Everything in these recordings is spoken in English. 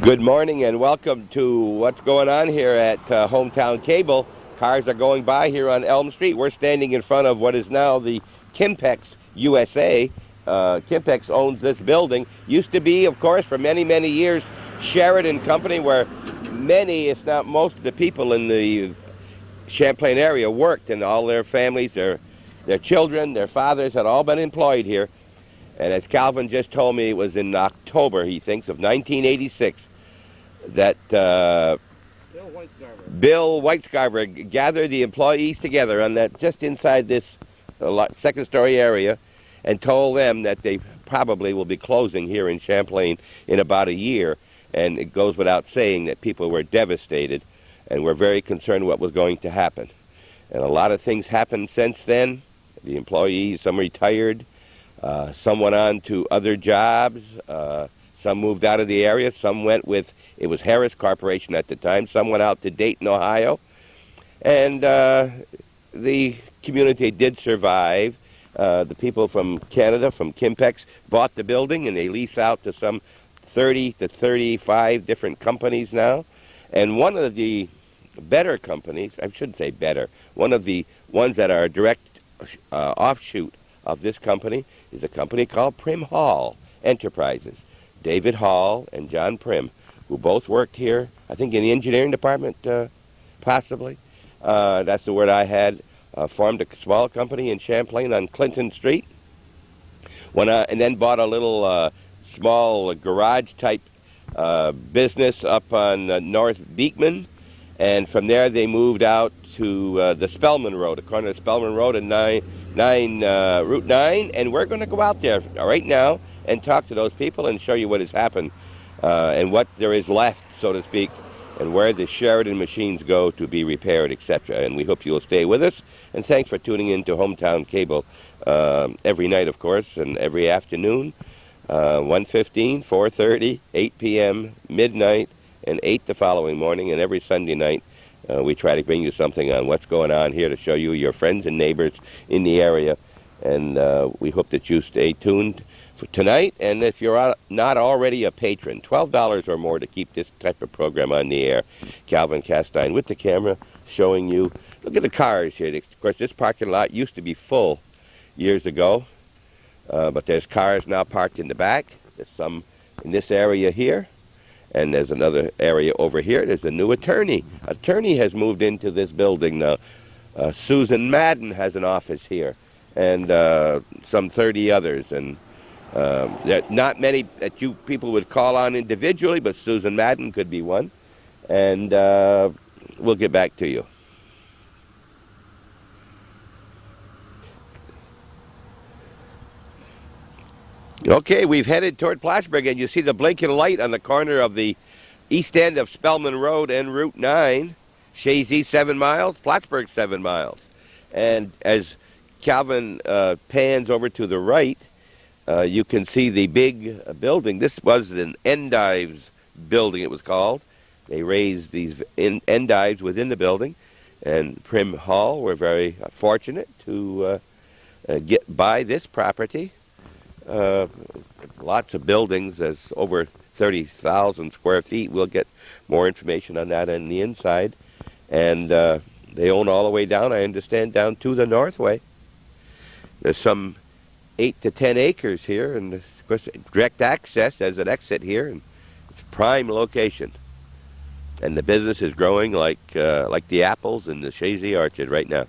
Good morning and welcome to what's going on here at Hometown Cable. Cars are going by here on Elm Street. We're standing in front of what is now the Kimpex USA. Kimpex owns this building. Used to be, of course, for many, many years, Sheridan Company, where many, if not most of the people in the Champlain area worked, and all their families, their children, their fathers had all been employed here. And as Calvin just told me, it was in October, he thinks, of 1986 that Bill Whitescarver gathered the employees together on that just inside this second-story area and told them that they probably will be closing here in Champlain in about a year. And it goes without saying that people were devastated and were very concerned what was going to happen. And a lot of things happened since then. The employees, some retired. Some went on to other jobs. Some moved out of the area. Some went with, it was Harris Corporation at the time. Some went out to Dayton, Ohio. And the community did survive. The people from Canada, from Kimpex, bought the building, and they lease out to some 30 to 35 different companies now. And one of the better companies, I shouldn't say better, one of the ones that are a direct offshoot of this company is a company called Prim Hall Enterprises. David Hall and John Prim, who both worked here, I think in the engineering department, possibly. That's the word I had. Formed a small company in Champlain on Clinton Street. And then bought a little small garage-type business up on North Beekman. And from there they moved out to the Spellman Road, the corner of Spellman Road and Route 9, and we're going to go out there right now and talk to those people and show you what has happened and what there is left, so to speak, and where the Sheridan machines go to be repaired, etc. And we hope you will stay with us. And thanks for tuning in to Hometown Cable every night, of course, and every afternoon, 1:15, 4:30, 8 p.m., midnight, and 8 the following morning, and every Sunday night. We try to bring you something on what's going on here to show you your friends and neighbors in the area. And we hope that you stay tuned for tonight. And if you're not already a patron, $12 or more to keep this type of program on the air. Calvin Castine with the camera showing you. Look at the cars here. Of course, this parking lot used to be full years ago. But there's cars now parked in the back. There's some in this area here. And there's another area over here. There's a new attorney. Attorney has moved into this building now. Susan Madden has an office here, and some 30 others. And there are not many that you people would call on individually, but Susan Madden could be one. And we'll get back to you. Okay, we've headed toward Plattsburgh, and you see the blinking light on the corner of the east end of Spellman Road and Route 9. Chazy, 7 miles, Plattsburgh, 7 miles. And as Calvin pans over to the right, you can see the big building. This was an endives building, it was called. They raised these endives within the building. And Prim Hall were very fortunate to buy this property. Lots of buildings. There's over 30,000 square feet. We'll get more information on that on the inside. And they own all the way down, I understand, down to the Northway. There's some 8 to 10 acres here, and of course direct access as an exit here, and it's a prime location. And the business is growing like the apples in the Chazy Orchard right now.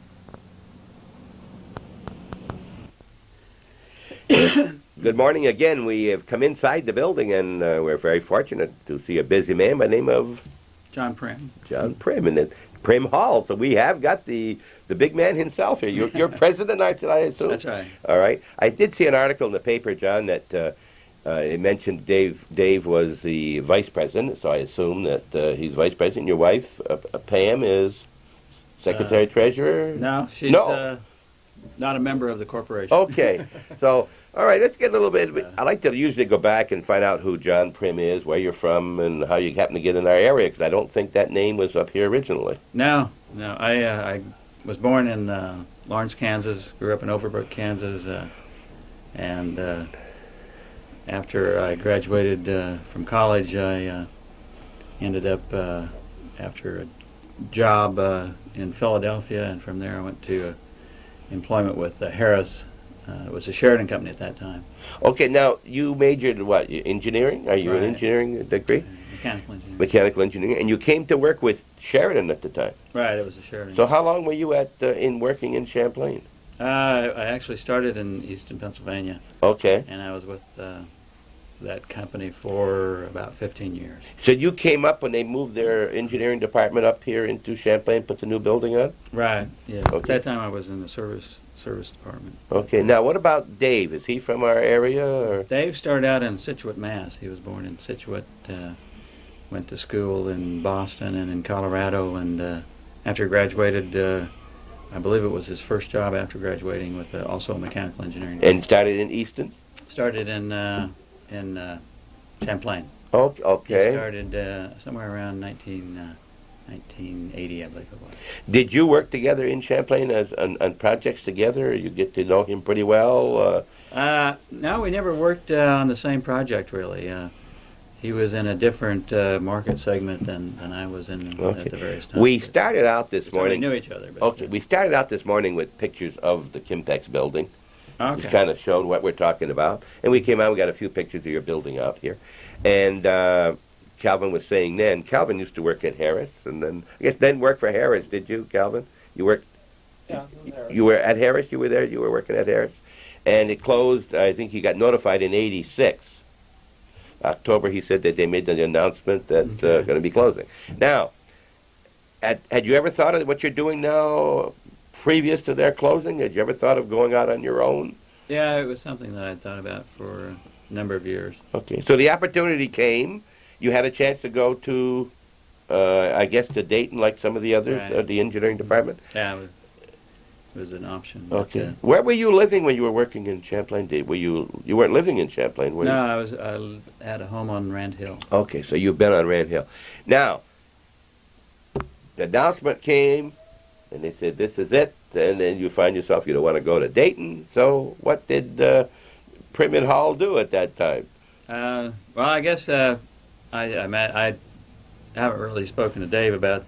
Good morning again. We have come inside the building, and we're very fortunate to see a busy man by the name of John Prim. John Prim, and then Prim Hall. So we have got the big man himself here. You're president, I assume? That's right. All right. I did see an article in the paper, John, that it mentioned Dave was the vice president, so I assume that he's vice president. Your wife, Pam, is secretary-treasurer? No, she's not a member of the corporation. Okay. So, all right, let's get a little bit. I like to usually go back and find out who John Prim is, where you're from, and how you happen to get in our area, because I don't think that name was up here originally. No. I was born in Lawrence, Kansas, grew up in Overbrook, Kansas, and after I graduated from college, I ended up after a job in Philadelphia, and from there I went to employment with Harris. It was a Sheridan company at that time. Okay, now you majored in what? Engineering? Are you an Right. engineering degree? Mechanical engineering. Mechanical engineering, and you came to work with Sheridan at the time. Right, it was a Sheridan. So how long were you in working in Champlain? I actually started in Easton, Pennsylvania, Okay. and I was with that company for about 15 years. So you came up when they moved their engineering department up here into Champlain, put the new building on? Right, yes. Okay. At that time I was in the service department. Okay. Now, what about Dave? Is he from our area? Or? Dave started out in Scituate, Mass. He was born in Scituate, went to school in Boston and in Colorado, and after he graduated, I believe it was his first job after graduating with also mechanical engineering. And started in Easton? Started in Champlain. Oh, He okay. started somewhere around 1980, I believe it was. Did you work together in Champlain on projects together? Or you get to know him pretty well? No, we never worked on the same project, really. He was in a different market segment than I was in Okay. at the various times. We started out this So we morning. knew each other. But, Okay, we started out this morning with pictures of the Kimpex building. okay. Just kind of showed what we're talking about. And we came out, we got a few pictures of your building out here. And Calvin was saying then, Calvin used to work at Harris, and then, I guess, didn't work for Harris, did you, Calvin? You worked, Yeah, you were at Harris, you were there, you were working at Harris? And it closed, I think you got notified in 86. October, he said that they made the announcement that going to be closing. Now, had you ever thought of what you're doing now previous to their closing? Had you ever thought of going out on your own? Yeah, it was something that I'd thought about for a number of years. Okay, so the opportunity came. You had a chance to go to, I guess, to Dayton, like some of the others, Right. the engineering department. Yeah, it was an option. Okay. But, Where were you living when you were working in Champlain? Were you weren't living in Champlain, were you? no, I had a home on Rand Hill. Okay, so you've been on Rand Hill. Now, the announcement came, and they said, this is it, and then you find yourself, you don't want to go to Dayton. So what did Prim Hall do at that time? Well, I guess I haven't really spoken to Dave about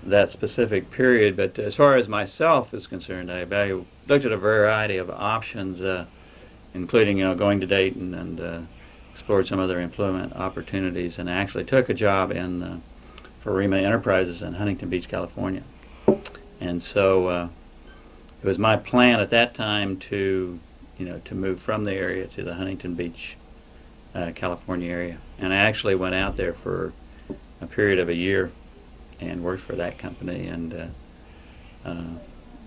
that specific period, but as far as myself is concerned, I looked at a variety of options, including going to Dayton, and explored some other employment opportunities, and I actually took a job for Rima Enterprises in Huntington Beach, California. And so it was my plan at that time to move from the area to the Huntington Beach, California area. And I actually went out there for a period of a year and worked for that company, and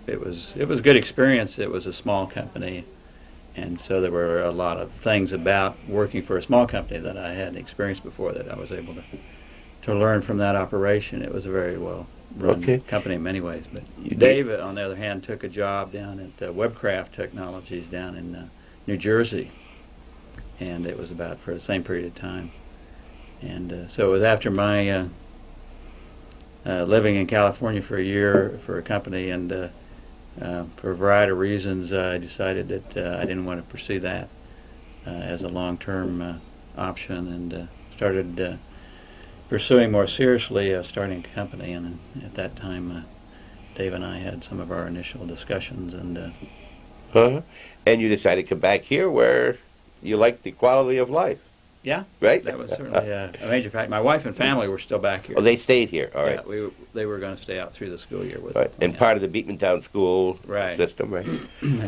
it was a good experience. It was a small company, and so there were a lot of things about working for a small company that I hadn't experienced before that I was able to learn from that operation. It was a very well run Okay. company in many ways. But You Dave, on the other hand, took a job down at Webcraft Technologies down in New Jersey, and it was about for the same period of time. And so it was after my living in California for a year for a company, and for a variety of reasons, I decided that I didn't want to pursue that as a long-term option, and started pursuing more seriously starting a company. And at that time, Dave and I had some of our initial discussions, and And you decided to come back here where you liked the quality of life. yeah, Right? that was certainly a major factor. My wife and family were still back here. Oh, they stayed here, all right. Yeah, they were going to stay out through the school year. Was Right. the And plan. part of the Beekmantown school Right. system, right?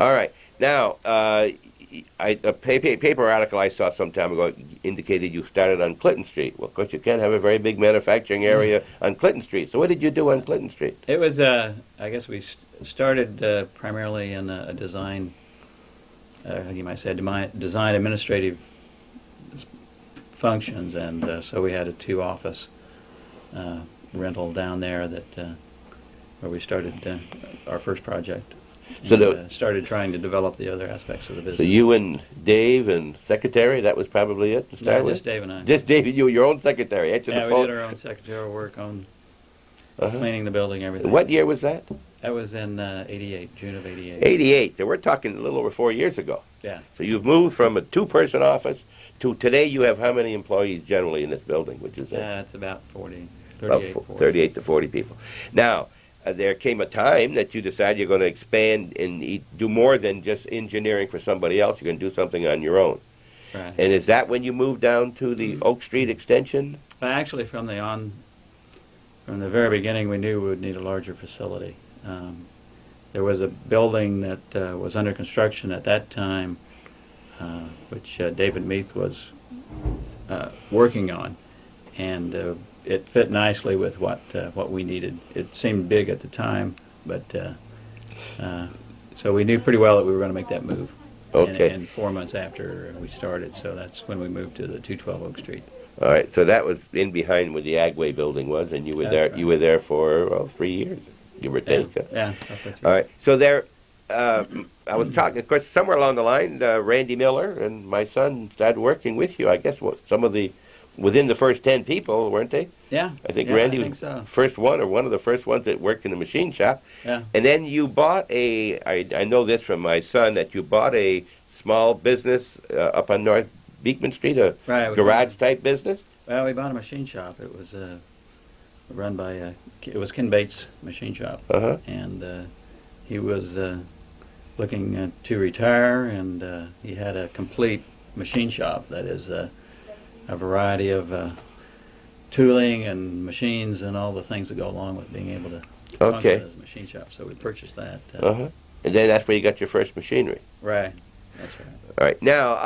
All right. Now, a paper article I saw some time ago indicated you started on Clinton Street. Well, of course, you can't have a very big manufacturing area on Clinton Street. So what did you do on Clinton Street? It was, I guess we started primarily in a design, you might say, design administrative functions, and so we had a 2-office rental down there where we started our first project. So And, started trying to develop the other aspects of the business. So you and Dave and secretary, that was probably it to start Yeah, with? just Dave and I. Just Dave, you, your own secretary. Answer Yeah, the we phone. did our own secretarial work on Uh-huh. cleaning the building, everything. What year was that? That was in 88, June of 88. 88. So we're talking a little over 4 years ago. Yeah. So you've moved from a 2-person office To today, you have how many employees generally in this building? Which is It's about 40, about 38, 40. 38 to 40 people. Now, there came a time that you decided you're going to expand and do more than just engineering for somebody else. You're going to do something on your own. Right. And is that when you moved down to the Oak Street extension? Actually, from the very beginning, we knew we would need a larger facility. There was a building that was under construction at that time, which David Meath was working on, and it fit nicely with what we needed. It seemed big at the time, but so we knew pretty well that we were going to make that move. Okay. And 4 months after we started, so that's when we moved to the 212 Oak Street. All right, so that was in behind where the Agway building was, and you were That's there. right. You were there for 3 years, give or take. Yeah. All right. So there, I was talking. Of course, somewhere along the line, Randy Miller and my son started working with you. I guess within the first 10 people, weren't they? Yeah. I think yeah, Randy I think was so. first one, or one of the first ones that worked in the machine shop. Yeah. And then you bought I know this from my son, that you bought a small business up on North Beekman Street, a Right. garage-type business. Well, we bought a machine shop. It was run by it was Ken Bates' machine shop, Uh-huh. and he was looking to retire, and he had a complete machine shop. That is a variety of tooling and machines and all the things that go along with being able to Okay. function as a machine shop. So we purchased that. Uh-huh. And then that's where you got your first machinery. Right. That's right. All right. Now,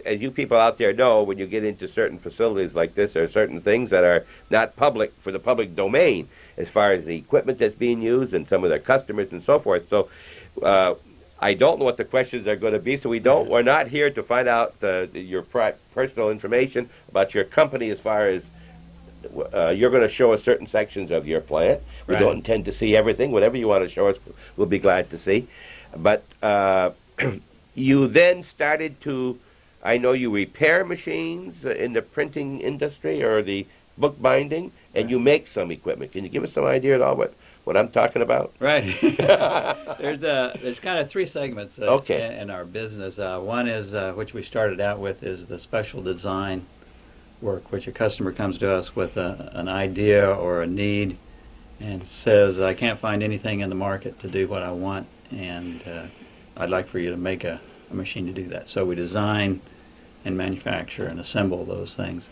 as you people out there know, when you get into certain facilities like this, there are certain things that are not public for the public domain, as far as the equipment that's being used and some of their customers and so forth. So, I don't know what the questions are going to be. So we're not here to find out your personal information about your company, as far as you're going to show us certain sections of your plant. We Right. don't intend to see everything. Whatever you want to show us, we'll be glad to see. But you then started to, I know you repair machines in the printing industry or the book binding, and you make some equipment. Can you give us some idea at all what I'm talking about? Right. There's kind of three segments Okay. in our business. One is, which we started out with, is the special design work, which a customer comes to us with an idea or a need and says, I can't find anything in the market to do what I want, and I'd like for you to make a machine to do that. So we design and manufacture and assemble those things.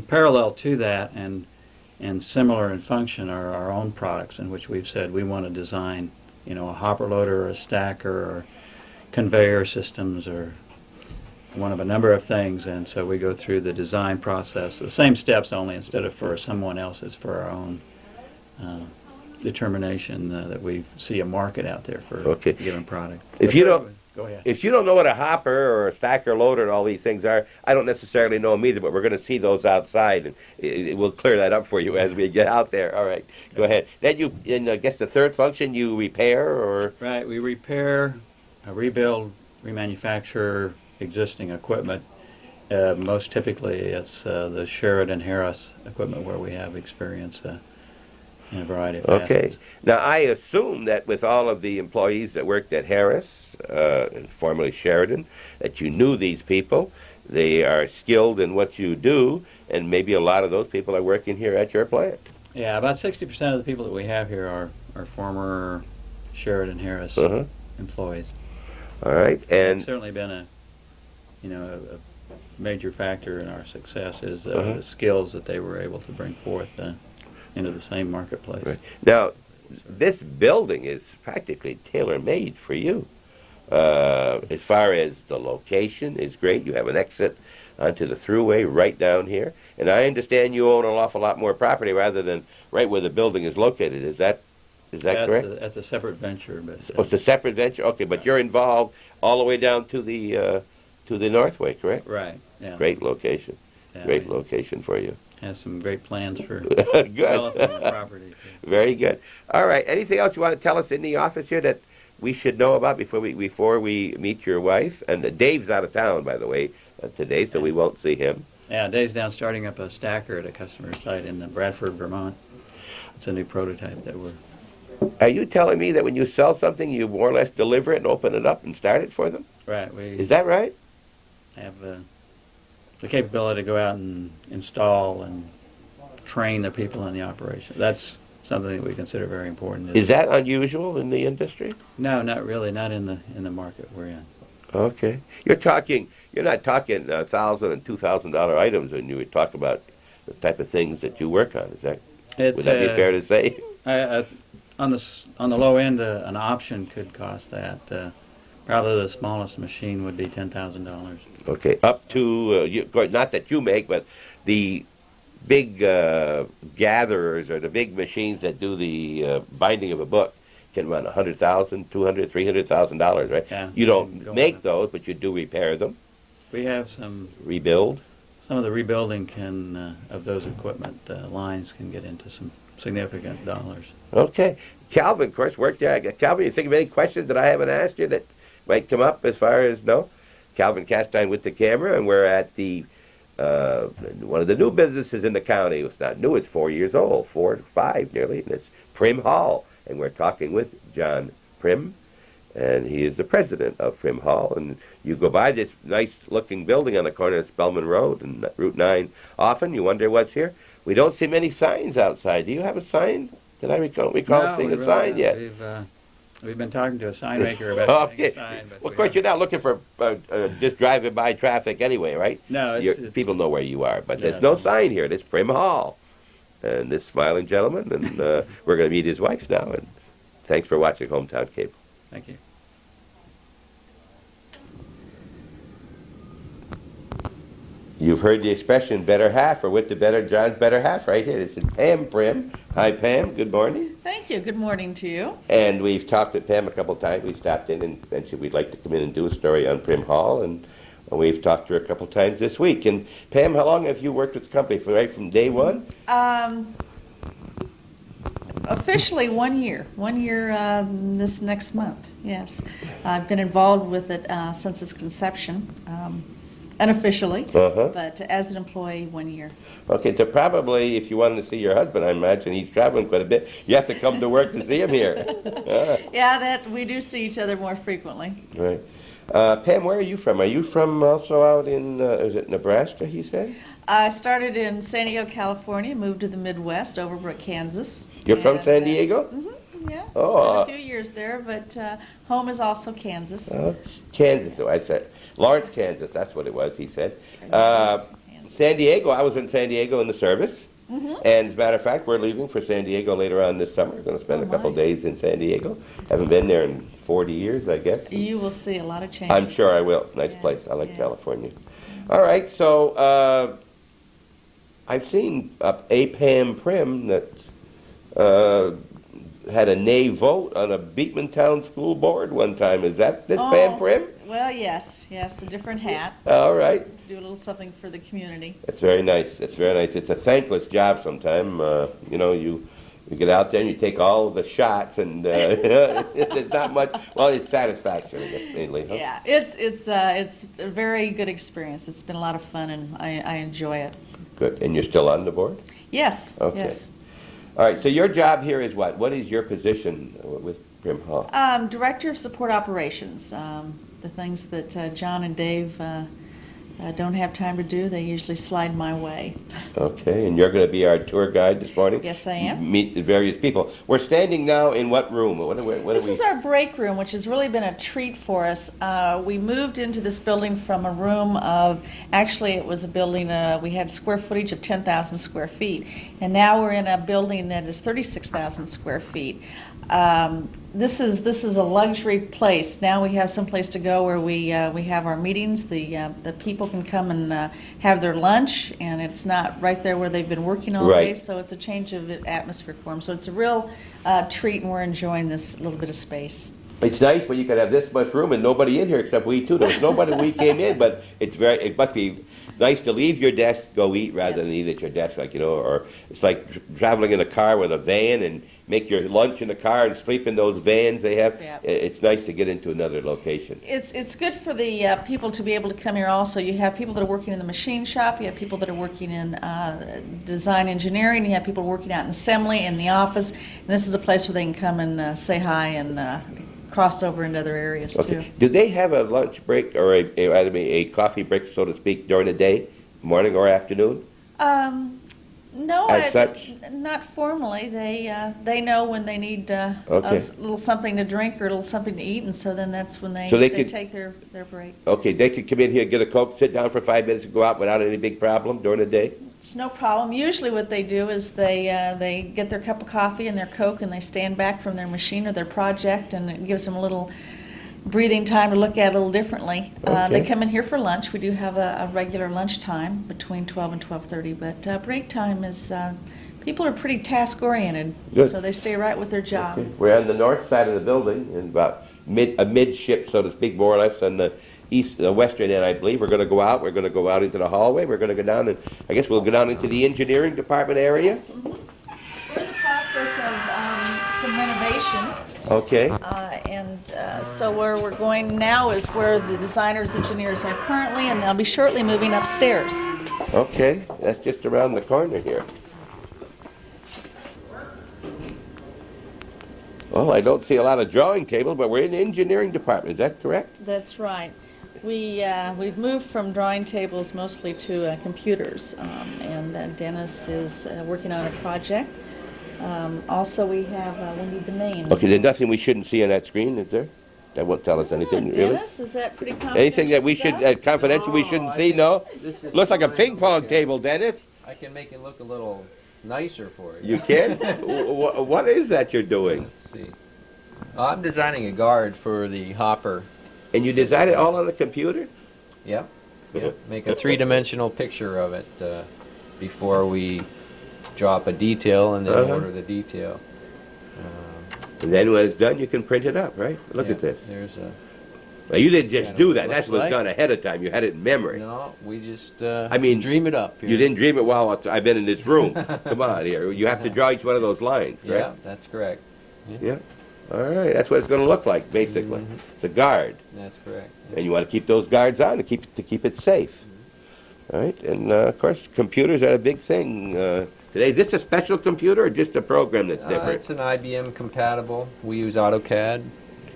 Parallel to that, and similar in function, are our own products, in which we've said we want to design, a hopper loader or a stacker or conveyor systems or one of a number of things, and so we go through the design process, the same steps, only instead of for someone else, it's for our own determination that we see a market out there for Okay. a given product. If you don't- Go ahead. If you don't know what a hopper or a stacker loader and all these things are, I don't necessarily know them either, but we're going to see those outside, and it will clear that up for you as we get out there. All right, go ahead. Then I guess the third function, you repair or... Right, we repair, rebuild, remanufacture existing equipment. Most typically, it's the Sheridan Harris equipment, where we have experience in a variety of Okay. facets. Now, I assume that with all of the employees that worked at Harris, and formerly Sheridan, that you knew these people. They are skilled in what you do, and maybe a lot of those people are working here at your plant. Yeah, about 60% of the people that we have here are former Sheridan Harris Uh-huh. employees. All right, It's and certainly been a major factor in our success is Uh-huh. the skills that they were able to bring forth into the same marketplace. right. Now, this building is practically tailor-made for you. As far as the location is great. You have an exit onto the thruway right down here. And I understand you own an awful lot more property rather than right where the building is located. Is that correct? That's a separate venture, but Oh, it's a separate venture? Okay, but you're involved all the way down to the Northway, correct? right. Yeah. Great location. Yeah, Great we location for you. have some great plans for Good. developing the property. Very good. All right. Anything else you want to tell us in the office here that we should know about before we meet your wife? And Dave's out of town, by the way, today, so we won't see him. Yeah, Dave's down starting up a stacker at a customer site in Bradford, Vermont. It's a new prototype that we're... Are you telling me that when you sell something, you more or less deliver it and open it up and start it for them? Right, we Is that right? have the capability to go out and install and train the people in the operation. That's something that we consider very important. Is that unusual in the industry? No, not really. Not in the market we're in. Okay. You're not talking $1,000 and $2,000 items when you talk about the type of things that you work on. Would that be fair to say? On the low end, an option could cost that. Probably the smallest machine would be $10,000. Okay, up to not that you make, but the big gatherers or the big machines that do the binding of a book can run $100,000, $200,000, $300,000, right? Yeah, you don't make those, but you do repair them. We have some rebuild. Some of the rebuilding of those equipment lines can get into some significant dollars. Okay, Calvin, of course, worked there. Calvin, you think of any questions that I haven't asked you that might come up as far as no? Calvin Castine with the camera, and we're at the one of the new businesses in the county. It's not new; it's 4 years old, 4 to 5 nearly, and it's Prim Hall. And we're talking with John Prim, and he is the president of Prim Hall. And you go by this nice-looking building on the corner of Spellman Road and Route 9 often. You wonder what's here. We don't see many signs outside. Do you have a sign? Did I recall seeing a sign yet? We've been talking to a sign maker about okay. a sign. But well, of course, you're not looking for just driving by traffic anyway, right? No, people know where you are, but there's no sign here. It's Prim Hall. And this smiling gentleman, and we're going to meet his wife now. And thanks for watching Hometown Cable. Thank you. You've heard the expression better half, or with the better John's better half right here. This is Pam Prim. Hi, Pam. Good morning. Thank you. Good morning to you. And we've talked with Pam a couple times. We stopped in and mentioned we'd like to come in and do a story on Prim Hall, and we've talked to her a couple times this week. And Pam, how long have you worked with the company? Right from day one? Officially 1 year. 1 year this next month, yes. I've been involved with it since its conception, unofficially, but as an employee 1 year. Okay, so probably if you wanted to see your husband, I imagine he's traveling quite a bit. You have to come to work to see him here. Yeah, that we do see each other more frequently. Right. Pam, where are you from? Are you from also out in, is it Nebraska, he said? I started in San Diego, California, moved to the Midwest, Overbrook, Kansas. You're from San Diego? Yeah, Oh, spent a few years there, but home is also Kansas. Kansas, I said. Lawrence, Kansas, that's what it was, he said. San Diego, I was in San Diego in the service. And as a matter of fact, we're leaving for San Diego later on this summer. We're going to spend a couple days in San Diego. Haven't been there in 40 years, I guess. You will see a lot of changes. I'm sure I will. Nice place. I like California. All right, so I've seen a Pam Prim that had a nay vote on a Beekmantown school board one time. Is that this Pam Prim? Well, yes, a different hat. All right. Do a little something for the community. That's very nice. That's very nice. It's a thankless job sometime. You know, you get out there and you take all of the shots, and it's not much. Well, it's satisfaction, I guess, mainly. Huh? Yeah, it's a very good experience. It's been a lot of fun, and I enjoy it. Good. And you're still on the board? Yes. Okay. Yes. All right. So your job here is what? What is your position with Prim Hall? Director of Support Operations. The things that John and Dave don't have time to do, they usually slide my way. Okay, and you're going to be our tour guide this morning? Yes, I am. Meet the various people. We're standing now in what room? This is our break room, which has really been a treat for us. We moved into this building from a room of, actually it was a building, we had square footage of 10,000 square feet, and now we're in a building that is 36,000 square feet. This is a luxury place. Now we have some place to go where we have our meetings. The people can come and have their lunch, and it's not right there where they've been working all day. So it's a change of atmosphere for them. So it's a real treat, and we're enjoying this little bit of space. It's nice when you can have this much room and nobody in here except we two. There was nobody when we came in, but it must be nice to leave your desk, go eat, rather than eat at your desk, like, you know, or it's like traveling in a car with a van and make your lunch in the car and sleep in those vans they have. Yep. It's nice to get into another location. It's good for the people to be able to come here also. You have people that are working in the machine shop, you have people that are working in design engineering, you have people working out in assembly, in the office, and this is a place where they can come and say hi and cross over into other areas too. Do they have a lunch break or a coffee break, so to speak, during the day? morning or afternoon? No, As such? not formally. They know when they need Okay. little something to drink or a little something to eat, and so then that's when So they they could- take their break. Okay, they could come in here, get a Coke, sit down for 5 minutes, and go out without any big problem during the day? It's no problem. Usually what they do is they get their cup of coffee and their Coke, and they stand back from their machine or their project, and it gives them a little breathing time to look at it a little differently. Okay. They come in here for lunch. We do have a regular lunch time between 12 and 12:30, but break time is, people are pretty task-oriented, Good. so they stay right with their job. Okay. We're on the north side of the building, and about midship, so to speak, more or less, on the western end, I believe. We're going to go out. We're going to go out into the hallway. We're going to go down, and I guess we'll go down into the engineering department area. We're in the process of some renovation. Okay. So where we're going now is where the designers, engineers are currently, and they'll be shortly moving upstairs. Okay, that's just around the corner here. Well, I don't see a lot of drawing table, but we're in the engineering department. Is that correct? That's right. We've moved from drawing tables mostly to computers, and Dennis is working on a project. Also, we have Wendy Domain. Okay, there's nothing we shouldn't see on that screen, is there? That won't tell us anything, really? Dennis, is that pretty confidential Anything that we should, stuff? confidential we shouldn't see, no? This is Looks like a fine. ping pong Okay. table, Dennis. I can make it look a little nicer for you. You can? What is that you're doing? Let's see. I'm designing a guard for the hopper. And you designed it all on the computer? Yep. Yep. Make a three-dimensional picture of it before we drop a detail and then Uh-huh. order the detail. And then when it's done, you can print it up, right? Look Yeah, at this. There's a. Well, you didn't just Yeah, do it that. That looks was like- done ahead of time. You had it in memory. No, we just. I mean, dream it up. Here. You didn't dream it while I've been in this room. Come on here. You have to draw each one of those lines, right? Yeah, that's correct. Yeah. All right. That's what it's going to look like, basically. Mhm. It's a guard. That's correct. And you want to keep those guards on to keep it safe. All right. And, of course, computers are a big thing today. Is this a special computer or just a program that's different? It's an IBM compatible. We use AutoCAD.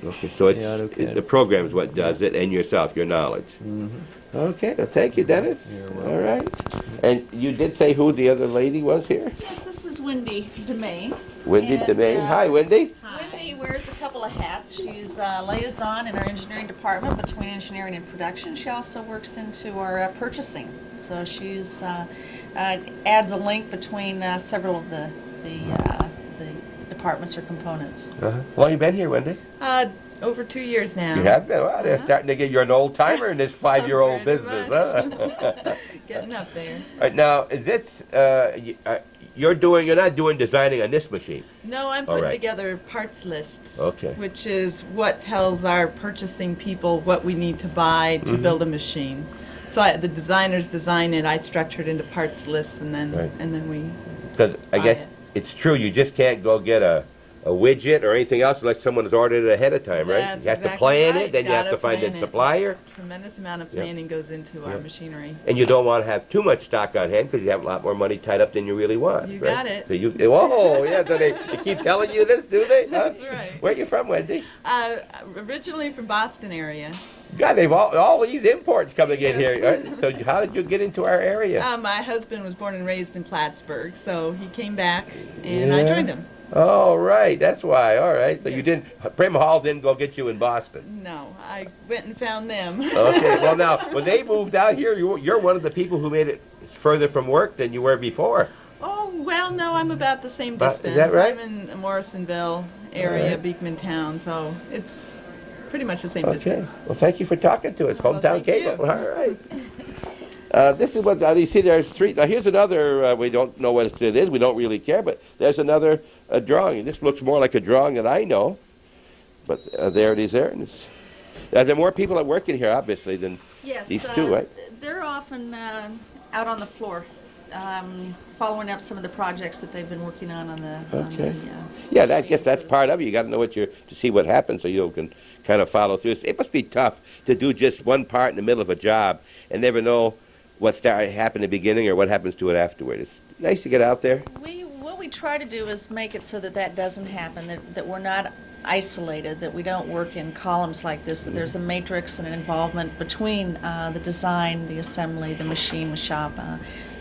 Okay, so it's, Yeah, AutoCAD. the program is what does it, and yourself, your knowledge. Mm-hmm. Okay, well, thank you, Dennis. You're welcome. All right. And you did say who the other lady was here? Yes, this is Wendy Domain. Wendy And, Domain. Hi, Wendy. Wendy wears a couple of hats. She's liaison in our engineering department between engineering and production. She also works into our purchasing. So she's adds a link between several of the departments or components. How long you been here, Wendy? Over 2 years now. You have been. Well, they're starting to get you're an old timer in this 5-year-old Very business, much. huh? Getting up there. All right, now, is this you're not doing designing on this machine? No, I'm All putting right. together parts lists, Okay. which is what tells our purchasing people what we need to buy to Mhm. build a machine. So the designers design it, I structure it into parts lists, and then Right. we. Because I Buy guess it. it's true. You just can't go get a widget or anything else unless someone has ordered it ahead of time, right? That's You have to exactly plan right. it, then you have Gotta to find a plan it. supplier, Tremendous amount of Yeah. planning goes into Yeah. our machinery. and you don't want to have too much stock on hand because you have a lot more money tied up than you really want. You right? got it. So whoa, yeah. So they keep telling you this, do they? Huh? That's right. Where you from, Wendy? Originally from Boston area. God, they've all these imports coming in here. Right? So how did you get into our area? My husband was born and raised in Plattsburgh, so he came back, and I Yeah. joined him. Oh, right. That's why. All right. So Yeah. you didn't. Prim Hall didn't go get you in Boston. No, I went and found them. Okay. Well, now when they moved out here, you're one of the people who made it further from work than you were before. Oh, well, no, I'm about the same Is distance. that right? I'm in the Morrisonville area, right. Beekman Town, so it's pretty much the same Okay. distance. Well, thank you for talking to us. Well, Hometown thank Cable. you. All right. This is what you see. There's three. Now here's another. We don't know what it is. We don't really care. But there's another drawing. This looks more like a drawing that I know. But there it is. There. And there are more people that work in here, obviously, than Yes, these two, right? They're often out on the floor, following up some of the projects that they've been working on the. Okay. Yeah, I guess that's part of it. You got to know to see what happens, so you can kind of follow through. It must be tough to do just one part in the middle of a job and never know what happened in the beginning or what happens to it afterward. It's nice to get out there. What we try to do is make it so that doesn't happen, that we're not isolated, that we don't work in columns like this, that there's a matrix and an involvement between the design, the assembly, the machine, the shop,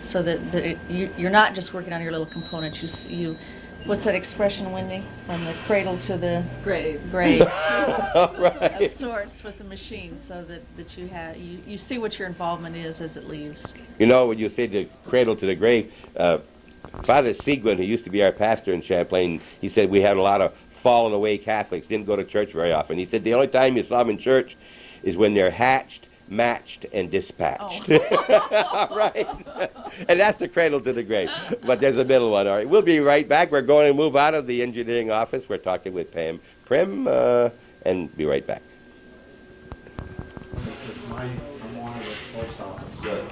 so that you're not just working on your little components. What's that expression, Wendy? From the cradle to the grave. Right. Of sorts with the machine, so that you see what your involvement is as it leaves. You know, when you say the cradle to the grave, Father Seguin, who used to be our pastor in Champlain, he said we had a lot of fallen away Catholics, didn't go to church very often. He said the only time you saw them in church is when they're hatched, matched, and dispatched. Oh. Right? And that's the cradle to the grave. But there's a middle one. All right, we'll be right back. We're going to move out of the engineering office. We're talking with Prim, and be right back.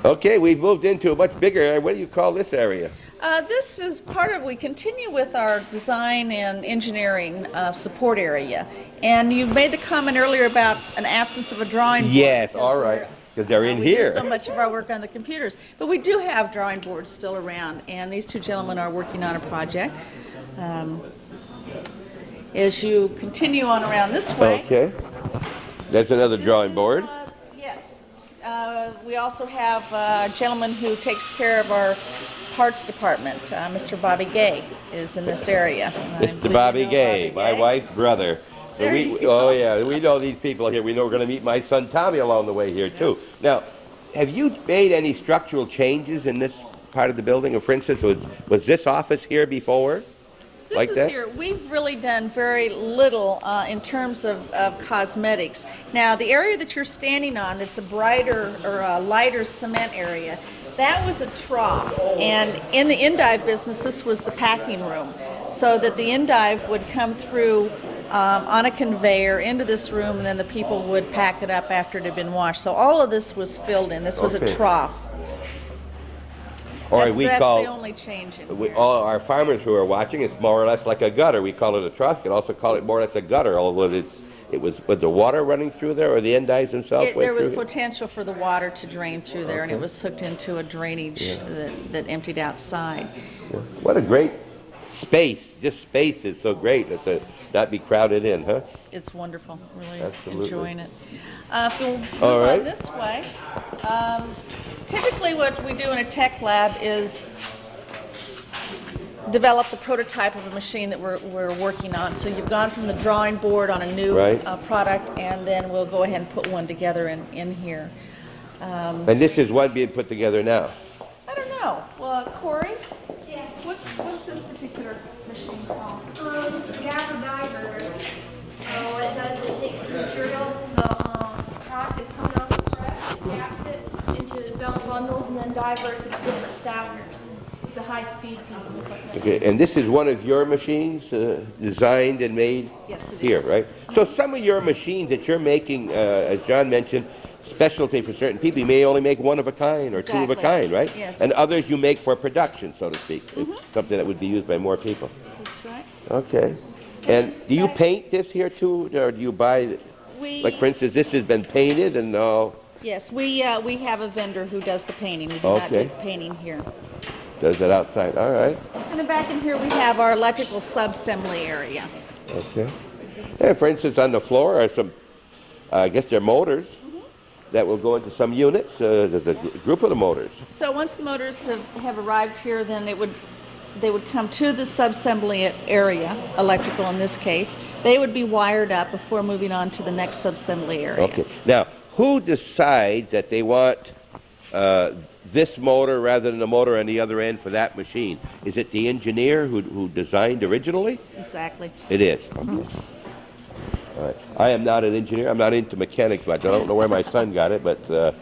Okay, we've moved into a much bigger area. What do you call this area? This is we continue with our design and engineering support area. And you made the comment earlier about an absence of a drawing board. Yes, all right, because they're in here. We do so much of our work on the computers. But we do have drawing boards still around, and these two gentlemen are working on a project. As you continue on around this way. Okay. There's another drawing board. Yes. We also have a gentleman who takes care of our parts department. Mr. Bobby Gay is in this area. Mr. Bobby Gay, my wife's brother. So oh yeah, we know these people here. We know we're going to meet my son Tommy along the way here too. Now, have you made any structural changes in this part of the building? Or for instance, was this office here before? This like is that? Here. We've really done very little in terms of cosmetics. Now, the area that you're standing on, it's a brighter or a lighter cement area. That was a trough, and in the endive business, this was the packing room, so that the endive would come through on a conveyor into this room, and then the people would pack it up after it had been washed. So all of this was filled in. This was a trough. Or That's we call the only change in here. all our farmers who are watching, it's more or less like a gutter. We call it a trough. You can also call it more or less a gutter, although was the water running through there, or the endives themselves? There was potential for the water to drain through there, and it was hooked into a drainage that emptied outside. Yeah. What a great space. Just space is so great to not be crowded in, huh? It's wonderful. Really Absolutely. enjoying it. If you'll move All right. on this way, typically what we do in a tech lab is develop the prototype of a machine that we're working on. So you've gone from the drawing board on a new product, and then we'll go ahead and put one together in here. And this is one being put together now. I don't know. Well, Corey? Yeah. What's this particular machine called? Gather diver. What it does is it takes the material, the product is coming off the press, it gaps it into bundles, and then diverts it to different stackers. It's a high-speed piece of equipment. Okay, and this is one of your machines designed and made here, right? So some of your machines that you're making, as John mentioned, specialty for certain people, you may only make one of a kind or two of a kind, right? Yes. And others you make for production, so to speak. It's something that would be used by more people. That's right. Okay. And do you paint this here too, or do you buy, like for instance, this has been painted and all? Yes, we have a vendor who does the painting. We do not do the painting here. Does it outside, all right. In the back in here we have our electrical sub-assembly area. Okay. And for instance, on the floor are some, I guess they're motors that will go into some units. There's a group of the motors. So once the motors have arrived here, then they would come to the sub-assembly area, electrical in this case. They would be wired up before moving on to the next sub-assembly area. Okay. Now, who decides that they want this motor rather than the motor on the other end for that machine? Is it the engineer who designed originally? Exactly. It is. Okay. All right. I am not an engineer. I'm not into mechanics much. I don't know where my son got it, but all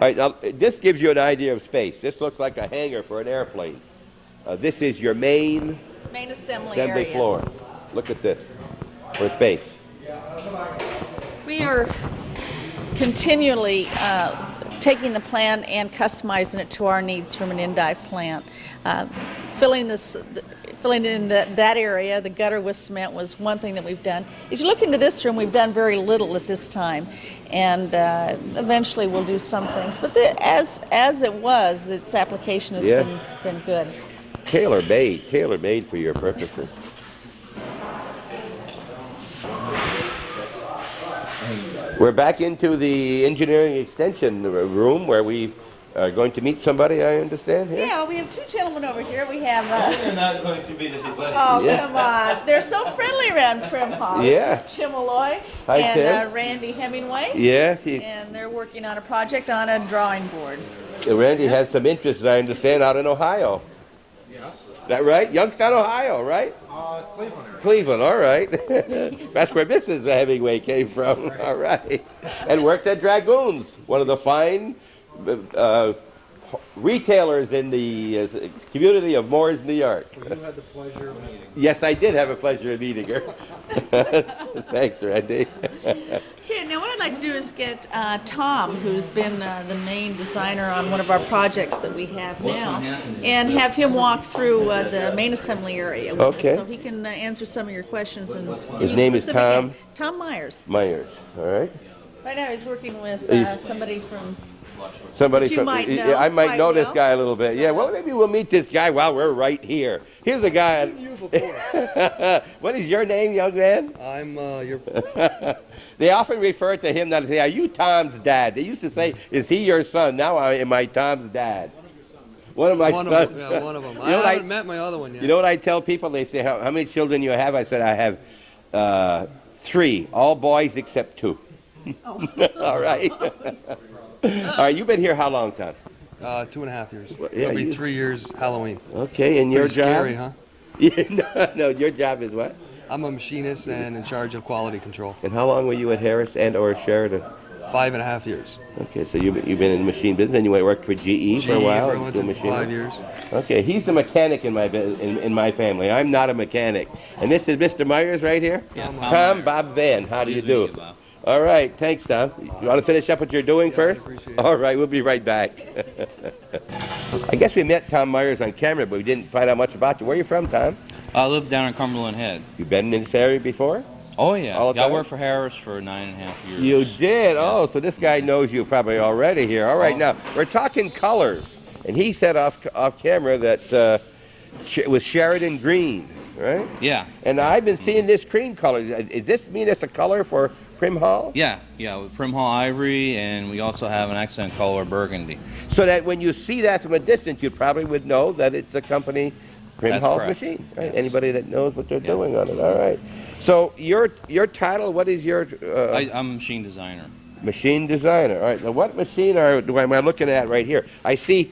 right. Now, this gives you an idea of space. This looks like a hangar for an airplane. This is your main assembly area. floor. Look at this for space. We are continually taking the plan and customizing it to our needs from an endive plant. Filling in that area, the gutter with cement, was one thing that we've done. As you look into this room, we've done very little at this time, and eventually we'll do some things. But as it was, its application has been good. Tailor-made for your purposes. We're back into the engineering extension room where we are going to meet somebody, I understand, here? Yeah, we have two gentlemen over here. We have. You're not going to meet anybody. Oh, Yeah. come on. They're so friendly around Prim Hall. Yeah. This is Jim Malloy Hi, and Tim. Randy Hemingway. Yeah, And they're working on a project on a drawing board. Randy has some interest, I understand, out in Ohio. Yes. Is that right? Youngstown, Ohio, right? Cleveland area. Cleveland, all right. That's where Mrs. Hemingway came from, all right. And works at Dragoons, one of the fine retailers in the community of Moores, New York. You had the pleasure of meeting. Yes, I did have a pleasure of meeting her. Thanks, Randy. Okay, now what I'd like to do is get Tom, who's been the main designer on one of our projects that we have now, and have him walk through the main assembly area with Okay. us so he can answer some of your questions. And His name is Tom? Tom Myers. Myers, all right. Right now he's working with somebody from... Somebody That you from, might yeah, know I might quite know this well. guy a little bit. Yeah, well, maybe we'll meet this guy while we're right here. Here's a guy. You before. What is your name, young man? I'm your. They often refer to him, not say, are you Tom's dad? They used to say, is he your son? Now am I Tom's dad? One of my One sons. of them. Yeah, one of them. You I know what haven't met my other one yet. You know what I tell people? They say, how many children you have? I said, I have 3, all boys except 2. Oh. All right. All right, you've been here how long, Tom? 2.5 years. Well, yeah, It'll be you- 3 years Halloween. Okay, and your Pretty job? scary, huh? Yeah, no, your job is what? I'm a machinist and in charge of quality control. And how long were you at Harris and or Sheridan? 5.5 years. Okay, so you've been in the machine business, and you went to work for GE for a while? and do Burlington, machine 5 work? years. Okay, he's the mechanic in my family. I'm not a mechanic. And this is Mr. Myers right here? Yeah, Tom Bob Van, how do you do? All right, thanks, Tom. You want to finish up what you're doing first? appreciate it. All right, we'll be right back. I guess we met Tom Myers on camera, but we didn't find out much about you. Where are you from, Tom? I live down in Cumberland Head. You been in this area before? Oh yeah, All the I time? worked for Harris for 9.5 years. You did? Oh, so this guy knows you probably already here. All right, Oh. now, we're talking colors. And he said off camera that it was Sheridan green, right? Yeah, And I've been seeing this cream color. Does this mean it's a color for Prim Hall? yeah, with Prim Hall ivory, and we also have an accent color burgundy. So that when you see that from a distance, you probably would know that it's a company Prim That's Hall correct. machine, right? Yes. Anybody that knows what they're Yeah. doing on it. All right. So your title, what is your I'm a machine designer. machine designer? All right. Now what machine am I looking at right here? I see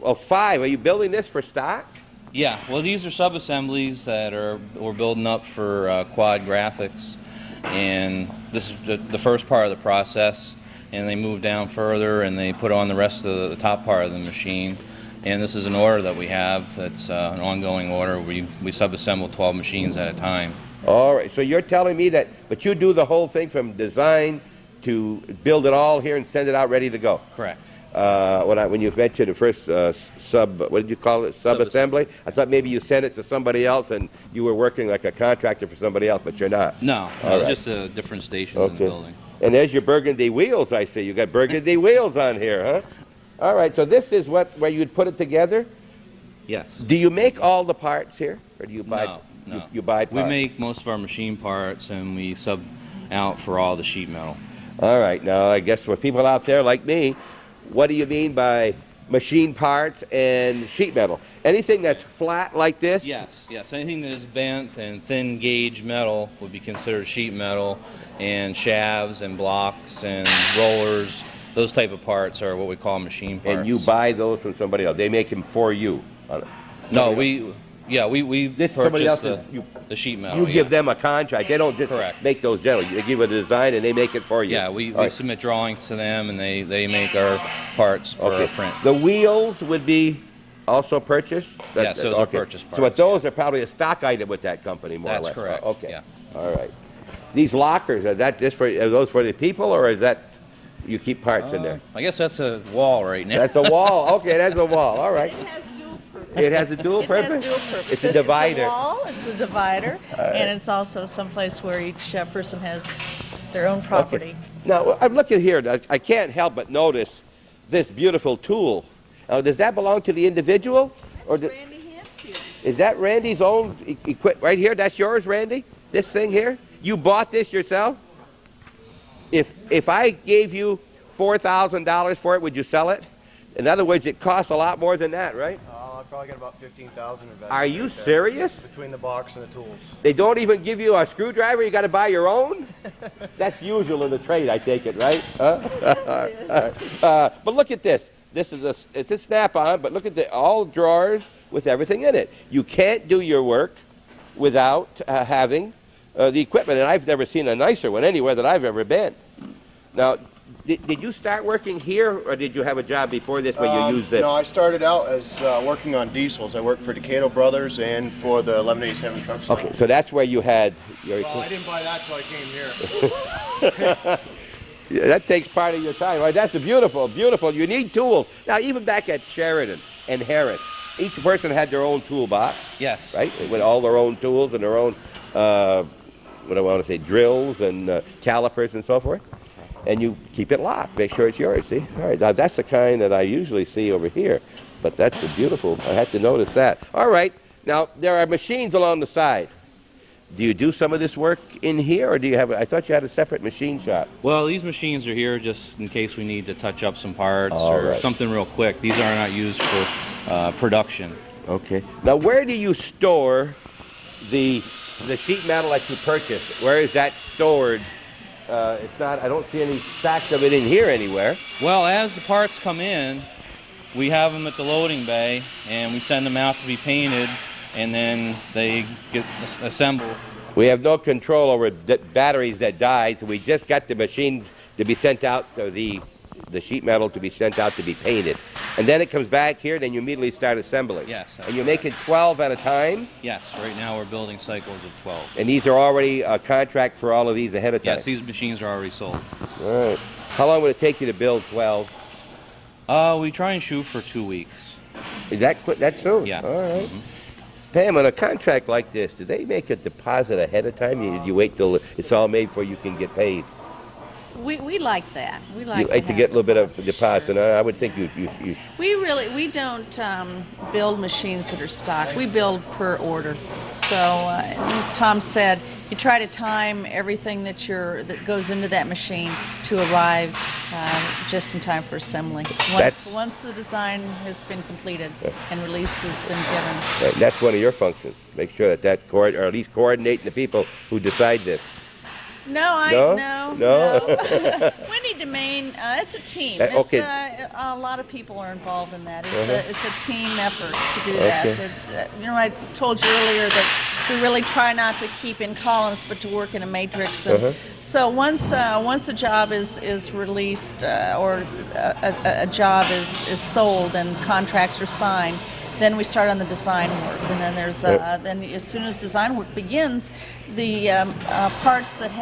5. Are you building this for stock? Yeah, well these are sub-assemblies that we're building up for quad graphics, and this is the first part of the process, and they move down further and they put on the rest of the top part of the machine. And this is an order that we have. That's an ongoing order. We sub-assemble 12 machines at a time. All right. So you're telling me that, but you do the whole thing from design to build it all here and send it out ready to go. Correct. When you mentioned the first what did you call it? Sub-assembly? I thought maybe you sent it to somebody else and you were working like a contractor for somebody else, but you're not. No, All right. just different stations in the Okay. building. And there's your burgundy wheels, I see. You got burgundy wheels on here, huh? All right, so this is where you'd put it together? Yes. Do you make all the parts here? Or do you buy No. You buy We parts? make most of our machine parts, and we sub out for all the sheet metal. All right, now I guess for people out there like me, what do you mean by machine parts and sheet metal? Anything that's flat like this? Yes. Anything that is bent and thin gauge metal would be considered sheet metal, and shafts and blocks and rollers, those type of parts are what we call machine parts. And you buy those from somebody else? They make them for you? No, we This is somebody purchase else's. the sheet metal. You yeah. give them a contract. They don't just Correct. make those generally. They give a design and they make it for you. Yeah, we All right. submit drawings to them, and they make our parts for our Okay. print. The wheels would be also purchased? Yes, those are okay. purchased So parts, those are probably a stock item with that company, more or That's less. correct. Oh, okay. Yeah. All right. These lockers, are those for the people, or is that you keep parts in there? I guess that's a wall right now. That's a wall. Okay, that's a wall. All right. It has dual purpose. It has a dual It purpose? has dual purpose. It's a divider. It's a wall, it's a divider, and it's also someplace where each person has their own property. Now, I'm looking here. I can't help but notice this beautiful tool. Now, does that belong to the individual? Or Randy Hampshire. is that Randy's own equipment right here? That's yours, Randy? This thing here? You bought this yourself? If I gave you $4,000 for it, would you sell it? In other words, it costs a lot more than that, right? I'll probably get about 15,000 invested. Are you serious? Between the box and the tools. They don't even give you a screwdriver? You got to buy your own? That's usual in the trade, I take it, right? But look at this. This is it's a snap-on, but look at all drawers with everything in it. You can't do your work without having the equipment, and I've never seen a nicer one anywhere that I've ever been. Now, did you start working here, or did you have a job before this where you used this? No, I started out as working on diesels. I worked for Decato Brothers and for the 1187 truck stop. Okay, so that's where you had your... Well, I didn't buy that till I came here. Yeah, that takes part of your time. Right? That's beautiful, beautiful. You need tools. Now, even back at Sheridan and Harris, each person had their own toolbox. Yes. Right? With all their own tools and their own, what I want to say, drills and calipers and so forth. And you keep it locked. Make sure it's yours, see? All right, now that's the kind that I usually see over here. But that's a beautiful, I had to notice that. All right, now there are machines along the side. Do you do some of this work in here, or do you have, I thought you had a separate machine shop. Well, these machines are here just in case we need to touch up some parts All or right. something real quick. These are not used for production. Okay. Now, where do you store the sheet metal that you purchased? Where is that stored? It's not, I don't see any stacks of it in here anywhere. Well, as the parts come in, we have them at the loading bay, and we send them out to be painted, and then they get assembled. We have no control over batteries that die, so we just got the machine to be sent out, the sheet metal to be sent out to be painted. And then it comes back here, then you immediately start assembling. Yes. that's And you're correct. making 12 at a time? Yes, right now we're building cycles of 12. And these are already a contract for all of these ahead of time? Yes, these machines are already sold. All right. How long would it take you to build 12? We try and shoot for 2 weeks. Is that that soon? Yeah. All right. Pam, on a contract like this, do they make a deposit ahead of time? You wait till it's all made before you can get paid? We like that. We like You like to have get a little bit of deposits, deposit. sure. I would think you We don't build machines that are stocked. We build per order. So as Tom said, you try to time everything that goes into that machine to arrive just in time for assembly. Once the design has been completed and release has been given. right, that's one of your functions. Make sure that or at least coordinating the people who decide this. No. No? Wendy Domain, it's a team. Okay. A lot of people are involved in that. It's a team effort to do that. Okay. It's I told you earlier that we really try not to keep in columns, but to work in a matrix. And so once a job is released or a job is sold and contracts are signed, then we start on the design work, and then there's then as soon as design work begins, the parts that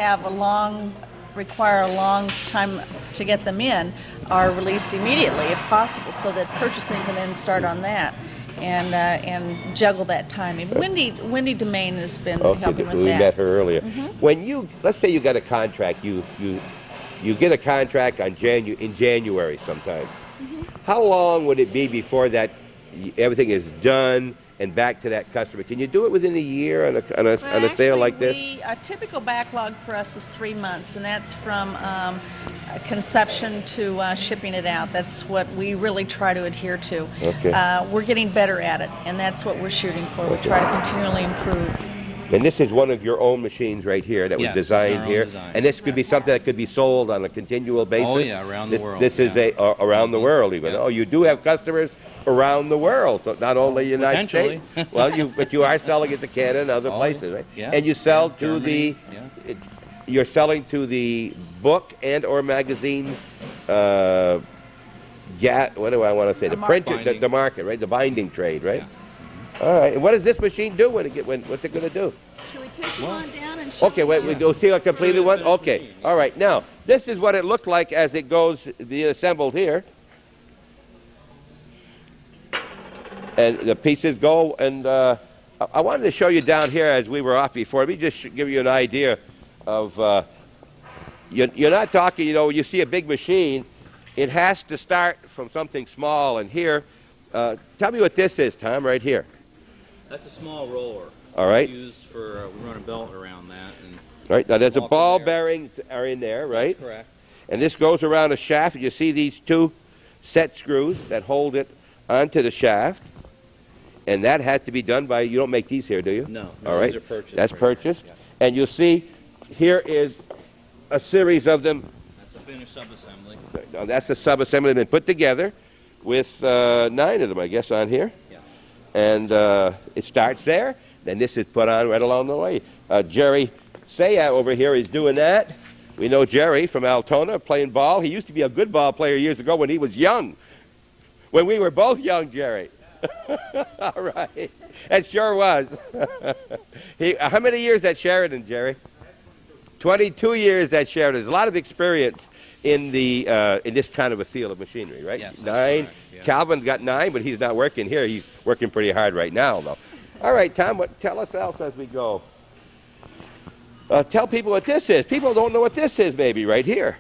require a long time to get them in are released immediately if possible, so that purchasing can then start on that and juggle that timing. Wendy Domain has been helping with we that. met her earlier. When let's say you got a contract, you get a contract in January sometime. How long would it be before that everything is done and back to that customer? Can you do it within a year on a sale like this? A typical backlog for us is 3 months, and that's from conception to shipping it out. That's what we really try to adhere to. Okay. We're getting better at it, and that's what we're shooting for. We try to continually improve. And this is one of your own machines right here that was Yes, it's designed our own here. design. And this could be something that could be sold on a continual basis? Oh, yeah, around the world, This is yeah. around the world even. Yeah. Oh, you do have customers around the world, so not only United States. Potentially. Well, but you are selling it to Canada and other places, right? yeah. And you sell Yeah, to Germany, you're selling to the book and or magazine, what do I want to say? The printer, Binding. the market, right? The binding trade, right? Yeah. All right. And what does this machine do what's it going to do? Should we take you on down and show Okay, wait, we go see a completed one? Okay, all right. Now, this is what it looked like as it goes, being assembled here. And the pieces go, and I wanted to show you down here as we were off before. Let me just give you an idea of, you're not talking, you see a big machine, it has to start from something small, and here, tell me what this is, Tom, right here. That's a small roller. All right. We run a belt around that, and Right, now there's a Ball ball bearing. bearings are in there, right? Correct. And this goes around a shaft. You see these two set screws that hold it onto the shaft. And that has to be done by, you don't make these here, do you? No, All right. these are purchased. That's right here. purchased. Yeah. And you'll see here is a series of them. That's a finished subassembly. Now, that's the sub-assembly been put together with 9 of them, I guess, on here. Yeah. And it starts there. Then this is put on right along the way. Jerry Saya over here is doing that. We know Jerry from Altona playing ball. He used to be a good ball player years ago when he was young. When we were both young, Jerry. All right. It sure was. How many years at Sheridan, Jerry? 22 years at Sheridan. There's a lot of experience in this kind of a field of machinery, right? Yes, that's 9. correct, yeah. Calvin's got 9, but he's not working here. He's working pretty hard right now, though. All right, Tom, tell us else as we go. Tell people what this is. People don't know what this is, maybe, right here.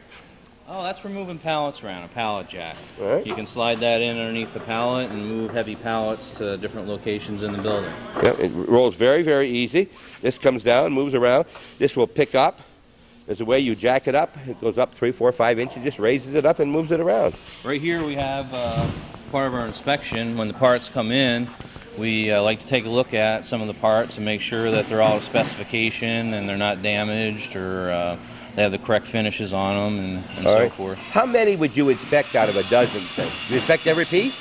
Oh, that's for moving pallets around, a pallet jack. All right. You can slide that in underneath the pallet and move heavy pallets to different locations in the building. Yep, it rolls very, very easy. This comes down, moves around. This will pick up. There's a way you jack it up. It goes up 3, 4, 5 inches, just raises it up and moves it around. Right here we have part of our inspection. When the parts come in, we like to take a look at some of the parts and make sure that they're all to specification and they're not damaged or they have the correct finishes on them and All so right. forth. How many would you inspect out of a dozen things? Do you inspect every piece?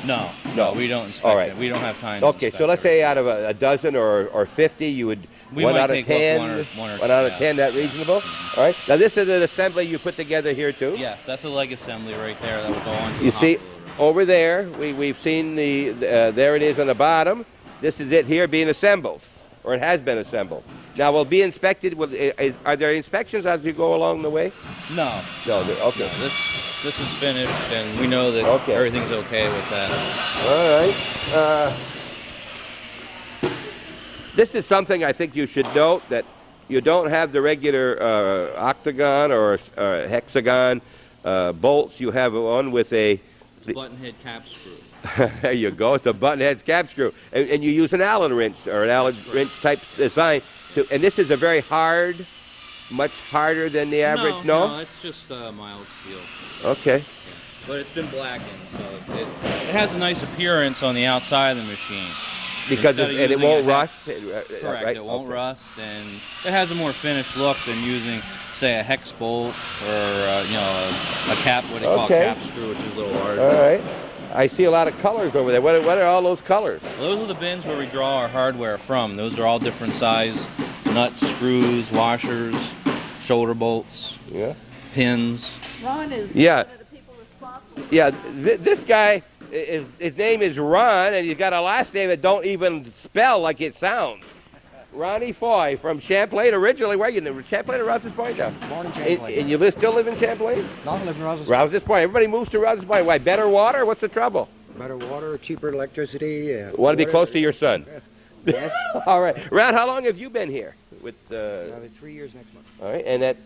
No, No. we don't inspect All right. it. We don't have time to Okay, inspect so let's it. say out of a dozen or 50, you would We 1 might out of take a look, 10, one or 1 out of yeah. 10, that reasonable? All right. Now this is an assembly you put together here too. Yes, that's a leg assembly right there that will go on to You the see, hot loader. over there, we've seen there it is on the bottom. This is it here being assembled, or it has been assembled. Now, will be inspected. Are there inspections as you go along the way? No. No. Okay. No, this is finished, and we know that Okay. everything's okay with that. All right. This is something I think you should note, that you don't have the regular octagon or hexagon bolts. You have one with a... It's a button head cap screw. There you go. It's a button head cap screw. And you use an Allen wrench or an Allen wrench type design. And this is a very hard, much harder than the average, No, it's just mild steel. Okay. Yeah. But it's been blackened, so it has a nice appearance on the outside of the machine. Because Instead of it using won't a hex- rust? Correct, Right? it won't Okay. rust, and it has a more finished look than using, say, a hex bolt or a cap, what they call Okay. cap screw, which is a little larger. All right. I see a lot of colors over there. What are all those colors? Well, those are the bins where we draw our hardware from. Those are all different size nuts, screws, washers, shoulder bolts, Yeah. pins. Ron is Yeah. one of the people responsible. Yeah, this guy, his name is Ron, and he's got a last name that don't even spell like it sounds. Ronnie Foy from Champlain originally. Where are you live? Champlain or Rouse's Point now? Born in Champlain. And you still live in Champlain? No, I live in Rouse's Rouse's Point. Everybody moves to Rouse's Point. Why? Better water? What's the trouble? Better water, cheaper electricity. Want to be close to your son. Yes. All right. Ron, how long have you been here? With I'll be 3 years next month. all right, and at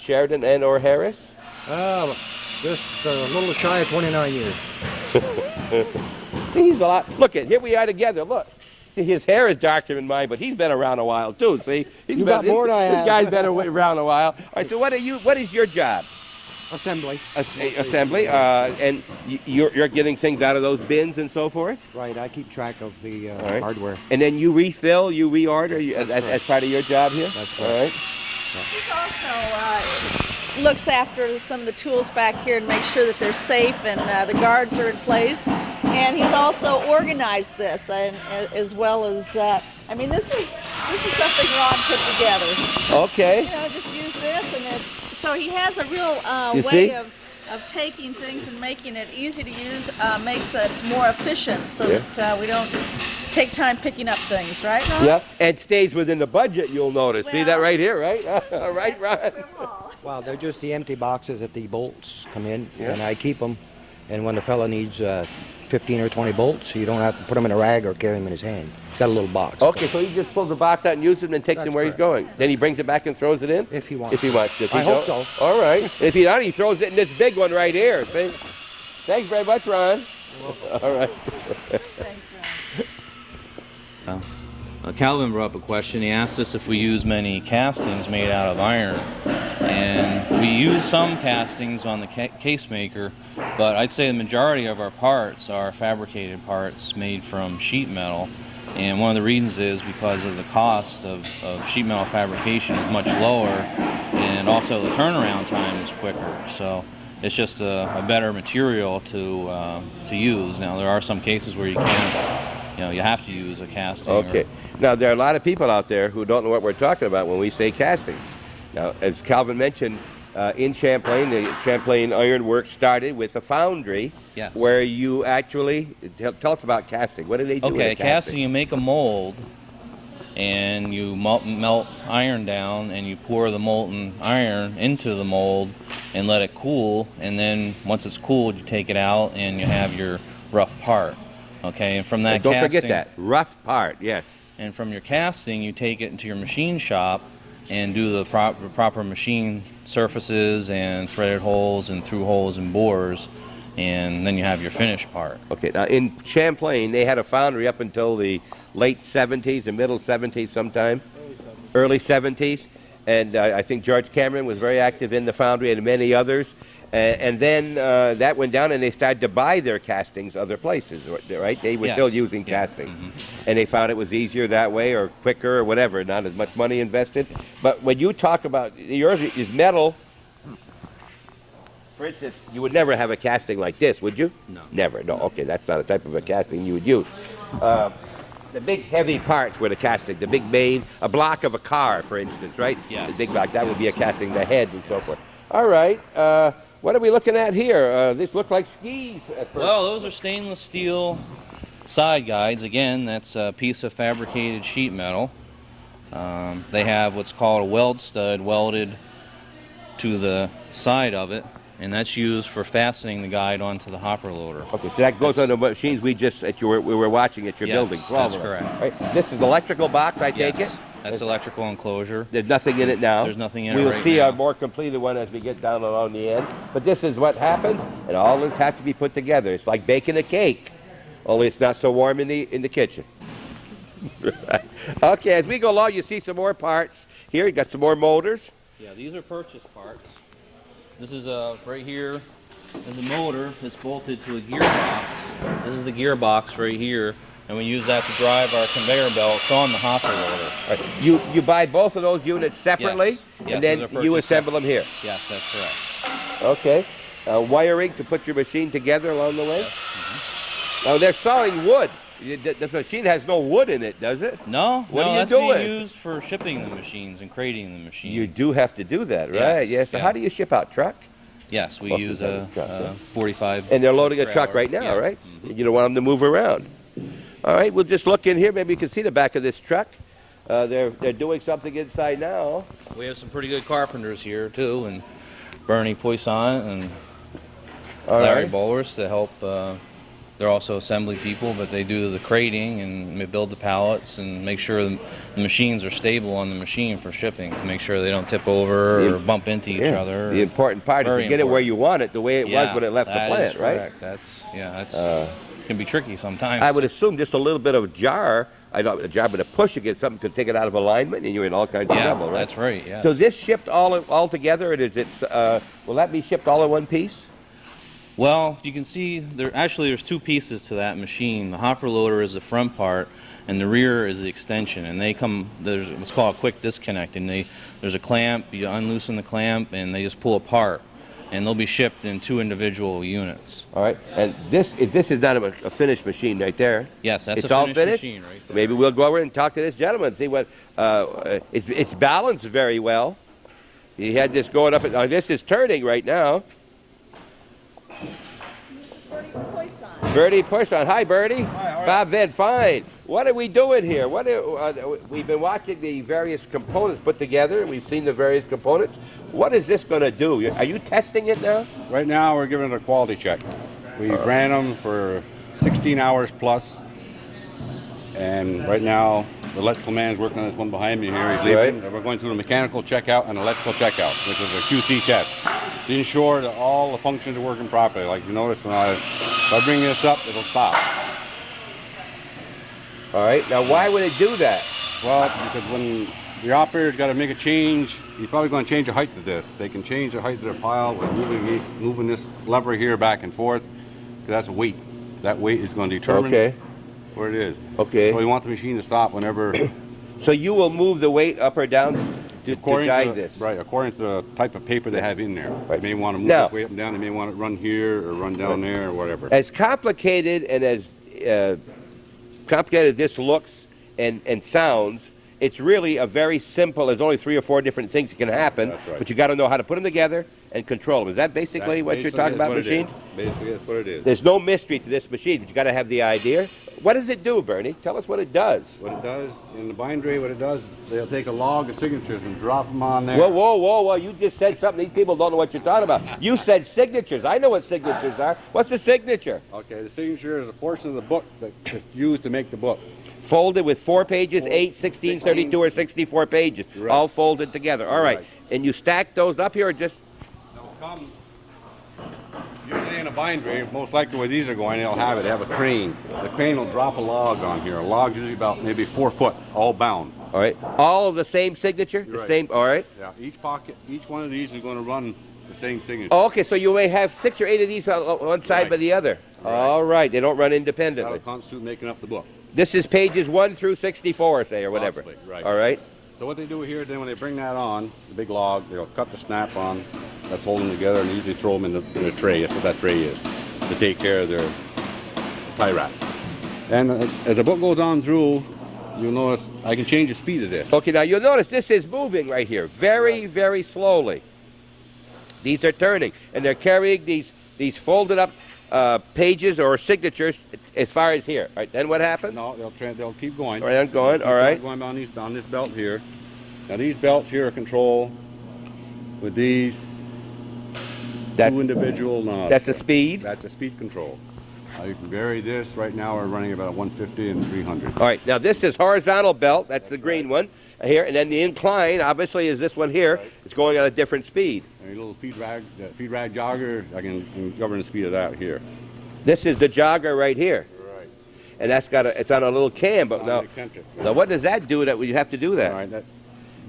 Sheridan and or Harris? Just a little shy of 29 years. He's a lot. Look at here we are together. Look. His hair is darker than mine, but he's been around a while too. See, You got more than I This have. guy's been around a while. All right. So what is your job? Assembly. Assembly. And you're getting things out of those bins and so forth. Right, I keep track of the right. hardware. And then you refill, you reorder as correct. part of your job here. That's all correct. right. He's also looks after some of the tools back here and makes sure that they're safe and the guards are in place. And he's also organized this, and as well as I mean, this is something Ron put together. Okay. You know, just use this, and so he has a real You way see? of taking things and making it easy to use, makes it more efficient, so that we don't take time picking up things, right, Ron? Yep. And stays within the budget. You'll notice. See that Well, right here, right? Right, Ron. Well, they're just the empty boxes that the bolts come in, Yeah. and I keep them. And when the fella needs 15 or 20 bolts, you don't have to put them in a rag or carry them in his hand. He's got a little box. Okay, so he just pulls the box out and uses it and takes That's them where he's correct. going. Then he brings it back and throws it in? If he wants. If he wants. If he I hope don't- so. All right. If he don't, he throws it in this big one right here. See? Thanks very much, Ron. All right. Thanks, Ron. Calvin brought up a question. He asked us if we use many castings made out of iron. And we use some castings on the case maker, but I'd say the majority of our parts are fabricated parts made from sheet metal. And one of the reasons is because of the cost of sheet metal fabrication is much lower, and also the turnaround time is quicker. So it's just a better material to use. Now there are some cases where you can't, you have to use a casting. Okay. Now there are a lot of people out there who don't know what we're talking about when we say castings. Now, as Calvin mentioned, in Champlain, the Champlain Iron Works started with a foundry. Yes. Where you actually tell us about casting. What do they do? Okay, casting, you make a mold, and you melt iron down, and you pour the molten iron into the mold and let it cool, and then once it's cooled, you take it out and you have your rough part. Okay, and from that don't casting, forget that rough part. Yes. And from your casting, you take it into your machine shop and do the proper machine surfaces and threaded holes and through holes and bores, and then you have your finished part. Okay, now in Champlain, they had a foundry up until the late 70s, the middle 70s sometime, early 70s, and I think George Cameron was very active in the foundry and many others, and then that went down and they started to buy their castings other places, right? They were still using castings, and they found it was easier that way or quicker or whatever, not as much money invested. But when you talk about, yours is metal. For instance, you would never have a casting like this, would you? No. Never. No. Okay, that's not a type of a casting you would use. The big heavy parts were the casting, the big main, a block of a car, for instance, right? Yes. The big block, that would be a casting, the head and so forth. All right, what are we looking at here? This looks like skis at first. Well, those are stainless steel side guides. Again, that's a piece of fabricated sheet metal. They have what's called a weld stud welded to the side of it, and that's used for fastening the guide onto the hopper loader. Okay, so that goes on the machines we were watching at your building. Yes, that's correct. Right. This is the electrical box, I take it? That's electrical enclosure. There's nothing in it now. There's nothing in it We will right see now. a more completed one as we get down along the end. But this is what happens, and all this has to be put together. It's like baking a cake, only it's not so warm in the kitchen. Okay, as we go along, you see some more parts. Here, you got some more motors. Yeah, these are purchase parts. This is right here is a motor that's bolted to a gearbox. This is the gearbox right here, and we use that to drive our conveyor belts on the hopper loader. Right. You buy both of those units separately, Yes, and then you assemble them here. Yes, that's correct. Okay. Wiring to put your machine together along the way. Yes. Now they're sawing wood. The machine has no wood in it, does it? No, What are you that's doing? being used for shipping the machines and crating the machines. You do have to do that, right? Yes, So yeah. how do you ship out? Truck? Yes, we Well, use a truck, a 45. And they're loading a truck trailer. right now, Yeah. right? You don't want them to move around. All right, we'll just look in here. Maybe you can see the back of this truck. They're doing something inside now. We have some pretty good carpenters here too, and Bernie Poisson and Larry Bowers to help. They're also assembly people, but they do the crating and build the pallets and make sure the machines are stable on the machine for shipping to make sure they don't tip over or bump into each other. The important part is to get it where you want it, the way it was when it left the that plant, is right? correct. That's can be tricky sometimes. I would assume just a little bit of a jar, but a push against something could take it out of alignment, and you're in all kinds of trouble, right? That's right. Yeah. So is this shipped all together, and will that be shipped all in one piece? Well, you can see there's two pieces to that machine. The hopper loader is the front part, and the rear is the extension. And there's what's called a quick disconnect, and there's a clamp. You unloosen the clamp, and they just pull apart, and they'll be shipped in two individual units. All right, and this is not a finished machine right there. Yes, that's it's a all finished finished machine right there. Maybe we'll go over and talk to this gentleman and see what it's balanced very well. He had this going up. This is turning right now. Bertie Poisson. Hi, Bertie. Hi, Bob Venn, fine. What are we doing here? We've been watching the various components put together, and we've seen the various components. What is this going to do? Are you testing it now? Right now, we're giving it a quality check. We ran them for 16 hours plus, and right now, the electrical man's working on this one behind me here. He's leaving. We're going through the mechanical checkout and electrical checkout, which is a QC test, to ensure that all the functions are working properly. Like you notice, if I bring this up, it'll stop. All right. Now, why would it do that? Well, because when the operator's got to make a change, he's probably going to change the height of this. They can change the height of their pile by moving this lever here back and forth, because that's a weight. That weight is going to determine where it is. Okay. So we want the machine to stop whenever... So you will move the weight up or down to guide this? Right, according to the type of paper they have in there. Right. They may want to move Now, this way up and down, they may want it run here or run down there or whatever. As complicated and as complicated as this looks and sounds, it's really a very simple, there's only 3 or 4 different things that can happen, That's right. but you got to know how to put them together and control them. Is that basically what you're talking about, machine? Basically, that's what it is. There's no mystery to this machine, but you got to have the idea. What does it do, Bernie? Tell us what it does. What it does, in the bindery, what it does, they'll take a log of signatures and drop them on there. Whoa, whoa, whoa, whoa, you just said something. These people don't know what you're talking about. You said signatures. I know what signatures are. What's a signature? Okay, the signature is a portion of the book that is used to make the book. Folded with 4 pages, 8, 16, 32, or 64 pages, Right. all folded together. All right. And you stack those up here or just... They'll come, usually in a bindery, most likely where these are going, they'll have it, they have a crane. The crane will drop a log on here. A log's usually about maybe 4 foot, all bound. All right. All of the same signature? The Right. same, all right. Yeah, each pocket, each one of these is going to run the same signature. Oh, okay, so you may have 6 or 8 of these on one side Right. by the other. Right. All right. They don't run independently. That'll constitute making up the book. This is pages 1 through 64, say, or whatever. Possibly, right. All right. So what they do here, then when they bring that on, the big log, they'll cut the snap on, that's holding them together, and they usually throw them in a tray. That's what that tray is, to take care of their tie wraps. And as the book goes on through, you'll notice I can change the speed of this. Okay, now you'll notice this is moving right here, very, very slowly. These are turning, and they're carrying these folded up pages or signatures as far as here. All right, then what happens? No, they'll keep going. All right, I'm going, all right. Going on this belt here. Now these belts here are controlled with these two individual knobs. That's the speed? That's the speed control. You can vary this. Right now we're running about 150 and 300. All right, now this is horizontal belt. That's the green one here, and then the incline obviously is this one here. Right. It's going at a different speed. And a little feed rag jogger, I can govern the speed of that here. This is the jogger right here, Right. and that's it's on a little cam. But now, Eccentric. now what does that do that you have to do that? All right, that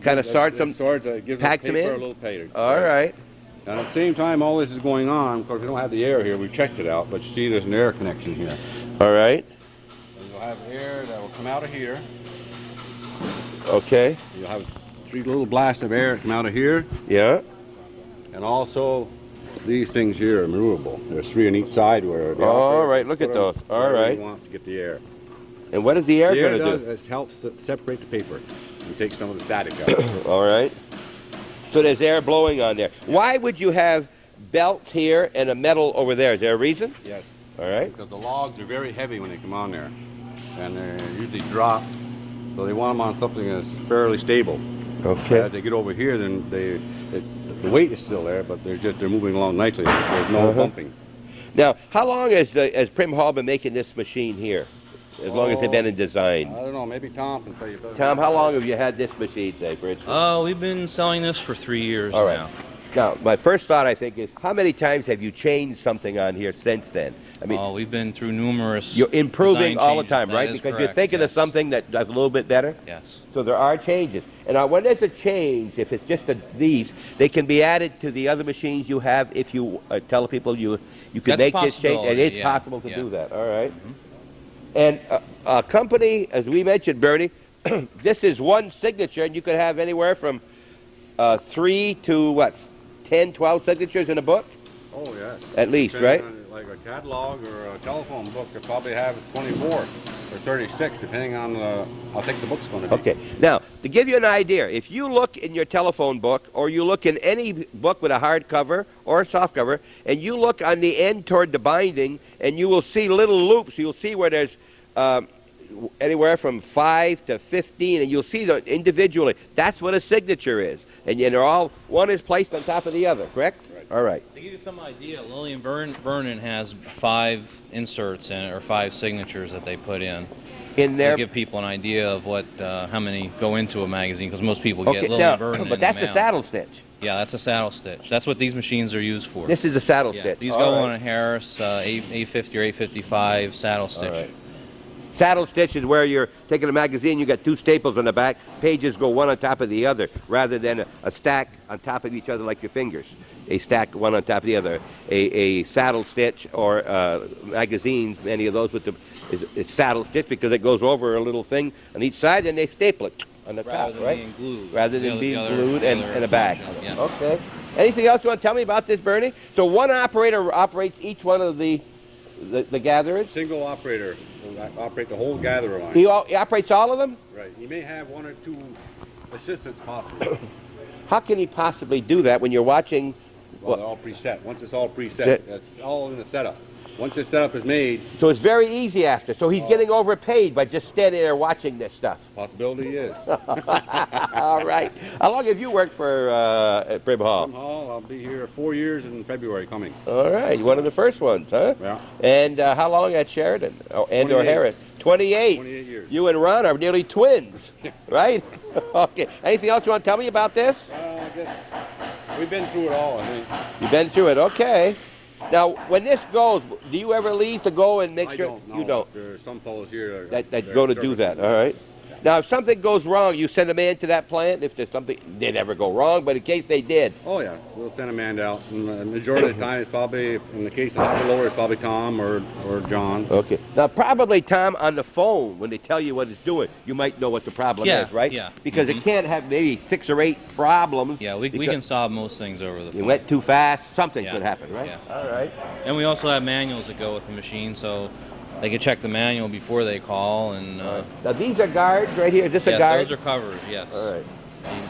Kind of sorts them, gives packs the them paper in? a little tighter. All right. And at the same time, all this is going on. Of course, we don't have the air here. We checked it out, but you see, there's an air connection here. All right. And you'll have air that will come out of here. Okay. You'll have 3 little blasts of air that come out of here, Yeah. and also these things here are movable. There's 3 on each side where. The All operator right, look put at them those. All wherever right. He wants to get the air. And what is the air The air going to does do? is helps separate the paper and take some of the static out. All right. So there's air blowing on there. Why would you have belts here and a metal over there? Is there a reason? Yes. All right. Because the logs are very heavy when they come on there, and they usually drop. So they want them on something that's fairly stable. Okay. As they get over here, then the weight is still there, but they're moving along nicely. There's no bumping. Now, how long has Prim Hall been making this machine here? As long as they've been in design. I don't know. Maybe Tom can tell you better. Tom, how long have you had this machine, say, for instance? We've been selling this for 3 years All right. now. Now, my first thought, I think, is how many times have you changed something on here since then? I mean, We've been through numerous. you're improving design all the changes. time, That right? is Because correct, you're thinking of yes. something that does a little bit better? Yes. So there are changes. And when there's a change, if it's just these, they can be added to the other machines you have if you tell people you can That's a make this change. And possibility, it's yeah, possible to yeah. do that, all right? And a company, as we mentioned, Bernie, this is one signature, and you could have anywhere from 3 to, 10, 12 signatures in a book? Oh, yes. At least, Depending right? on, like a catalog or a telephone book, you probably have 24 or 36, depending on how thick the book's going to be. Okay. Now, to give you an idea, if you look in your telephone book or you look in any book with a hard cover or a soft cover, and you look on the end toward the binding, and you will see little loops. You'll see where there's anywhere from 5 to 15, and you'll see them individually. That's what a signature is. And they're all, one is placed on top of the other, correct? Right. All right. To give you some idea, Lillian Vernon has 5 inserts in it, or 5 signatures that they put in. In there. To give people an idea of what, how many go into a magazine, because most people Okay, get now, Lillian Vernon but in that's the a mail. saddle stitch. Yeah, that's a saddle stitch. That's what these machines are used for. This is a saddle Yeah, stitch. these All go right. on a Harris 850 or 855 saddle stitch. All right. Saddle stitch is where you're taking a magazine, you got two staples on the back, pages go one on top of the other, rather than a stack on top of each other like your fingers. A stack one on top of the other. A saddle stitch or magazines, many of those with the it's saddle stitch because it goes over a little thing on each side and they staple it on the top, right? Being glued. Rather than being glued and a back. Yeah. Okay. Anything else you want to tell me about this, Bernie? So one operator operates each one of the gatherers? Single operator will operate the whole gatherer line. He operates all of them? Right. He may have one or two assistants possibly. How can he possibly do that when you're watching? Well, they're all preset. Once it's all preset, that's all in the setup. Once the setup is made... So it's very easy after. So he's getting overpaid by just standing there watching this stuff. Possibility is. All right. How long have you worked for at Prim Hall? Prim Hall, I'll be here 4 years in February coming. All right. One of the first ones, huh? Yeah. And how long at Sheridan? Or Harris? 28. 28 years. You and Ron are nearly twins, right? Okay. Anything else you want to tell me about this? I guess we've been through it all, I think. You've been through it. Okay. Now, when this goes, do you ever leave to go and make sure? I don't know. You don't. There are some fellows here that go to do that. All right. Now, if something goes wrong, you send a man to that plant. If there's something, they never go wrong, but in case they did. Oh yeah, we'll send a man out. And the majority of the time, it's probably, in the case of hopper lower, it's probably Tom or John. Okay. Now, probably Tom on the phone when they tell you what it's doing, you might know what the problem is, right? Yeah. Because it can't have maybe 6 or 8 problems. Yeah, we can solve most things over the phone. You went too fast, something could happen, right? Yeah. All right. And we also have manuals that go with the machine, so they can check the manual before they call. And now these are guards right here. Is this a yes, guard? those are covers. Yes. All right.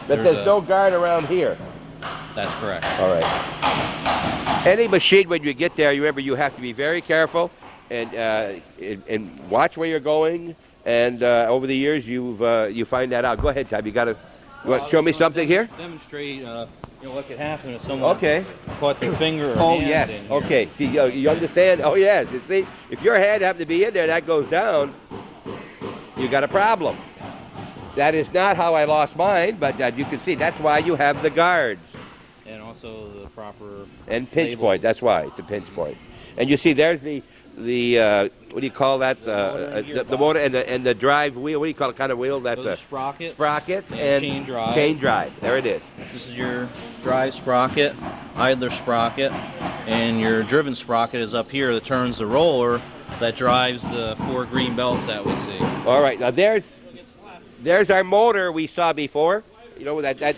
But there's no guard around here. That's correct. All right. Any machine, when you get there, you remember you have to be very careful and watch where you're going. And over the years, you find that out. Go ahead, Tom. You want to show me something here? Demonstrate. What could happen if someone caught their finger or Oh, hand yes. in here. Okay. See, you understand? Oh, yes. You see, if your hand happened to be in there, that goes down, you got a problem. That is not how I lost mine, but you can see that's why you have the guards. And also the proper And pinch labels. point. That's why it's a pinch point. And you see, there's the what do you call that? The motor and the drive wheel. What do you call it? Kind of wheel? That's Those are sprockets. sprockets and chain drive. Chain drive. There it is. This is your drive sprocket, idler sprocket, and your driven sprocket is up here that turns the roller that drives the 4 green belts that we see. All right. Now there's our motor we saw before. You know that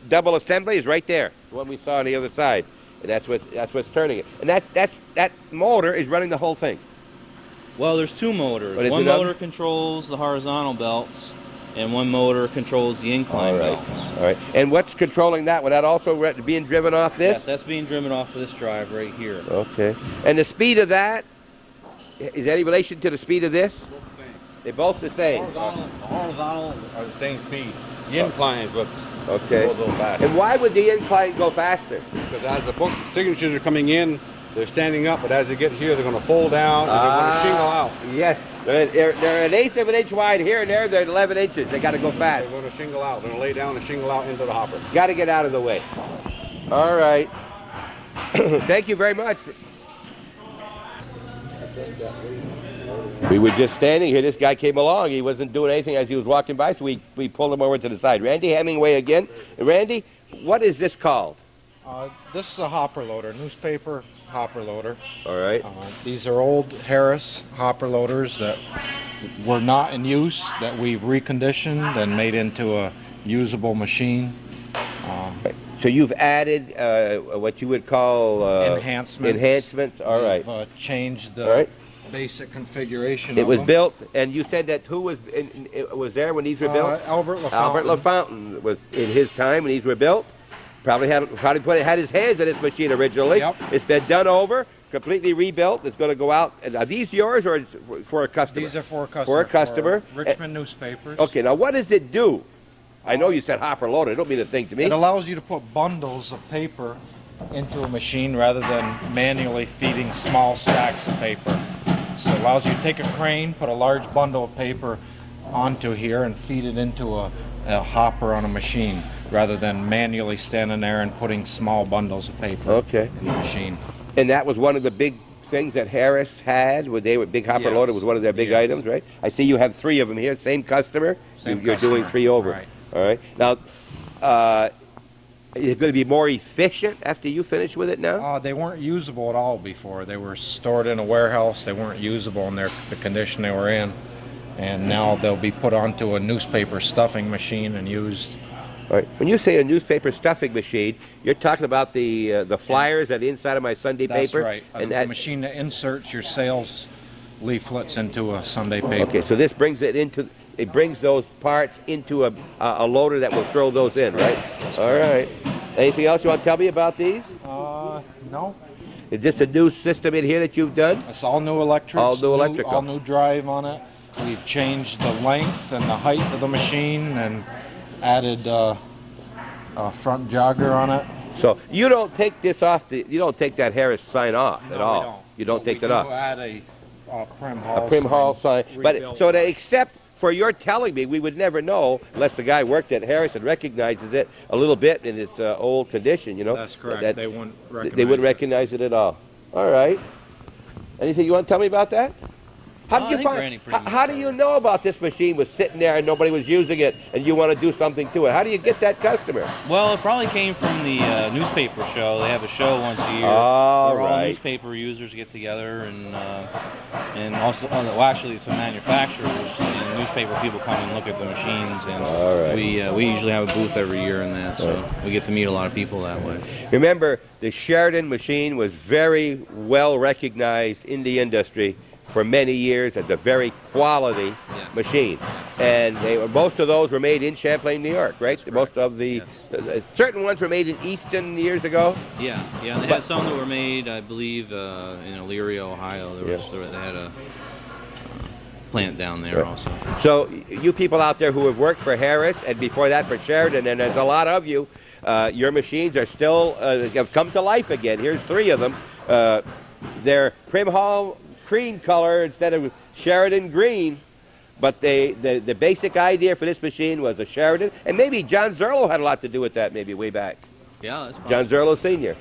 double assembly is right there. The one we saw on the other side. And that's what's turning it. And that motor is running the whole thing. Well, there's 2 motors. One motor controls the horizontal belts, and one motor controls the incline belts. All right. And what's controlling that? Would that also being driven off this? Yes, that's being driven off of this drive right here. Okay. And the speed of that, is any relation to the speed of this? They're both the same. The horizontal are the same speed. The incline is what's okay. goes a little faster. And why would the incline go faster? Because as the book signatures are coming in, they're standing up, but as they get here, they're going to fold down and they're going to shingle out. Yes. They're an eighth of an inch wide here and there. They're 11 inches. They got to go fast. They're going to shingle out. They're going to lay down and shingle out into the hopper. Got to get out of the way. All right. Thank you very much. We were just standing here. This guy came along. He wasn't doing anything as he was walking by, so we pulled him over to the side. Randy Hemingway again. Randy, what is this called? This is a hopper loader, newspaper hopper loader. All right. These are old Harris hopper loaders that were not in use, that we've reconditioned and made into a usable machine. So you've added what you would call enhancements. Enhancements. All right. We've changed the basic configuration. It of was them. built, and you said that who was there when these were built? Albert LaFountain. Albert LaFountain was in his time when these were built. Probably had his hands in this machine originally. Yep. It's been done over, completely rebuilt. It's going to go out. Are these yours or for a customer? These are for a customer. For a customer. For Richmond newspapers. Okay, now what does it do? I know you said hopper loader. It don't mean a thing to me. It allows you to put bundles of paper into a machine rather than manually feeding small stacks of paper. So it allows you to take a crane, put a large bundle of paper onto here and feed it into a hopper on a machine rather than manually standing there and putting small bundles of paper in the machine. And that was one of the big things that Harris had? Were they big hopper Yes. loader was one of their big Yes. items, right? I see you have 3 of them here. Same customer. Same You're doing customer, 3 over. right. All right. Now, is it going to be more efficient after you finish with it now? They weren't usable at all before. They were stored in a warehouse. They weren't usable in the condition they were in. And now they'll be put onto a newspaper stuffing machine and used. All right. When you say a newspaper stuffing machine, you're talking about the flyers at the inside of my Sunday That's paper? right. And A machine that inserts your sales leaflets into a Sunday paper. Okay, so this brings it brings those parts into a loader that will throw those in, right? All right. Anything else you want to tell me about these? No. Is this a new system in here that you've done? It's all new electric. All new electrical. All new drive on it. We've changed the length and the height of the machine and added a front jogger on it. So you don't take this off. You don't take that Harris sign off at all. We don't. You don't take we that off. do add a Prim Hall. A Prim Hall sign. But rebuilt. so that except for your telling me, we would never know unless the guy worked at Harris and recognizes it a little bit in its old condition. You know. That's correct. That they wouldn't recognize they wouldn't it. recognize it at all. All right. Anything you want to tell me about that? How did I you think find? Randy pretty much How do you know about this machine was sitting there and nobody was using it, and you want to do something to it? How do you get that customer? Well, it probably came from the newspaper show. They have a show once a year All where all right. newspaper users get together, and also, well, actually, some manufacturers and newspaper people come and look at the machines, and All right. we usually have a booth every year in that, so we get to meet a lot of people that way. Remember, the Sheridan machine was very well recognized in the industry for many years as a very quality machine, and most of those were made in Champlain, New York, right? Most of the certain ones were made in Easton years ago. Yeah, and they had some that were made, I believe, in Elyria, Ohio. They had a plant down there also. So you people out there who have worked for Harris and before that for Sheridan, and there's a lot of you, your machines are still have come to life again. Here's 3 of them. They're Prim Hall cream color instead of Sheridan green, but the basic idea for this machine was a Sheridan, and maybe John Zerlo had a lot to do with that, maybe way back. Yeah, that's John Zerlo Sr.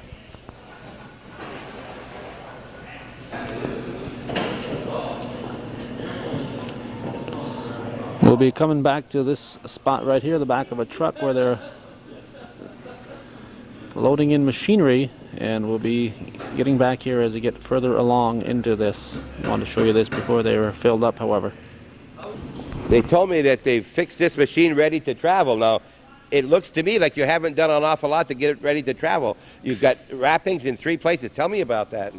We'll be coming back to this spot right here, the back of a truck where they're loading in machinery, and we'll be getting back here as we get further along into this. I wanted to show you this before they were filled up, however. They told me that they've fixed this machine ready to travel. Now, it looks to me like you haven't done an awful lot to get it ready to travel. You've got wrappings in 3 places. Tell me about that.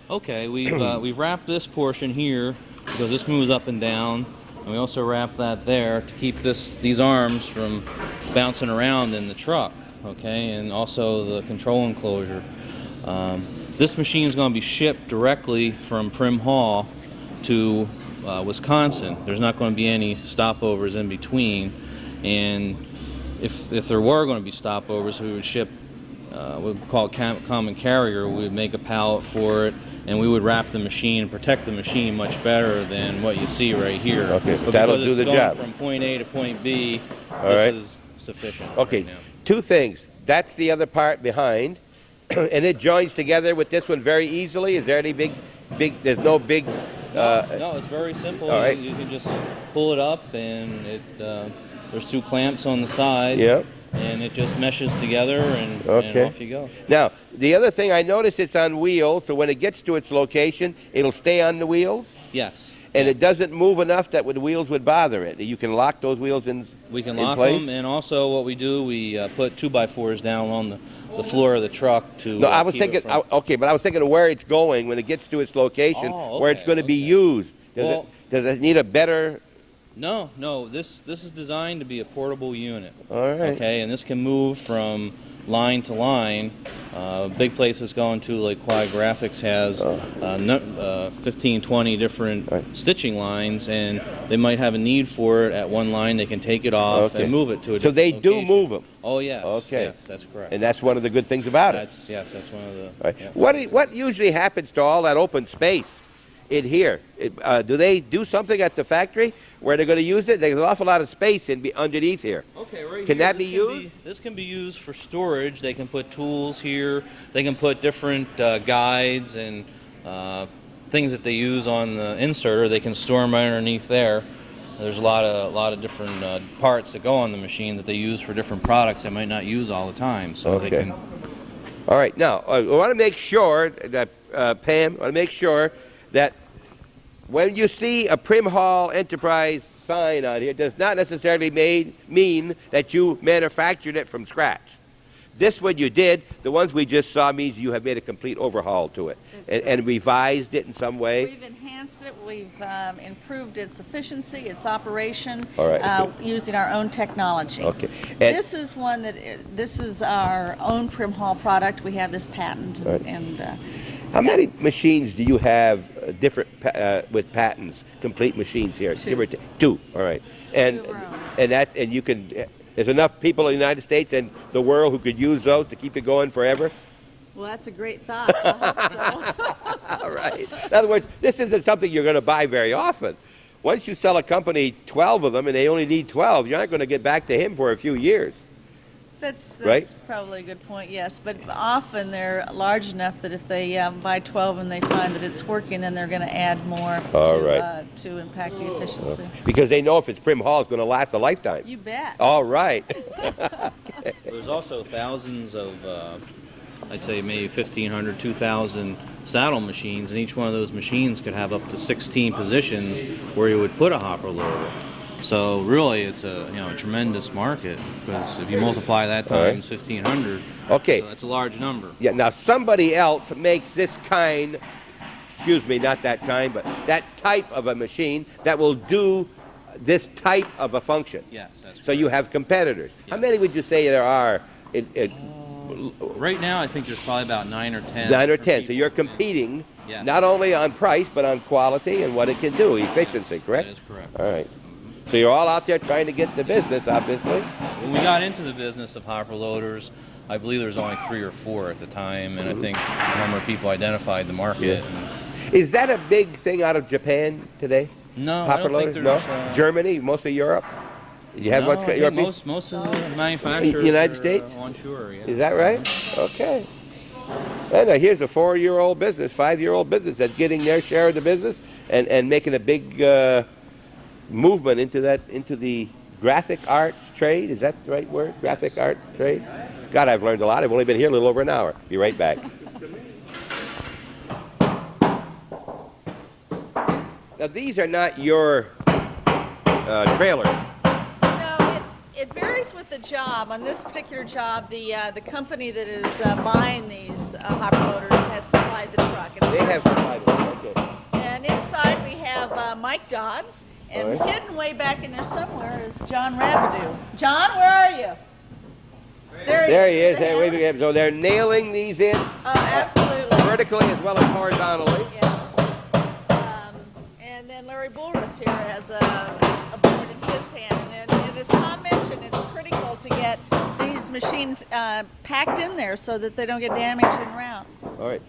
Okay, we've wrapped this portion here because this moves up and down, and we also wrap that there to keep these arms from bouncing around in the truck. Okay, and also the control enclosure. This machine is going to be shipped directly from Prim Hall to Wisconsin. There's not going to be any stopovers in between, and if there were going to be stopovers, we would ship, we'd call it common carrier. We would make a pallet for it, and we would wrap the machine and protect the machine much better than what you see right here. Okay, but that'll because do the it's going job. from point A to point B, All right. this is sufficient. Okay, right now. 2 things. That's the other part behind, and it joins together with this one very easily. Is there any big, there's no big... No, it's very simple. All right. You can just pull it up, and there's 2 clamps on the side. Yep. And it just meshes together, and off you go. Now, the other thing, I noticed it's on wheels, so when it gets to its location, it'll stay on the wheels? Yes. And it doesn't move enough that the wheels would bother it. You can lock those wheels in place? We can lock them, and also what we do, we put 2x4s down on the floor of the truck to No, I was keep it thinking, from- okay, but I was thinking of where it's going when it gets to its location, where it's going to be used. Does it need a better... No, this is designed to be a portable unit. All right. Okay, and this can move from line to line. Big places going to, like Quad Graphics has 15, 20 different stitching lines, and they might have a need for it at one line. They can take it off and move it to a different So they do location. move them? Oh, yes. Okay. Yes, that's correct. And that's one of the good things about it? Yes, that's one of the... Right. yeah. What usually happens to all that open space in here? Do they do something at the factory where they're going to use it? There's an awful lot of space underneath here. Okay, right Can here, that be used? This can be used for storage. They can put tools here. They can put different guides and things that they use on the inserter, they can store them right underneath there. There's a lot of different parts that go on the machine that they use for different products they might not use all the time. So they can. All right. Now, I want to make sure that Pam, I want to make sure that when you see a Prim Hall Enterprise sign on here, it does not necessarily mean that you manufactured it from scratch. This one you did. The ones we just saw means you have made a complete overhaul to it and revised it in some way. We've enhanced it. We've improved its efficiency, its operation, All right. using our own technology. Okay. This is one that this is our own Prim Hall product. We have this patent. Right. And how many machines do you have different with patents, complete machines here? Two. Give or take. Two. All right. And you can. There's enough people in the United States and the world who could use those to keep it going forever? well, that's a great thought. I hope so. All right. In other words, this isn't something you're going to buy very often. Once you sell a company 12 of them and they only need 12, you're not going to get back to him for a few years. That's right? probably a good point, yes. But often they're large enough that if they buy 12 and they find that it's working, then they're going to add more to impact the efficiency. Because they know if it's Prim Hall, it's going to last a lifetime. You bet. All right. There's also thousands of, I'd say maybe 1,500, 2,000 saddle machines, and each one of those machines could have up to 16 positions where you would put a hopper loader. So really, it's a tremendous market, because if you multiply that times 1,500, okay, so that's a large number. Yeah. Now somebody else makes this kind, excuse me, not that kind, but that type of a machine that will do this type of a function. Yes, that's correct. So you have competitors. Yes. How many would you say there are? Right now, I think there's probably about 9 or 10. 9 or 10. So you're competing yes. not only on price, but on quality and what it can do, efficiency, correct? That is correct. All right. So you're all out there trying to get the business, obviously. When we got into the business of hopper loaders, I believe there was only 3 or 4 at the time, and I think a number of people identified the market. Yeah. Is that a big thing out of Japan today? No, hopper I don't loaders? think there's... No? Germany, most of Europe? You have no, much I Europe? think most of the manufacturers United States? onshore, yeah. Is that right? Okay. And here's a 4-year-old business, 5-year-old business that's getting their share of the business and making a big movement into the graphic arts trade. Is that the right word? Graphic arts trade? God, I've learned a lot. I've only been here a little over an hour. Be right back. Now, these are not your trailers. No, it varies with the job. On this particular job, the company that is buying these hopper loaders has supplied the truck. They have supplied them, okay. And inside we have Mike Dodds. And hidden way back in there somewhere is John Rabideau. John, where are you? There he is. There, so they're nailing these in? Absolutely. Vertically as well as horizontally? Yes. And then Larry Bulruss here has a board in his hand. And as Tom mentioned, it's critical to get these machines packed in there so that they don't get damaged en route. All right.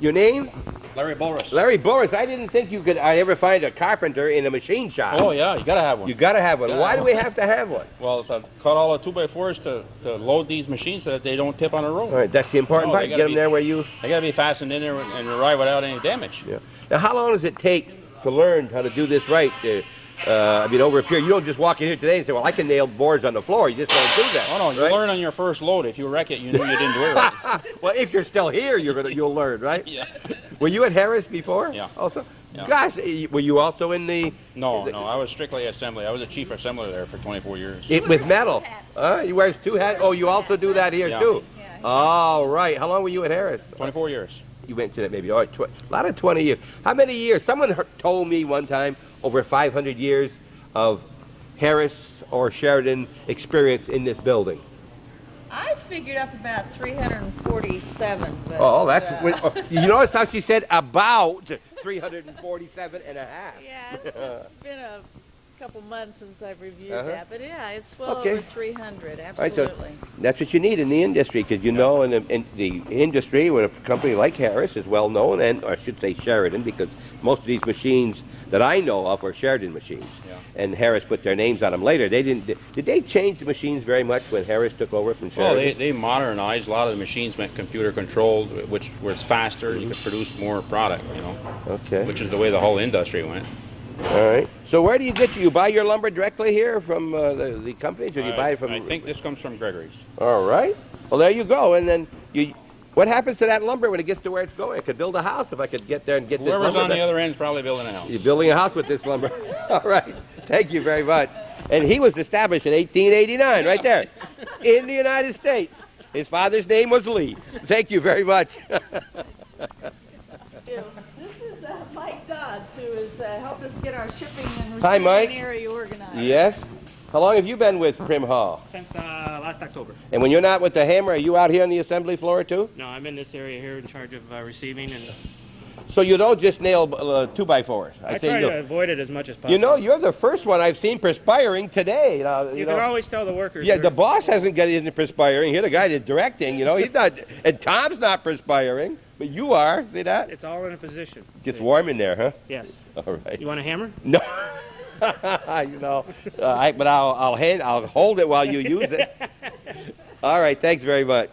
Your name? Larry Bulruss. Larry Bulruss. I didn't think you could ever find a carpenter in a machine shop. Oh, yeah, you got to have one. You got to have one. Why do we have to have one? Well, to cut all the 2x4s to load these machines so that they don't tip on the road. All right, that's the important part. Get them there where you... They got to be fastened in there and arrive without any damage. Yeah. Now, how long does it take to learn how to do this right? I mean, over a period, you don't just walk in here today and say, well, I can nail boards on the floor. You just don't do that. Oh, no, you learn on your first load. If you wreck it, you know you didn't do it right. Well, if you're still here, you'll learn, right? Yeah. Were you at Harris before? Yeah. Also? Yeah. Gosh, were you also in the... No, I was strictly assembly. I was a chief assembler there for 24 years. With metal? You wear 2 hats? Oh, you also do that here, too? Yeah. All right. How long were you at Harris? 24 years. You went to that maybe. All right, a lot of 20 years. How many years? Someone told me one time over 500 years of Harris or Sheridan experience in this building. I figured up about 347. But, oh, that's... you notice how she said about 347 and a half. Yeah, it's been a couple months since I've reviewed that. But yeah, it's well over 300, absolutely. Right, so that's what you need in the industry, because in the industry, when a company like Harris is well known, and or I should say Sheridan, because most of these machines that I know of were Sheridan machines. Yeah. And Harris put their names on them later. They didn't. Did they change the machines very much when Harris took over from Well, Sheridan? they modernized. A lot of the machines went computer controlled, which was faster. You could produce more product, you know. Okay. Which is the way the whole industry went. All right. So where do you buy your lumber directly here from the companies, or do you buy it from? I think this comes from Gregory's. All right. Well, there you go. And then what happens to that lumber when it gets to where it's going? I could build a house if I could get there and get this lumber. Whoever's on the other end is probably building a house. You're building a house with this lumber. All right. Thank you very much. And he was established in 1889, right there, in the United States. His father's name was Lee. Thank you very much. This is Mike Dodds, who has helped us get our shipping and Hi, Mike. receiving area organized. Yes. How long have you been with Prim Hall? Since last October. And when you're not with the hammer, are you out here on the assembly floor too? No, I'm in this area here in charge of receiving, and So you don't just nail 2x4s? I try to avoid it as much as possible. You know, you're the first one I've seen perspiring today. You can always tell the workers. Yeah, the boss isn't perspiring. Here, the guy that's directing, you know, he's not. And Tom's not perspiring, but you are. See that? It's all in a position. Gets warm in there, huh? Yes. All right. You want a hammer? No. You know, but I'll hold it while you use it. All right. Thanks very much.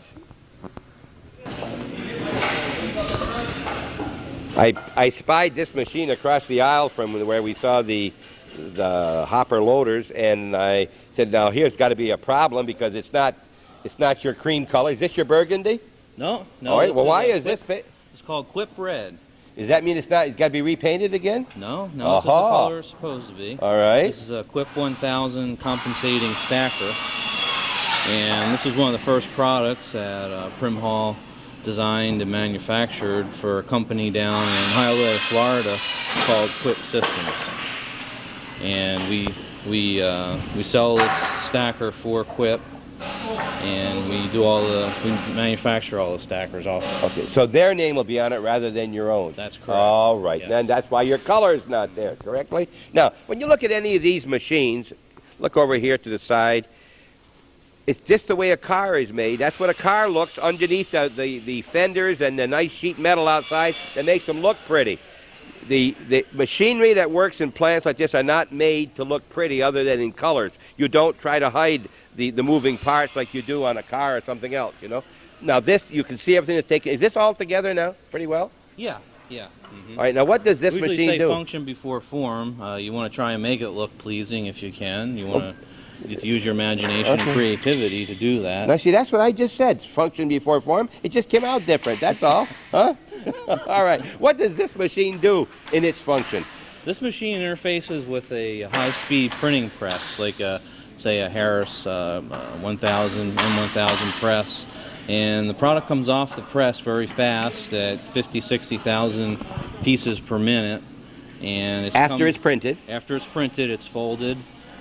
I spied this machine across the aisle from where we saw the hopper loaders, and I said, "Now here's got to be a problem because it's not your cream color. Is this your burgundy?" No. All right. Well, why is this? It's called Quip Red. Does that mean it's got to be repainted again? No, this is the color it's supposed to be. All right. This is a Quip 1000 compensating stacker, and this is one of the first products that Prim Hall designed and manufactured for a company down in Hialeah, Florida, called Quip Systems. And we sell this stacker for Quip, and we manufacture all the stackers also. Okay, so their name will be on it rather than your own. That's correct. All right, Yes. then that's why your color is not there, correctly? Now, when you look at any of these machines, look over here to the side. It's just the way a car is made. That's what a car looks underneath the fenders and the nice sheet metal outside that makes them look pretty. The machinery that works in plants like this are not made to look pretty other than in colors. You don't try to hide the moving parts like you do on a car or something else, you know. Now this, you can see everything that's taken. Is this all together now pretty well? Yeah. Mm-hmm. All right, now what does this we machine usually say do? function before form. You want to try and make it look pleasing if you can. You want to use your imagination and creativity to do that. Now see, that's what I just said. Function before form. It just came out different, that's all. Huh? All right. What does this machine do in its function? This machine interfaces with a high-speed printing press, like say a Harris 1000 M1000 press, and the product comes off the press very fast at 60,000 pieces per minute. And After it's printed, it's folded,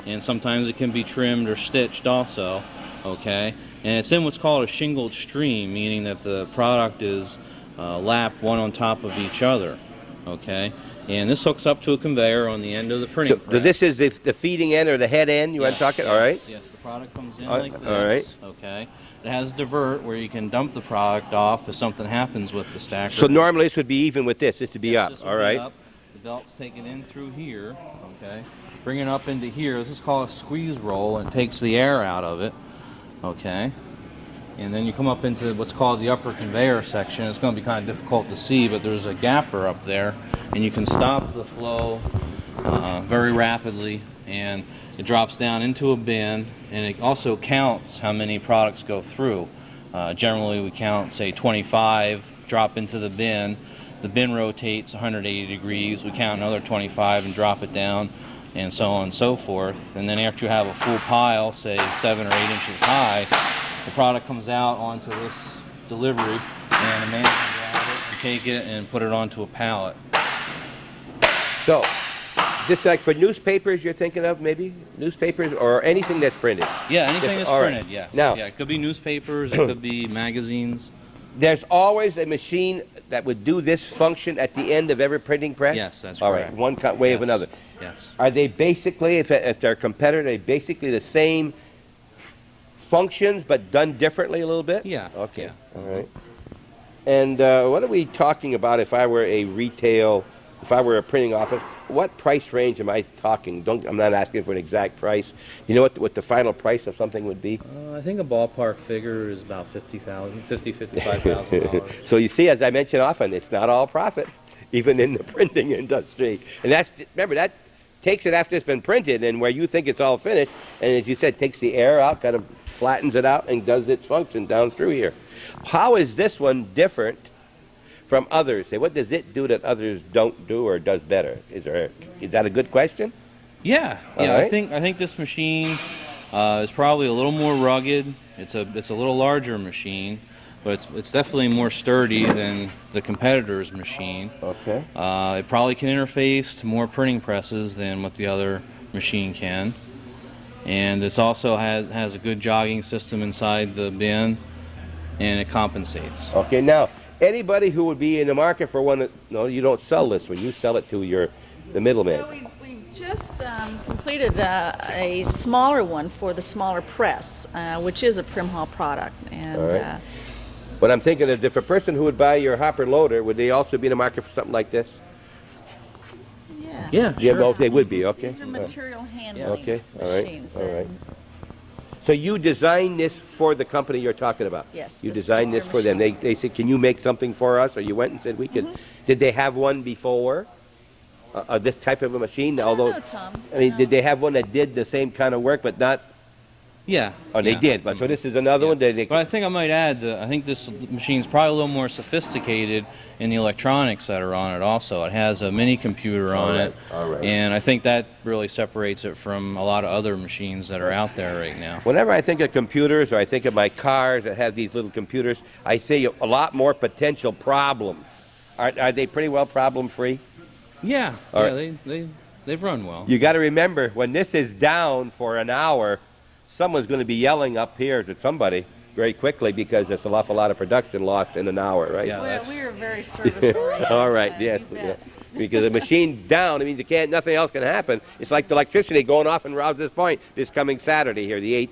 and sometimes it can be trimmed or stitched also. Okay, and it's in what's called a shingled stream, meaning that the product is lapped one on top of each other. Okay. And this hooks up to a conveyor on the end of the printing press. So this is the feeding end or the head end, you want to talk it? All right. Yes, the product comes in like this. All right. Okay. It has a divert where you can dump the product off if something happens with the stacker. So normally this would be even with this. This would be up. This would All be right. up. The belt's taken in through here. Okay. Bring it up into here. This is called a squeeze roll, and it takes the air out of it. Okay. And then you come up into what's called the upper conveyor section. It's going to be kind of difficult to see, but there's a gapper up there, and you can stop the flow very rapidly, and it drops down into a bin, and it also counts how many products go through. Generally, we count, say, 25, drop into the bin. The bin rotates 180 degrees. We count another 25 and drop it down, and so on and so forth. And then after you have a full pile, say 7 or 8 inches high, the product comes out onto this delivery, and a man can grab it and take it and put it onto a pallet. So, this like for newspapers you're thinking of, maybe? Newspapers or anything that's printed? Yeah, anything that's all right. printed, yes. Now, yeah, it could be newspapers, it could be magazines. There's always a machine that would do this function at the end of every printing press? Yes, that's all correct. Right, one way of another. Yes. Are they basically, if they're competitor, are they basically the same functions but done differently a little bit? Yeah. Okay. Yeah. All right. And what are we talking about if I were a printing office? what price range am I talking? I'm not asking for an exact price. You know what the final price of something would be? I think a ballpark figure is about $55,000. So you see, as I mention often, it's not all profit, even in the printing industry. And remember, that takes it after it's been printed and where you think it's all finished, and as you said, takes the air out, kind of flattens it out, and does its function down through here. How is this one different from others? Say, what does it do that others don't do or does better? Is that a good question? Yeah, All I right. think this machine is probably a little more rugged. It's a little larger machine, but it's definitely more sturdy than the competitor's machine. Okay. It probably can interface to more printing presses than what the other machine can, and it's also has a good jogging system inside the bin, and it compensates. Okay, now, anybody who would be in the market for one, no, you don't sell this one. You sell it to the middleman. Well, we just completed a smaller one for the smaller press, which is a Prim Hall product. And All right. But I'm thinking that if a person who would buy your hopper loader, would they also be in the market for something like this? yeah, Yeah, well, they would be, okay. these are material handling Okay, all right, machines. all right. So you designed this for the company you're talking about? Yes, You this designed this for them. They said, can you make something for us? Or you went and said we could. Did they have one before? This type of a machine? Although, know, Tom. I mean, did they have one that did the same kind of work but not? Yeah. Oh, they yeah. did. But so this is another one that they. But I think I might add that I think this machine's probably a little more sophisticated in the electronics that are on it also. It has a mini computer on it, all right. and I think that really separates it from a lot of other machines that are out there right now. Whenever I think of computers, or I think of my cars that have these little computers, I see a lot more potential problems. Are they pretty well problem-free? Yeah, All yeah, they've run well. You got to remember, when this is down for an hour, someone's going to be yelling up here to somebody very quickly because there's an awful lot of production lost in an hour, right? Yeah, We are very service-oriented. All right, yes. Yeah. Because the machine's down, I mean, nothing else can happen. It's like the electricity going off in Rouse's Point this coming Saturday here, the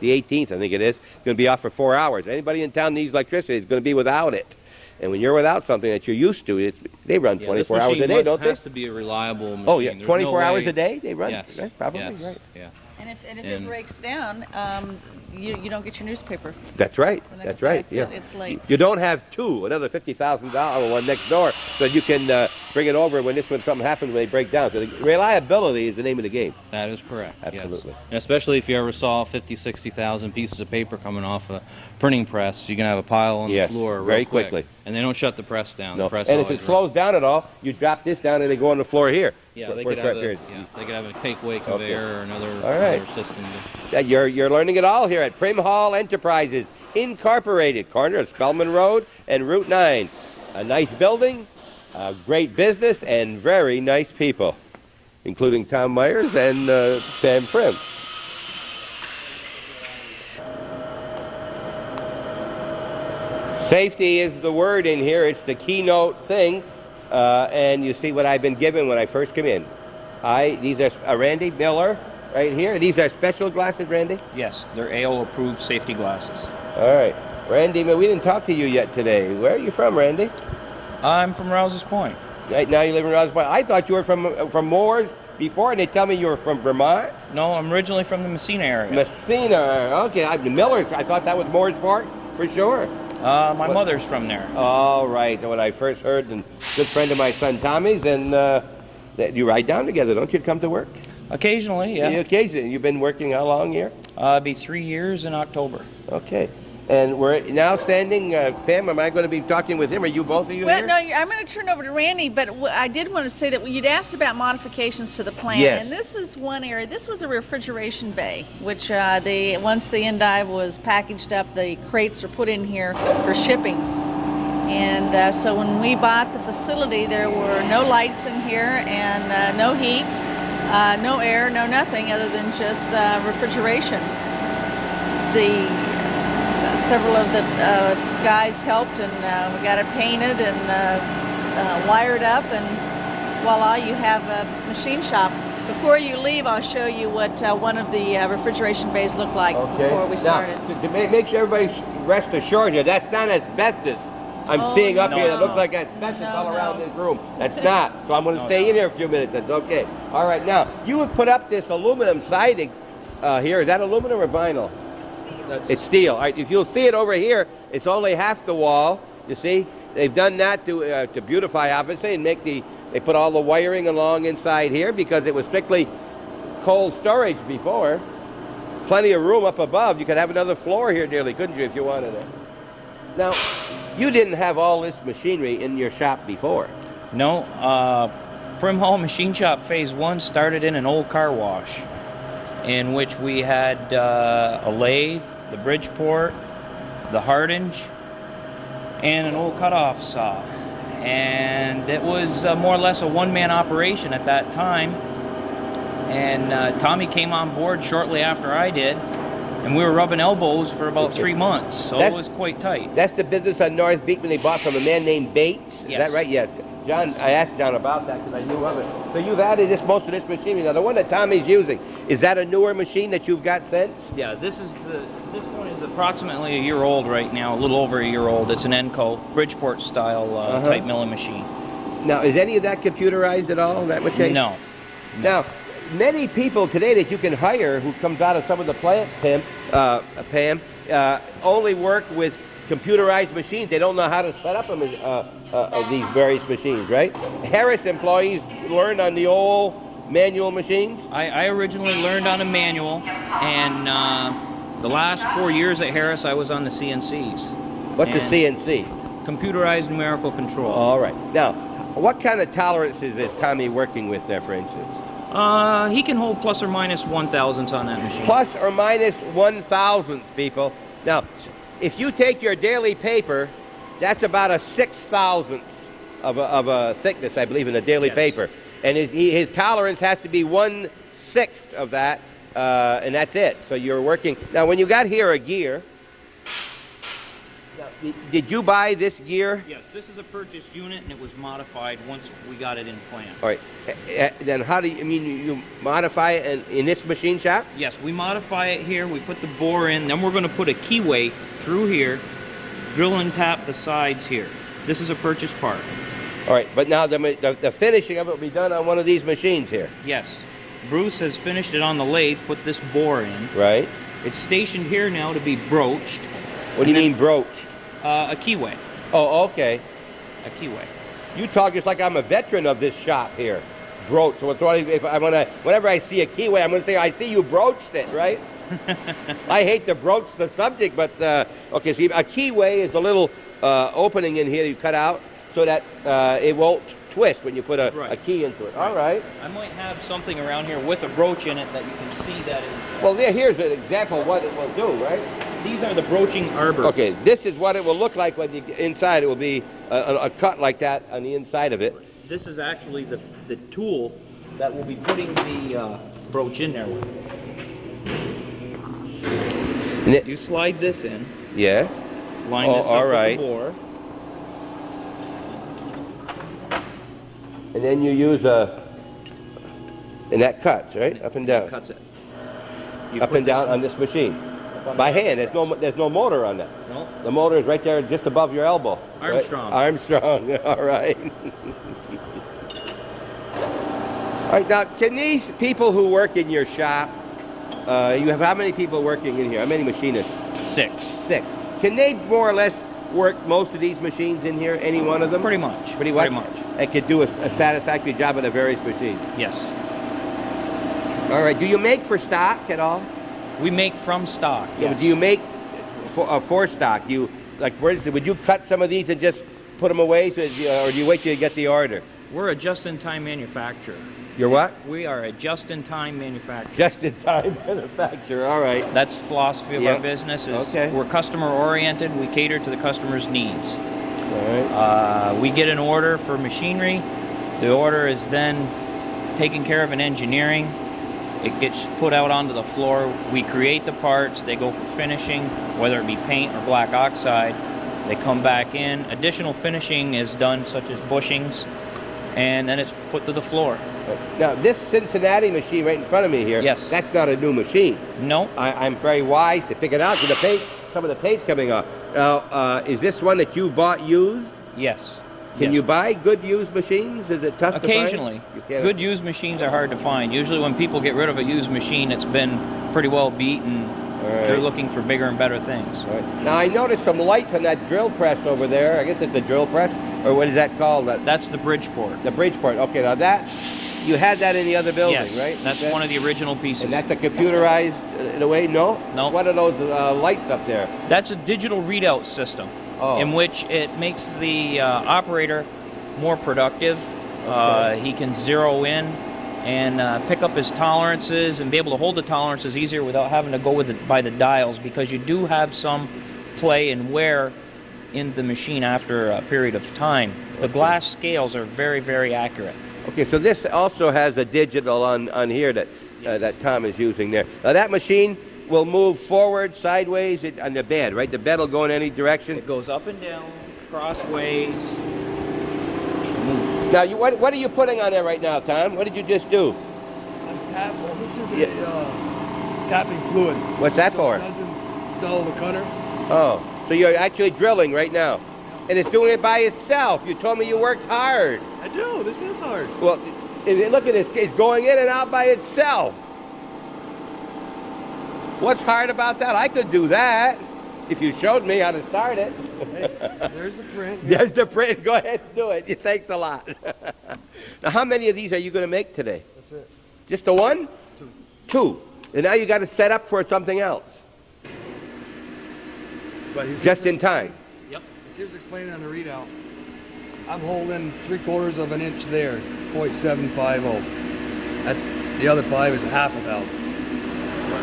18th, I think it is. It's going to be off for 4 hours. Anybody in town needs electricity is going to be without it. And when you're without something that you're used to, they run 24 hours a day, don't they? It has to be a reliable machine. Oh, yeah, There's 24 no hours way- a day they run? Yes. Right, probably, yes. right. Yeah. And if it breaks down, you don't get your newspaper. That's right. The next That's day. right. Yeah. It's late. You don't have another $50,000 one next door, so you can bring it over when something happens when they break down. So reliability is the name of the game. That is correct. Absolutely. Yes. And especially if you ever saw 50, 60,000 pieces of paper coming off a printing press, you can have a pile on Yes, the floor real very quick. quickly. And they don't shut the press down. No. The press And if always it slows down at all, you drop this down and they go on the floor here. Yeah, for they a could, short have period. they could have a takeway conveyor or another, All right. another system. You're learning it all here at Prim Hall Enterprises Incorporated, corner of Spellman Road and Route 9. A nice building, a great business, and very nice people, including Tom Myers and Sam Prim. Safety is the word in here. It's the keynote thing. And you see what I've been given when I first come in. These are Randy Miller right here. These are special glasses, Randy? Yes, they're AO-approved safety glasses. All right. Randy, we didn't talk to you yet today. Where are you from, Randy? I'm from Rouse's Point. Right now you live in Rouse's Point. I thought you were from Moores before, and they tell me you were from Vermont. No, I'm originally from the Messina area. Messina. Okay. Miller, I thought that was Moore's Fork, for sure. My mother's from there. All right. When I first heard, and good friend of my son Tommy's, and that you ride down together, don't you, to come to work? Occasionally, yeah. Occasionally. You've been working how long here? It'll be 3 years in October. Okay. And we're now standing, Pam, am I going to be talking with him? Are you both of you Well, here? no, I'm going to turn over to Randy, but I did want to say that you'd asked about modifications to the plant, Yes. and this is one area. This was a refrigeration bay, which once the endive was packaged up, the crates are put in here for shipping. And so when we bought the facility, there were no lights in here and no heat, no air, no nothing other than just refrigeration. Several of the guys helped, and we got it painted and wired up, and voila, you have a machine shop. Before you leave, I'll show you what one of the refrigeration bays looked like before we started. Now, to make sure everybody rest assured here, that's not asbestos I'm Oh, seeing up no, here that looks no. like asbestos No, all around no. this room. That's not. So I'm going to stay in here a few minutes. That's okay. All right, now, you would put up this aluminum siding here. Is that aluminum or vinyl? It's steel. All right, if you'll see it over here, it's only half the wall. You see? They've done that to beautify, obviously, and they put all the wiring along inside here because it was strictly cold storage before. Plenty of room up above. You could have another floor here nearly, couldn't you, if you wanted it? Now, you didn't have all this machinery in your shop before. No, Prim Hall Machine Shop Phase 1 started in an old car wash in which we had a lathe, the Bridgeport, the Hardinge, and an old cutoff saw. And it was more or less a one-man operation at that time. And Tommy came on board shortly after I did, and we were rubbing elbows for about 3 months, so it was quite tight. That's the business on North Beekman they bought from a man named Bates. Is Yes. that right? Yes. John, I asked John about that because I knew of it. So you've added most of this machinery. Now, the one that Tommy's using, is that a newer machine that you've got since? Yeah, this one is approximately a year old right now, a little over a year old. It's an Enco Bridgeport style type milling machine. Now, is any of that computerized at all? That would change? No. Now, many people today that you can hire who comes out of some of the plant, Pam, only work with computerized machines. They don't know how to set up these various machines, right? Harris employees learned on the old manual machines? I originally learned on a manual, and the last 4 years at Harris I was on the CNCs. What's the CNC? Computerized numerical control. All right. Now, what kind of tolerances is Tommy working with there, for instance? He can hold plus or minus 1 thousandths on that machine. Plus or minus 1 thousandths, people. Now, if you take your daily paper, that's about a 6/1000th of a thickness, I believe, in a daily paper. And his tolerance has to be 1/6 of that, and that's it. So you're working. Now, when you got here a gear, did you buy this gear? Yes, this is a purchased unit, and it was modified once we got it in plant. All right. Then how do you modify it in this machine shop? Yes, we modify it here. We put the bore in. Then we're going to put a keyway through here, drill and tap the sides here. This is a purchased part. All right, but now the finishing of it will be done on one of these machines here. Yes. Bruce has finished it on the lathe, put this bore in. Right. It's stationed here now to be broached. What do you mean broached? A keyway. Oh, okay. A keyway. You talk just like I'm a veteran of this shop here. Broached. So whenever I see a keyway, I'm going to say, I see you broached it, right? I hate to broach the subject, but okay. So a keyway is the little opening in here you cut out so that it won't twist when you put a key into it. All right. I might have something around here with a broach in it that you can see that is. Well, here's an example of what it will do, right? These are the broaching arbors. Okay, this is what it will look like when you get inside. It will be a cut like that on the inside of it. This is actually the tool that will be putting the broach in there with. You slide this in. Yeah. Line this up all right. with the bore. And then you use and that cuts, right? Up and down. Cuts it. Up and down on this machine. By hand. There's no motor on that. No. The motor is right there just above your elbow. Armstrong. Right? Armstrong. All right. All right, now, can these people who work in your shop, you have how many people working in here? How many machinists? 6. 6. Can they more or less work most of these machines in here, any one of them? Pretty much. Pretty much. And could do a satisfactory job on the various machines? Yes. All right, do you make for stock at all? We make from stock, yes. Do you make for stock? Like, for instance, would you cut some of these and just put them away, or do you wait till you get the order? We're a just-in-time manufacturer. You're what? We are a just-in-time manufacturer. Just-in-time manufacturer, all right. That's the philosophy of our business. We're customer-oriented. We cater to the customer's needs. All right. We get an order for machinery. The order is then taken care of in engineering. It gets put out onto the floor. We create the parts. They go for finishing, whether it be paint or black oxide. They come back in. Additional finishing is done, such as bushings, and then it's put to the floor. Now, this Cincinnati machine right in front of me here, yes, that's not a new machine. No. I'm very wise to pick it out because some of the paint's coming off. Now, is this one that you bought used? Yes. Can Yes. you buy good used machines? Is it tough Occasionally. to find? You can't- Good used machines are hard to find. Usually when people get rid of a used machine, it's been pretty well beat and they're looking for bigger and better things. All right. Now, I noticed some lights on that drill press over there. I guess it's the drill press, or what is that called? That's the Bridgeport. The Bridgeport. Okay, now that, you had that in the other building, Yes, right? that's one of the original pieces. And that's a computerized in a way? No? No. What are those lights up there? That's a digital readout system in which it makes the operator more productive. He can zero in and pick up his tolerances and be able to hold the tolerances easier without having to go with by the dials, because you do have some play and wear in the machine after a period of time. The glass scales are very, very accurate. Okay, so this also has a digital on here that that Tom is using there. Now that machine will move forward, sideways, on the bed, right? The bed will go in any direction. It goes up and down, crossways. Now, what are you putting on there right now, Tom? What did you just do? Tapping fluid. What's that for? It doesn't dull the cutter. Oh, so you're actually drilling right now. And it's doing it by itself. You told me you worked hard. I do. This is hard. Well, look at this. It's going in and out by itself. What's hard about that? I could do that if you showed me how to start it. Hey, there's the print. There's the print. Go ahead and do it. Thanks a lot. Now, how many of these are you going to make today? That's it. Just the one? Two. Two. And now you got to set up for something else. But he Just in time. Yep. He was explaining on the readout. I'm holding 3/4 of an inch there, 0.750. That's the other 5 is a half a thousandth.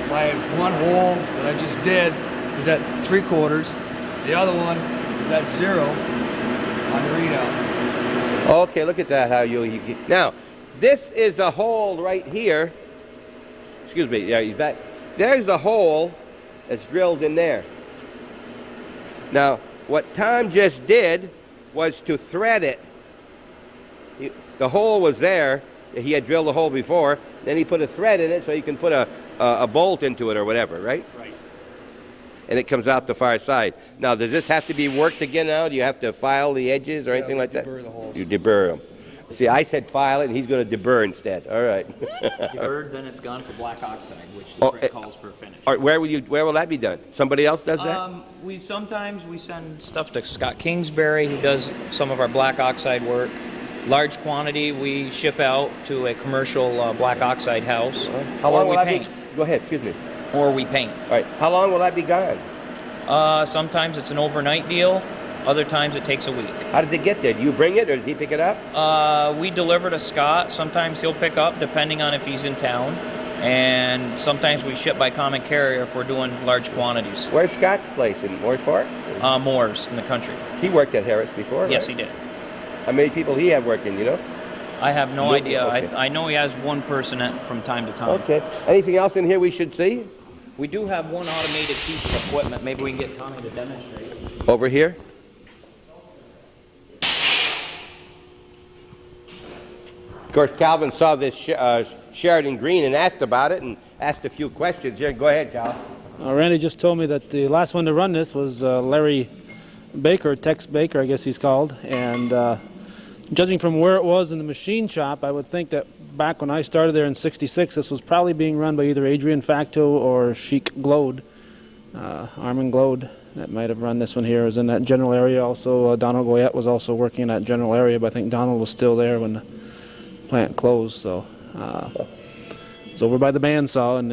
My one hole that I just did is at 3/4. The other one is at 0 on the readout. Okay, look at that. How you now, this is a hole right here. Excuse me. Yeah, there's a hole that's drilled in there. Now, what Tom just did was to thread it. The hole was there. He had drilled the hole before. Then he put a thread in it so you can put a bolt into it or whatever, right? Right. And it comes out the far side. Now, does this have to be worked again now? Do you have to file the edges or anything like that? Deburr the holes. You deburr them. See, I said file it, and he's going to deburr instead. All right. Deburred, then it's gone for black oxide, which the print calls for finish. All right, where will that be done? Somebody else does that? Sometimes we send stuff to Scott Kingsbury, who does some of our black oxide work. Large quantity we ship out to a commercial black oxide house. How long or we will that paint. be? Go ahead, excuse me. Or we paint. All right, how long will that be gone? Sometimes it's an overnight deal. Other times it takes a week. How did it get there? Do you bring it or does he pick it up? We deliver to Scott. Sometimes he'll pick up, depending on if he's in town. And sometimes we ship by common carrier if we're doing large quantities. Where's Scott's place? In Moore's Park? Moore's in the country. He worked at Harris before, Yes, right? he did. How many people he had working, you know? I have no No, idea. okay. I know he has one person from time to time. Okay. Anything else in here we should see? We do have one automated piece of equipment. Maybe we can get Tommy to demonstrate. Over here? Of course, Calvin saw this Sheridan Green and asked about it and asked a few questions here. Go ahead, Cal. Randy just told me that the last one to run this was Larry Baker, Tex Baker, I guess he's called. And judging from where it was in the machine shop, I would think that back when I started there in '66, this was probably being run by either Adrian Facto or Chic Glode, Armin Glode. That might have run this one here. It was in that general area. Also, Donald Goyette was also working in that general area, but I think Donald was still there when the plant closed. So it's over by the bandsaw in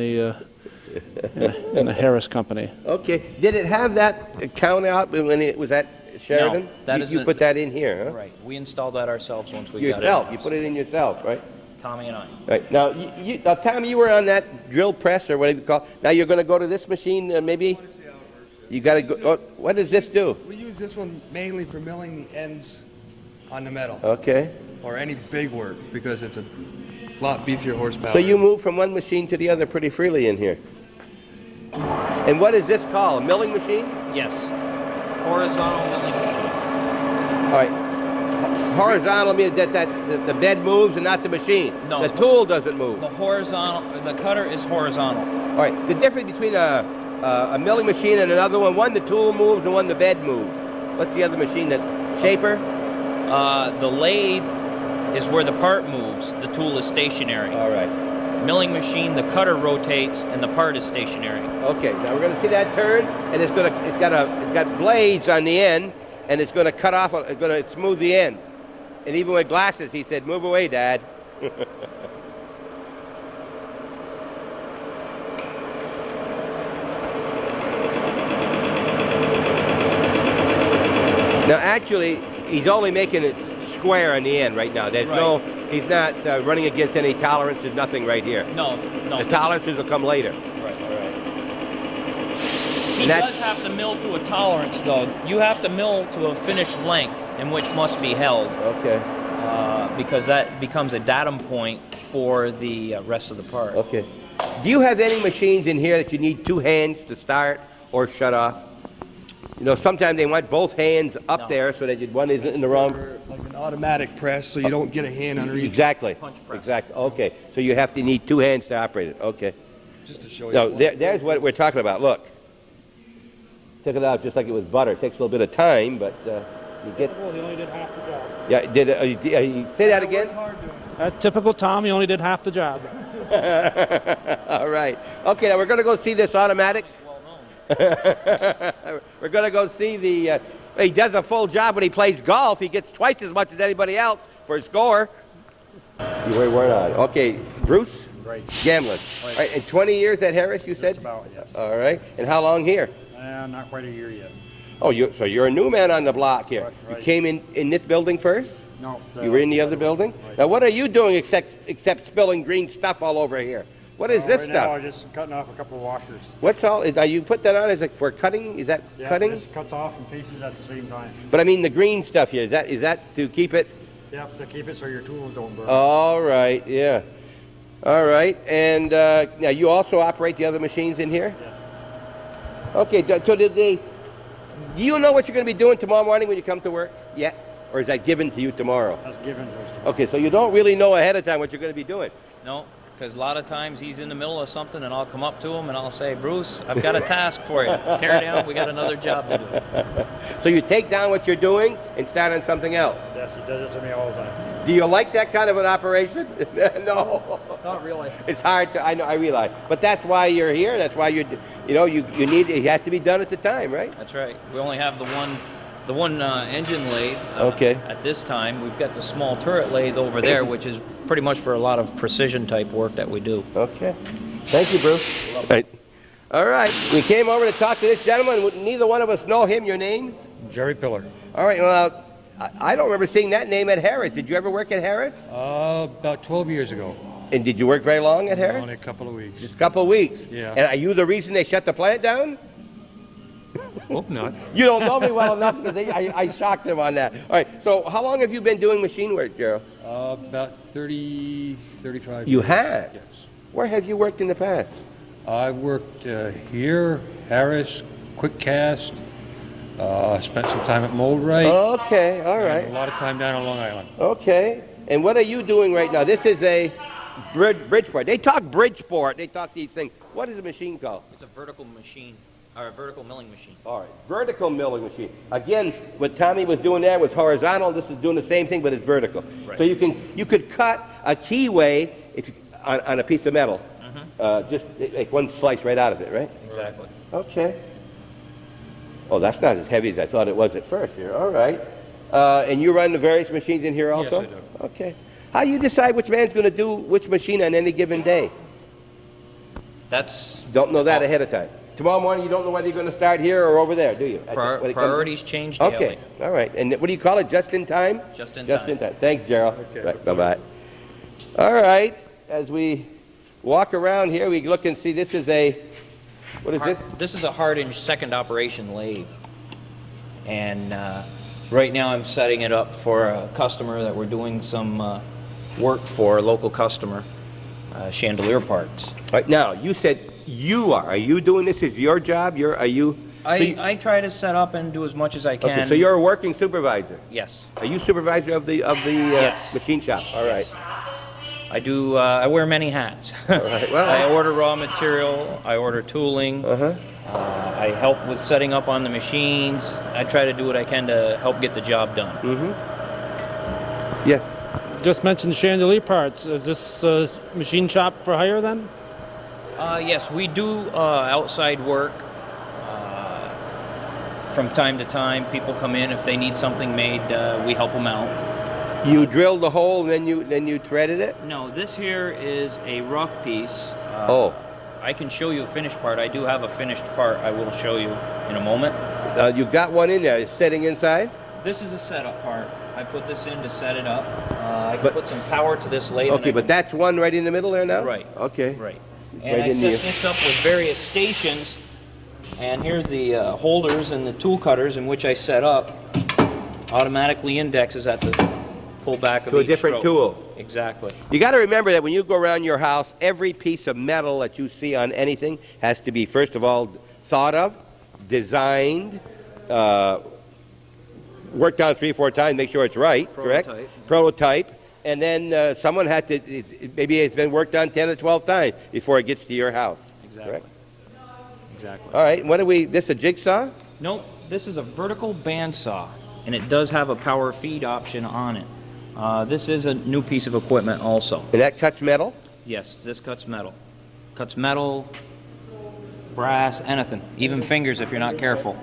the Harris Company. Okay. Did it have that count out when it was at Sheridan? No, that you put that in here, huh? Right. We installed that ourselves once we Yourself. got it. You put it in yourself, right? Tommy and I. Right. Now, now, Tommy, you were on that drill press or whatever you call it. Now you're going to go to this machine, maybe? You got to go. Oh, what does this do? We use this one mainly for milling the ends on the metal. Okay. Or any big work, because it's a lot beefier horsepower. So you move from one machine to the other pretty freely in here. And what is this called? A milling machine? Yes. Horizontal milling machine. All right. Horizontal means that the bed moves and not the machine. No. The tool doesn't move. The cutter is horizontal. All right. The difference between a A milling machine and another one. One the tool moves and one the bed moves. What's the other machine? That shaper? The lathe is where the part moves. The tool is stationary. All right. Milling machine, the cutter rotates and the part is stationary. Okay. Now we're going to see that turn, and it's got blades on the end, and it's going to cut off. It's going to smooth the end. And even with glasses, he said, "Move away, Dad." Now, actually, he's only making it square on the end right now. There's he's not running against any tolerances, nothing right here. No. The tolerances will come later. Right. He does have to mill to a tolerance, though. You have to mill to a finished length, in which must be held. Okay. Because that becomes a datum point for the rest of the part. Okay. Do you have any machines in here that you need two hands to start or shut off? You know, sometimes they want both hands up there so that one isn't in the wrong. Like an automatic press, so you don't get a hand underneath. Exactly. Exactly. Okay. So you have to need two hands to operate it. Okay. Just to show you. No, there's what we're talking about. Look. Took it out just like it was butter. It takes a little bit of time, but you get. Well, he only did half the job. Yeah. You say that again? Typical Tom. He only did half the job. All right. Okay. Now we're going to go see this automatic. We're going to go see the. He does a full job when he plays golf. He gets twice as much as anybody else for a score. You weren't on. Okay, Bruce. Right. Gambling. Right. All right. And 20 years at Harris, you said? That's about, yes. All right. And how long here? Not quite a year yet. Oh, so you're a new man on the block here. Right. You came in this building first? No. You were in the other building? Right. Now, what are you doing except spilling green stuff all over here? What is this right stuff? Now I'm just cutting off a couple of washers. What's all? You put that on? Is it for cutting? Is that cutting? This cuts off and pieces at the same time. But I mean the green stuff here. Is that to keep it? Yep, to keep it so your tools don't burn. All right. Yeah. All right. And now you also operate the other machines in here? Yes. Okay. So do you know what you're going to be doing tomorrow morning when you come to work yet? Or is that given to you tomorrow? That's given to us tomorrow. Okay. So you don't really know ahead of time what you're going to be doing. No, because a lot of times he's in the middle of something and I'll come up to him and I'll say, Bruce, I've got a task for you. Tear down, we got another job to do. So you take down what you're doing and start on something else? Yes, he does it to me all the time. Do you like that kind of an operation? No. Not really. It's hard to, I know, I realize. But that's why you're here. That's why you need, it has to be done at the time, right? That's right. We only have the one engine lathe. Okay. At this time, we've got the small turret lathe over there, which is pretty much for a lot of precision type work that we do. Okay. Thank you, Bruce. All right. We came over to talk to this gentleman. Neither one of us know him. Your name? Jerry Pillar. All right. Well, I don't remember seeing that name at Harris. Did you ever work at Harris? About 12 years ago. And did you work very long at Harris? Only a couple of weeks. Just a couple of weeks. Yeah. And are you the reason they shut the plant down? Hope not. You don't know me well enough because I shocked them on that. All right. So how long have you been doing machine work, Gerald? About 35 years. You have? Yes. Where have you worked in the past? I worked here, Harris, Quick Cast, spent some time at Moldwright. Okay, all right. A lot of time down on Long Island. Okay. And what are you doing right now? This is a Bridgeport. They talk Bridgeport. They talk these things. What is the machine called? It's a vertical machine, or a vertical milling machine. All right. Vertical milling machine. Again, what Tommy was doing there was horizontal. This is doing the same thing, but it's vertical. Right. So you could cut a keyway on a piece of metal. Just like one slice right out of it, right? Exactly. Okay. Oh, that's not as heavy as I thought it was at first here. All right. And you run the various machines in here also? Yes, I do. Okay. How do you decide which man's going to do which machine on any given day? Don't know that ahead of time. Tomorrow morning you don't know whether you're going to start here or over there, do you? Priorities change daily. Okay. All right. And what do you call it? Just in time? Just in Just time. in time. Thanks, Gerald. Okay. Right. Bye-bye. All right. As we walk around here, we look and see this is a, what is this? This is a hard-inch second operation lathe. And right now I'm setting it up for a customer that we're doing some work for, a local customer, chandelier parts. Right now, you said you are. Are you doing this as your job? I try to set up and do as much as I can. Okay, so you're a working supervisor? Yes. Are you supervisor of the Yes. machine shop? All right. I do. I wear many hats. All right. Well, I order raw material. I order tooling. I help with setting up on the machines. I try to do what I can to help get the job done. Yeah. Just mentioned chandelier parts. Is this machine shop for hire then? Yes, we do outside work. From time to time, people come in. If they need something made, we help them out. You drilled the hole and then you threaded it? No, this here is a rough piece. Oh. I can show you a finished part. I do have a finished part I will show you in a moment. You've got one in there. It's sitting inside? This is a setup part. I put this in to set it up. I can put some power to this lathe. Okay, but that's one right in the middle there now? Right. Okay. Right. And I set this up with various stations. And here's the holders and the tool cutters in which I set up. Automatically indexes at the pullback of to a each different stroke. tool. Exactly. You got to remember that when you go around your house, every piece of metal that you see on anything has to be, first of all, thought of, designed, worked on 3 or 4 times, make sure it's right, correct? Prototype. And then someone had to, maybe it's been worked on 10 or 12 times before it gets to your house. Exactly. Correct? Exactly. All right, what are we, this a jigsaw? Nope, this is a vertical bandsaw, and it does have a power feed option on it. This is a new piece of equipment also. And that cuts metal? Yes, this cuts metal. Cuts metal, brass, anything. Even fingers if you're not careful.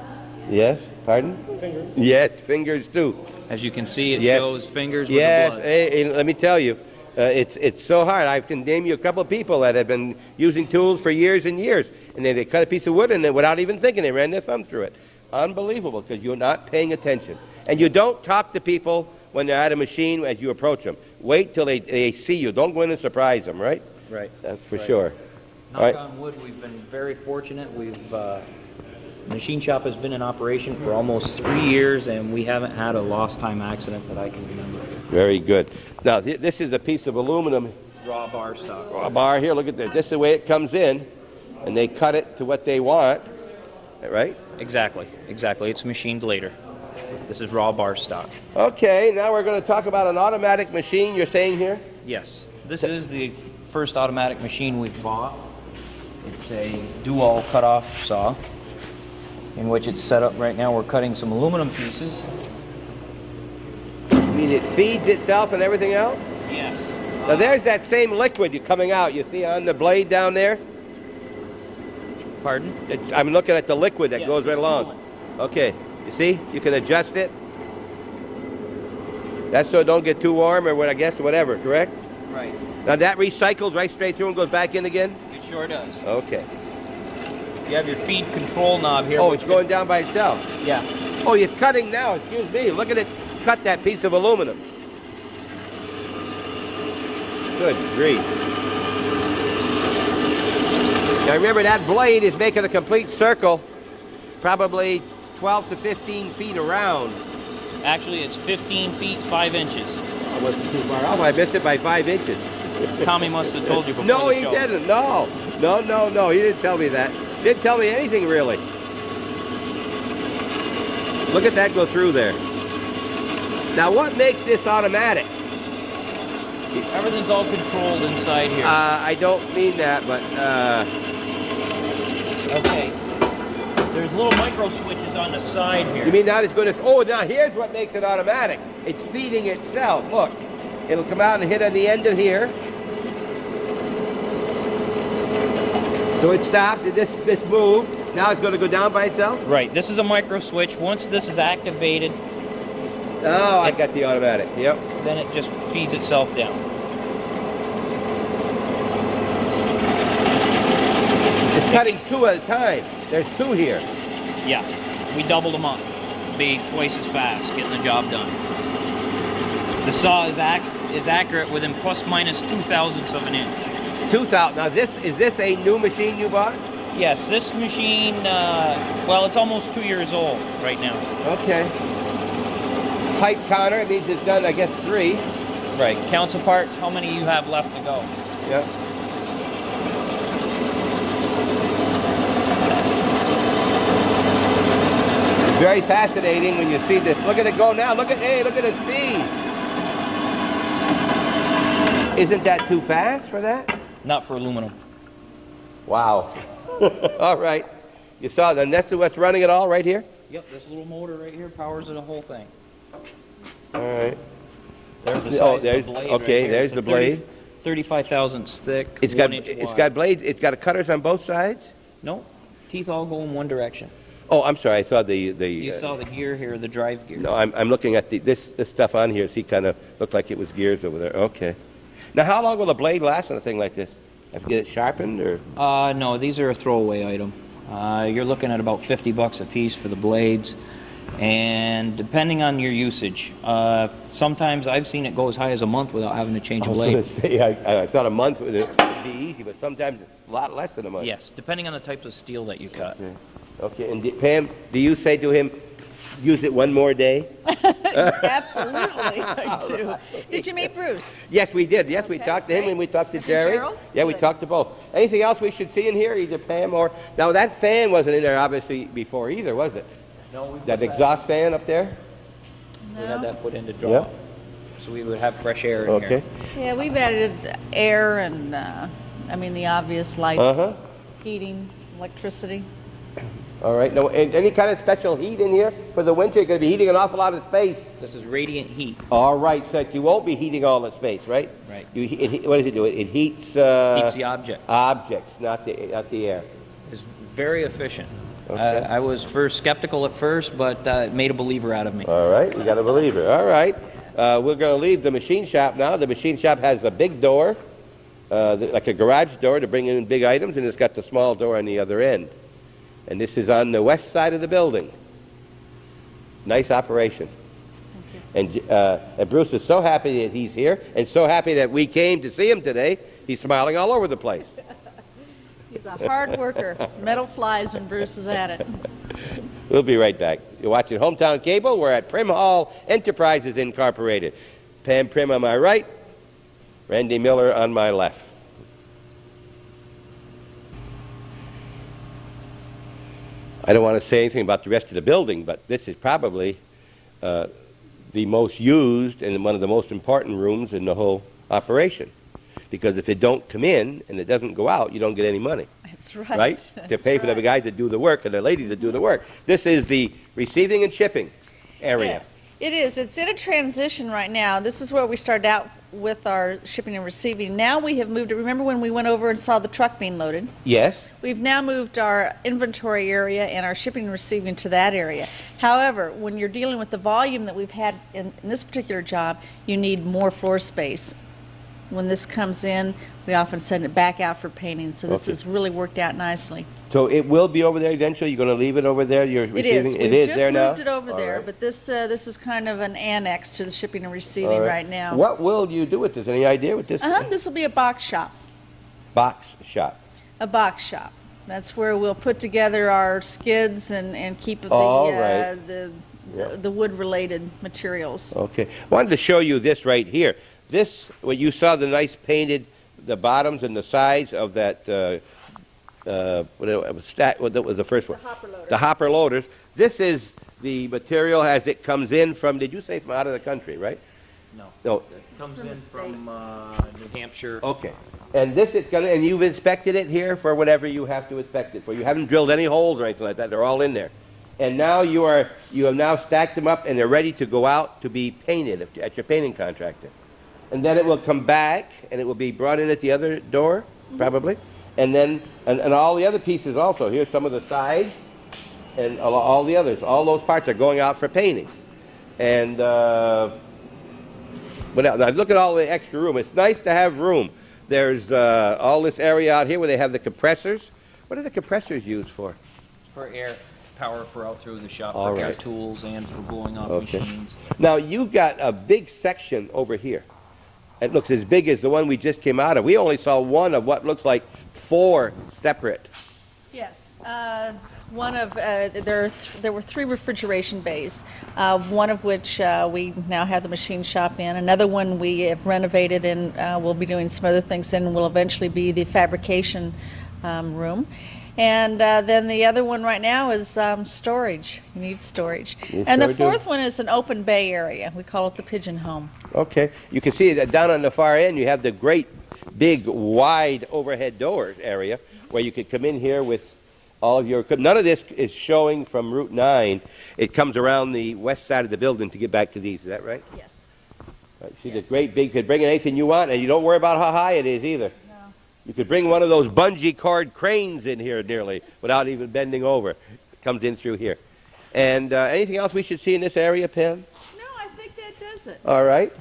Yes, pardon? Fingers. Yes, fingers too. As you can see, it Yes. shows fingers with Yes, the blood. hey, let me tell you, it's so hard. I can name you a couple of people that have been using tools for years and years, and they cut a piece of wood and then, without even thinking, they ran their thumb through it. Unbelievable, because you're not paying attention. And you don't talk to people when they're at a machine as you approach them. Wait till they see you. Don't go in and surprise them, right? Right. That's for Right. sure. Knock All right. on wood, we've been very fortunate. The machine shop has been in operation for almost 3 years, and we haven't had a lost time accident that I can remember. Very good. Now, this is a piece of aluminum Raw bar stock. raw bar here. Look at this. This is the way it comes in, and they cut it to what they want, right? Exactly. Exactly. It's machined later. This is raw bar stock. Okay, now we're going to talk about an automatic machine you're saying here? Yes. This is the first automatic machine we've bought. It's a dual cutoff saw in which it's set up right now. We're cutting some aluminum pieces. You mean it feeds itself and everything else? Yes. Now there's that same liquid coming out. You see on the blade down there? Pardon? I'm looking at the liquid that Yes, goes right it's along. cooling. Okay, you see? You can adjust it. That's so it don't get too warm or what, I guess, whatever, correct? Right. Now that recycles right straight through and goes back in again? It sure does. Okay. You have your feed control knob here. Oh, which it's going down by itself? Yeah. Oh, it's cutting now. Excuse me. Look at it cut that piece of aluminum. Good grief. Now remember, that blade is making a complete circle, probably 12 to 15 feet around. Actually, it's 15 feet 5 inches. I wasn't too far off. I missed it by 5 inches. Tommy must have told you before No, the he show. didn't. No. No. He didn't tell me that. Didn't tell me anything, really. Look at that go through there. Now, what makes this automatic? Everything's all controlled inside here. I don't mean that, but... Okay. There's little micro switches on the side here. You mean now it's going to... Oh, now here's what makes it automatic. It's feeding itself. Look. It'll come out and hit on the end of here. So it stopped, and this moved. Now it's going to go down by itself? Right. This is a micro switch. Once this is activated... Oh, I got the automatic. Yep. Then it just feeds itself down. It's cutting 2 at a time. There's 2 here. Yeah. We doubled them up. Be twice as fast, getting the job done. The saw is accurate within plus minus 0.02 of an inch. 2,000. Now is this a new machine you bought? Yes, this machine, well, it's almost 2 years old right now. Okay. Pipe counter, it means it's done, I guess, 3. Right. Counts of parts, how many you have left to go. Yep. It's very fascinating when you see this. Look at it go now. Look at the speed. Isn't that too fast for that? Not for aluminum. Wow. All right. You saw, and that's what's running it all right here? Yep, this little motor right here powers the whole thing. All right. There's the size there's, of the blade. okay, right here. there's It's the a 30 blade. 35 thousandths thick. It's got 1 inch it's wide. got blades. It's got cutters on both sides. No, teeth all go in one direction. Oh, I'm sorry. I saw the You saw the gear here, the drive gear. No, I'm looking at this stuff on here. See, kind of looked like it was gears over there. Okay. Now, how long will a blade last on a thing like this? Have to get it sharpened, or? No, these are a throwaway item. You're looking at about $50 a piece for the blades, and depending on your usage, sometimes I've seen it go as high as a month without having to change a blade. I thought a month would be easy, but sometimes it's a lot less than a month. Yes, depending on the types of steel that you cut. Okay. And Pam, do you say to him, use it one more day? Absolutely, I do. Did you meet Bruce? Yes, we did. Yes, we talked to him and we talked to Jerry. Gerald? Yeah, we talked to both. Anything else we should see in here, either Pam or... Now, that fan wasn't in there, obviously, before either, was it? No, That exhaust fan up there? we had that put in to draw. Yeah. So we would have fresh air in here. Yeah, we've added air and, I mean, the obvious lights, Uh-huh. heating, electricity. All right. Now, and any kind of special heat in here for the winter? You're going to be heating an awful lot of space. This is radiant heat. All right, so that you won't be heating all the space, right? Right. What does it do? It heats... Heats the object. Objects, not the air. It's very efficient. Okay. I was first skeptical at first, but it made a believer out of me. All right, you got a believer. All right. We're going to leave the machine shop now. The machine shop has a big door, like a garage door to bring in big items, and it's got the small door on the other end. And this is on the west side of the building. Nice operation. And Bruce is so happy that he's here, and so happy that we came to see him today. He's smiling all over the place. He's a hard worker. Metal flies when Bruce is at it. We'll be right back. You're watching Hometown Cable. We're at Prim Hall Enterprises Incorporated. Pam Prim on my right, Randy Miller on my left. I don't want to say anything about the rest of the building, but this is probably the most used and one of the most important rooms in the whole operation. Because if it don't come in and it doesn't go out, you don't get any money. That's right. Right? To pay for the guys that do the work and the ladies that do the work. This is the receiving and shipping area. It is. It's in a transition right now. This is where we started out with our shipping and receiving. Now we have moved it. Remember when we went over and saw the truck being loaded? Yes. We've now moved our inventory area and our shipping and receiving to that area. However, when you're dealing with the volume that we've had in this particular job, you need more floor space. When this comes in, we often send it back out for painting. So this has really worked out nicely. So it will be over there eventually? You're going to leave it over there? You're It receiving? is. It We've is just there now? moved it over All there, right. but this is kind of an annex to the shipping and All receiving right now. What will you do with this? Any idea what this This will be a box shop. box shop? A box shop. That's where we'll put together our skids and keep the All right. the wood-related materials. Okay. Wanted to show you this right here. This, what you saw, the nice painted, the bottoms and the sides of that, what was the first one? The hopper loader. The hopper loaders. This is the material as it comes in from, did you say from out of the country, right? No. It comes in from New Hampshire. Okay. And this is gonna, and you've inspected it here for whatever you have to inspect it for. You haven't drilled any holes or anything like that. They're all in there. And now you have now stacked them up and they're ready to go out to be painted at your painting contractor. And then it will come back and it will be brought in at the other door, probably. And then, and all the other pieces also. Here's some of the sides and all the others. All those parts are going out for painting. And, but now look at all the extra room. It's nice to have room. There's all this area out here where they have the compressors. What are the compressors used for? For air power for out through the shop, All for air right. tools and for blowing off Okay. machines. Now you've got a big section over here. It looks as big as the one we just came out of. We only saw one of what looks like 4 separate. Yes. One of there were 3 refrigeration bays. One of which we now have the machine shop in. Another one we have renovated and we'll be doing some other things in. Will eventually be the fabrication room. And then the other one right now is storage. You need storage. You And sure the do. 4th one is an open bay area. We call it the pigeon home. Okay. You can see that down on the far end you have the great big wide overhead doors area where you could come in here with all of your equipment. None of this is showing from Route 9. It comes around the west side of the building to get back to these. Is that right? Yes. Right. See, this great big, you could bring anything you want, and you don't worry about how high it is either. No. You could bring one of those bungee cord cranes in here nearly without even bending over. It comes in through here. And anything else we should see in this area, Pam? No, I think that does it. All right.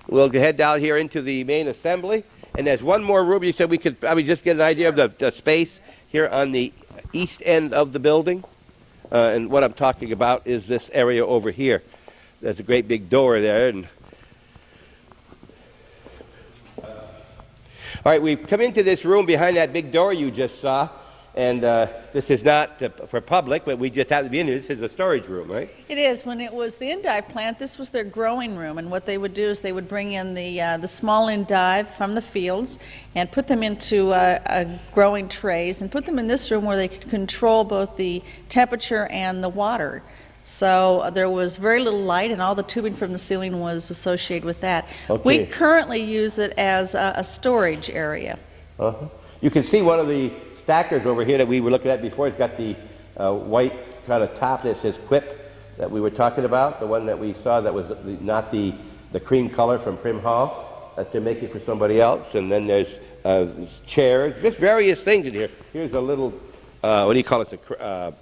We'll head down here into the main assembly. And there's one more room. You said we could probably just get an idea of the space here on the east end of the building. And what I'm talking about is this area over here. There's a great big door there. And all right, we've come into this room behind that big door you just saw. And this is not for public, but we just have to be in here. This is a storage room, right? It is. When it was the endive plant, this was their growing room, and what they would do is they would bring in the small endive from the fields and put them into growing trays and put them in this room where they could control both the temperature and the water. So there was very little light, and all the tubing from the ceiling was associated with that. Okay. We currently use it as a storage area. Uh-huh. You can see one of the stackers over here that we were looking at before. It's got the white kind of top that says Quip that we were talking about, the one that we saw that was not the cream color from Prim Hall that they're making for somebody else. And then there's chairs, just various things in here. Here's a little, what do you call it, a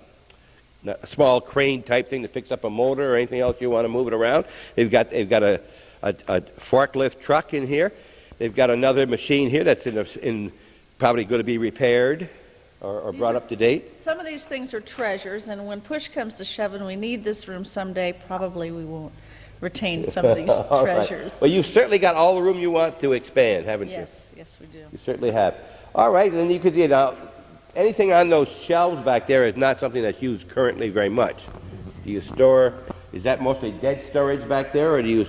small crane type thing to fix up a motor or anything else you want to move it around. They've got a forklift truck in here. They've got another machine here that's in probably going to be repaired or brought up to date. Some of these things are treasures, and when push comes to shove and we need this room someday, probably we won't retain some of these treasures. Right. Well, you've certainly got all the room you want to expand, haven't you? Yes, yes, we do. You certainly have. All right, then you could, anything on those shelves back there is not something that's used currently very much. Do you store, is that mostly dead storage back there, or do you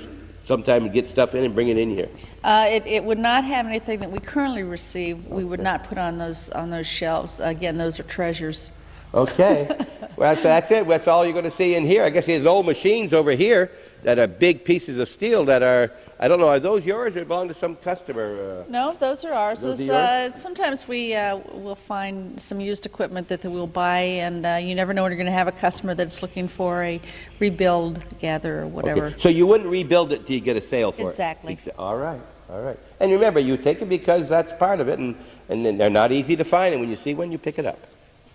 sometimes get stuff in and bring it in here? It would not have anything that we currently receive. We would not put on those shelves. Again, those are treasures. Okay. Well, that's it. That's all you're going to see in here. I guess there's old machines over here that are big pieces of steel that are, I don't know, are those yours or belong to some customer? No, those are ours. Those are yours? Sometimes we will find some used equipment that we'll buy, and you never know when you're going to have a customer that's looking for a rebuild, gather, or whatever. Okay. So you wouldn't rebuild it till you get a sale for Exactly. it? Exactly. All right. All right. And remember, you take it because that's part of it, and they're not easy to find, and when you see one, you pick it up.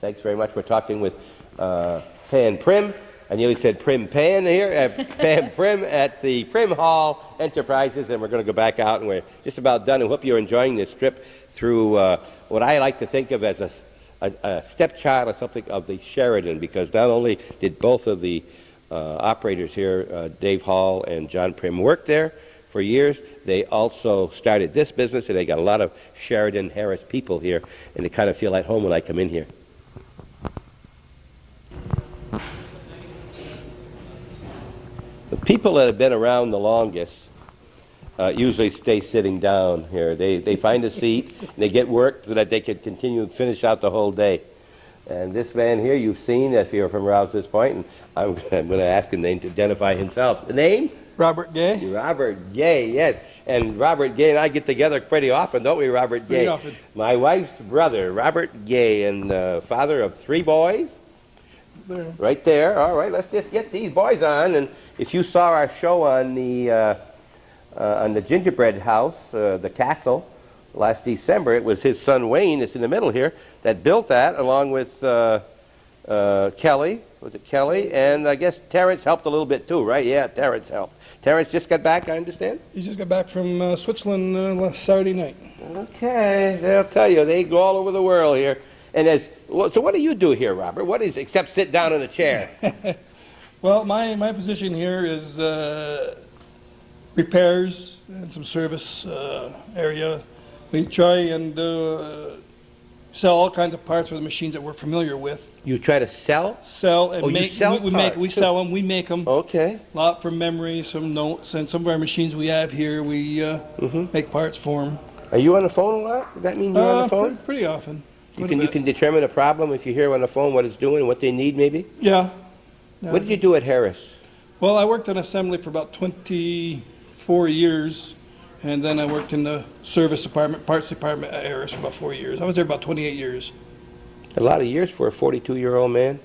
Thanks very much. We're talking with Pan Prim. I nearly said Prim Pan here, Pan Prim at the Prim Hall Enterprises, and we're going to go back out, and we're just about done. And hope you're enjoying this trip through what I like to think of as a stepchild or something of the Sheridan, because not only did both of the operators here, Dave Hall and John Prim, work there for years, they also started this business, and they got a lot of Sheridan Harris people here, and they kind of feel at home when I come in here. The people that have been around the longest usually stay sitting down here. They find a seat, and they get work so that they can continue to finish out the whole day. And this man here you've seen if you're from Rouse's Point, and I'm going to ask him to identify himself. The name? Robert Gay. Robert Gay, yes. And Robert Gay and I get together pretty often, don't we, Robert Gay? Pretty often. My wife's brother, Robert Gay, and father of 3 boys. There. Right there. All right, let's just get these boys on. And if you saw our show on the gingerbread house, the castle, last December, it was his son Wayne, that's in the middle here, that built that, along with Kelly. Was it Kelly? And I guess Terrence helped a little bit too, right? Yeah, Terrence helped. Terrence just got back, I understand? He just got back from Switzerland last Saturday night. Okay, they'll tell you. They go all over the world here. And so what do you do here, Robert? What is, except sit down in a chair? Well, my position here is repairs and some service area. We try and sell all kinds of parts for the machines that we're familiar with. You try to sell? Sell and Oh, make. you sell We sell them. We make them. Okay. A lot from memory, some notes, and some of our machines we have here, we make parts for them. Are you on the phone a lot? Does that mean you're on the phone? Pretty often. You can determine a problem if you hear on the phone what it's doing and what they need, maybe? Yeah. What did you do at Harris? Well, I worked in assembly for about 24 years, and then I worked in the service department, parts department at Harris for about 4 years. I was there about 28 years. A lot of years for a 42-year-old man.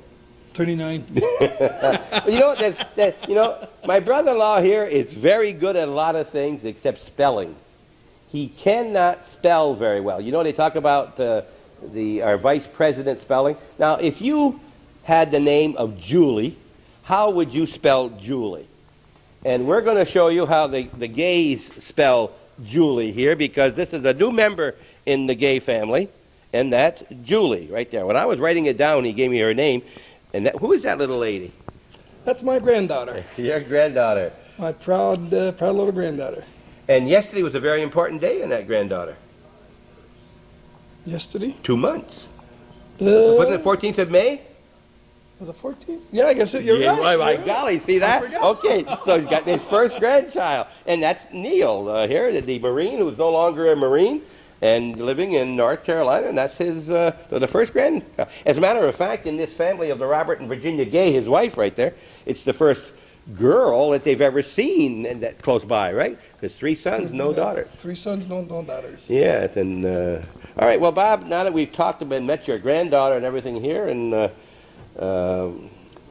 39. You know, my brother-in-law here is very good at a lot of things except spelling. He cannot spell very well. You know, they talk about our vice president spelling. Now, if you had the name of Julie, how would you spell Julie? And we're going to show you how the gays spell Julie here, because this is a new member in the gay family, and that's Julie right there. When I was writing it down, he gave me her name. And who is that little lady? That's my granddaughter. Your granddaughter. My proud little granddaughter. And yesterday was a very important day in that granddaughter. Yesterday? 2 months. Wasn't it the 14th of May? The 14th? Yeah, I guess you're right. My golly, see that? Okay, so he's got his first grandchild. And that's Neil here, the Marine, who's no longer a Marine and living in North Carolina, and that's his the first grandchild. As a matter of fact, in this family of the Robert and Virginia Gay, his wife right there, it's the first girl that they've ever seen and that close by, right? Because 3 sons, no daughters. 3 sons, no daughters. Yeah, and all right. Well, Bob, now that we've talked about and met your granddaughter and everything here, and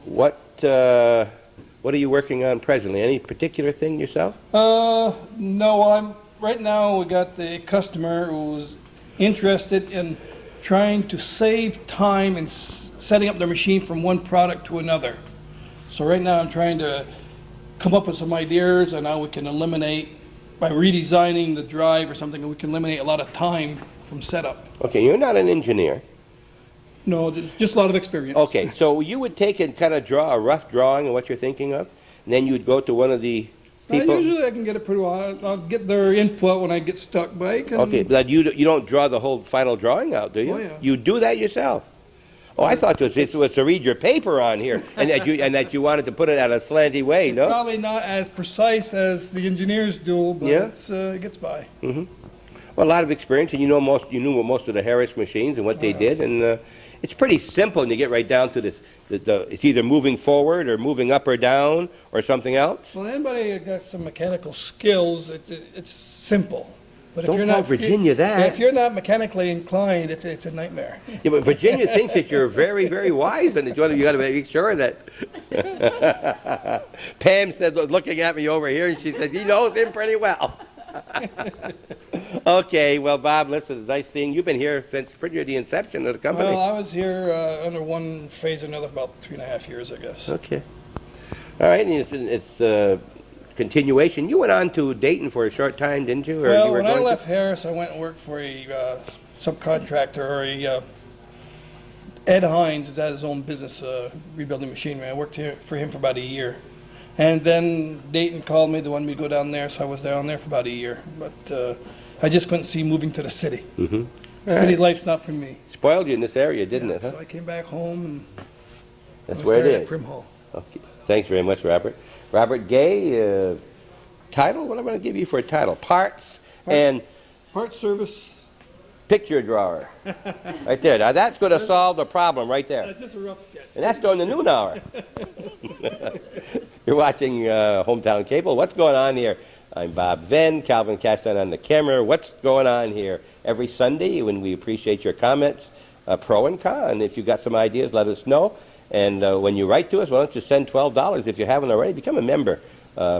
what are you working on presently? Any particular thing yourself? No, right now we got the customer who's interested in trying to save time in setting up their machine from one product to another. So right now I'm trying to come up with some ideas on how we can eliminate, by redesigning the drive or something, we can eliminate a lot of time from setup. Okay, you're not an engineer. No, just a lot of experience. Okay, so you would take and kind of draw a rough drawing of what you're thinking of, and then you would go to one of the people. Usually I can get it pretty well. I'll get their input when I get stuck, Mike. Okay, but you don't draw the whole final drawing out, do you? Oh, yeah. You do that yourself. Oh, I thought this was to read your paper on here, and that you wanted to put it at a slanty way. No, probably not as precise as the engineers do, but yeah. It gets by. Mm-hmm. Well, a lot of experience, and you knew most of the Harris machines and what they did, and it's pretty simple. And you get right down to this. It's either moving forward or moving up or down or something else. Well, anybody who got some mechanical skills, it's simple. But Don't tell Virginia that. If you're not mechanically inclined, it's a nightmare. Yeah, but Virginia thinks that you're very, very wise, and you got to make sure that. Pam said, looking at me over here, and she said, he knows him pretty well. Okay, well, Bob, listen, it's nice seeing you. You've been here since pretty near the inception of the company. Well, I was here under one phase or another for about 3.5 years, I guess. Okay. All right, and it's continuation. You went on to Dayton for a short time, didn't you? Or well, you were when I left Harris, I went and worked for a subcontractor, or Ed Hines has had his own business rebuilding machinery. I worked for him for about a year. And then Dayton called me, they wanted me to go down there, so I was down there for about a year. But I just couldn't see moving to the city. Mm-hmm. City life's not for me. Spoiled you in this area, didn't it? Huh? So I came back home and that's I where it started is. at Prim Hall. Okay. Thanks very much, Robert. Robert Gay, title? What am I going to give you for a title? Parts and Parts service. Picture drawer. Right there. Now that's going to solve the problem right there. That's just a rough sketch. And that's during the noon hour. You're watching Hometown Cable. What's going on here? I'm Bob Venn, Calvin Castan on the camera. What's going on here? Every Sunday, when we appreciate your comments, pro and con. If you've got some ideas, let us know. And when you write to us, why don't you send $12 if you haven't already? Become a member,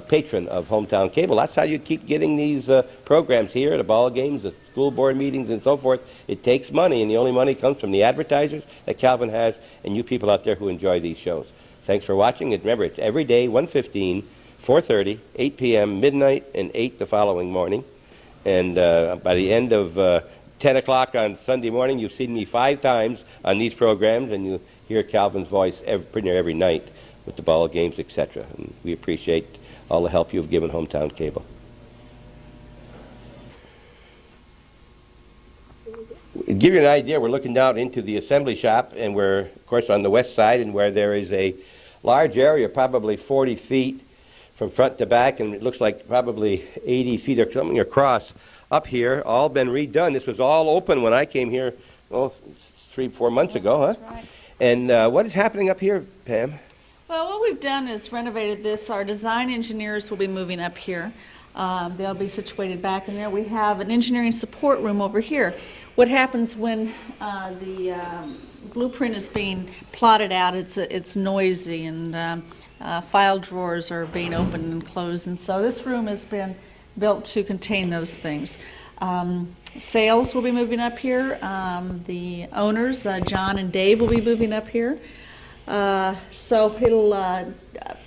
patron of Hometown Cable. That's how you keep getting these programs here, the ball games, the school board meetings, and so forth. It takes money, and the only money comes from the advertisers that Calvin has and you people out there who enjoy these shows. Thanks for watching. And remember, it's every day, 1:15, 4:30, 8 p.m., midnight, and 8 the following morning. And by the end of 10 o'clock on Sunday morning, you've seen me 5 times on these programs, and you hear Calvin's voice pretty near every night with the ball games, etc. And we appreciate all the help you've given Hometown Cable. To give you an idea, we're looking down into the assembly shop, and we're, of course, on the west side, and where there is a large area, probably 40 feet from front to back, and it looks like probably 80 feet or something across up here, all been redone. This was all open when I came here, 3-4 months ago, huh? That's right. And what is happening up here, Pam? Well, what we've done is renovated this. Our design engineers will be moving up here. They'll be situated back in there. We have an engineering support room over here. What happens when the blueprint is being plotted out. It's noisy, and file drawers are being opened and closed, and so this room has been built to contain those things. Sales will be moving up here. The owners, John and Dave, will be moving up here. So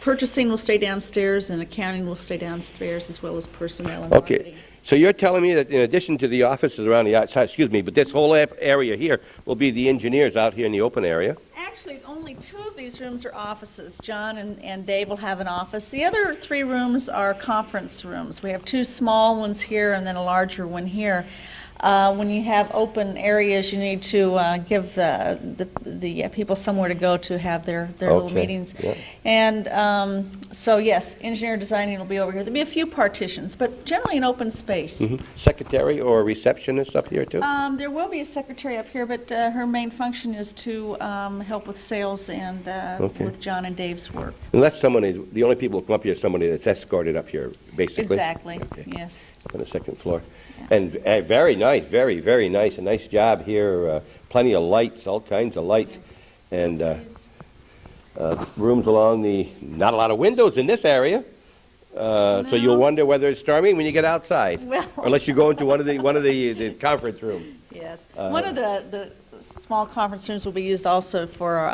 purchasing will stay downstairs, and accounting will stay downstairs, as well as personnel and marketing. Okay. So you're telling me that in addition to the offices around the outside, but this whole area here will be the engineers out here in the open area? Actually, only 2 of these rooms are offices. John and Dave will have an office. The other 3 rooms are conference rooms. We have 2 small ones here and then a larger one here. When you have open areas, you need to give the people somewhere to go to have their little meetings. Yeah. And so, yes, engineer designing will be over here. There'll be a few partitions, but generally an open space. Secretary or receptionist up here, too? There will be a secretary up here, but her main function is to help with sales and with John and Dave's work. Unless the only people who come up here is somebody that's escorted up here, basically? Exactly, Okay. yes. Up on the 2nd floor. And very nice, very, very nice. A nice job here. Plenty of lights, all kinds of lights. And rooms along not a lot of windows in this area. So you'll wonder whether it's storming when you get outside. Well. Unless you go into one of the conference rooms. Yes. One of the small conference rooms will be used also for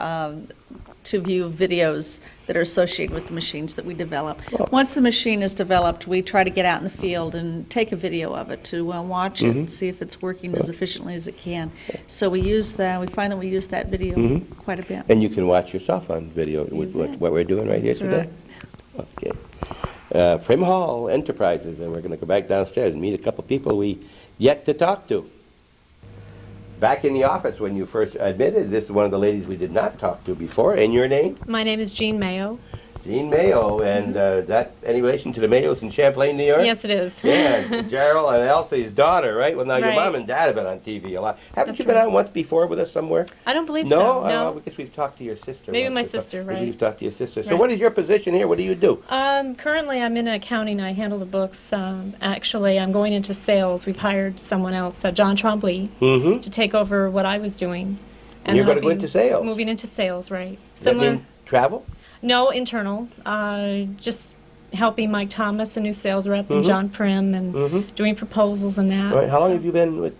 to view videos that are associated with the machines that we develop. Once the machine is developed, we try to get out in the field and take a video of it to watch it and see if it's working as efficiently as it can. So we use that. We find that we use that video quite a bit. And you can watch yourself on video with what we're doing right here today. Right. Okay. Prim Hall Enterprises, and we're going to go back downstairs and meet a couple people we yet to talk to. Back in the office when you first admitted, this is one of the ladies we did not talk to before. And your name? My name is Jean Mayo. Jean Mayo, and that any relation to the Mayos in Champlain, New York? Yes, it is. Yeah, Gerald and Elsie's daughter, right? Well, now your Right. mom and dad have been on TV a lot. Haven't That's you been right. on once before with us somewhere? I don't believe No? so. No. I guess we've talked to your sister. Maybe once my or so. sister, Maybe right. you've talked to your sister. So Right. what is your position here? What do you do? Currently, I'm in accounting. I handle the books. Actually, I'm going into sales. We've hired someone else, John Champlain, to take over what I was doing. And you're going to go helping- into sales? Moving into sales, right. Does that mean travel? No, internal. Just helping Mike Thomas, a new sales rep, and Mhm. John Prim, and doing proposals and that. All right. How long So, have you been with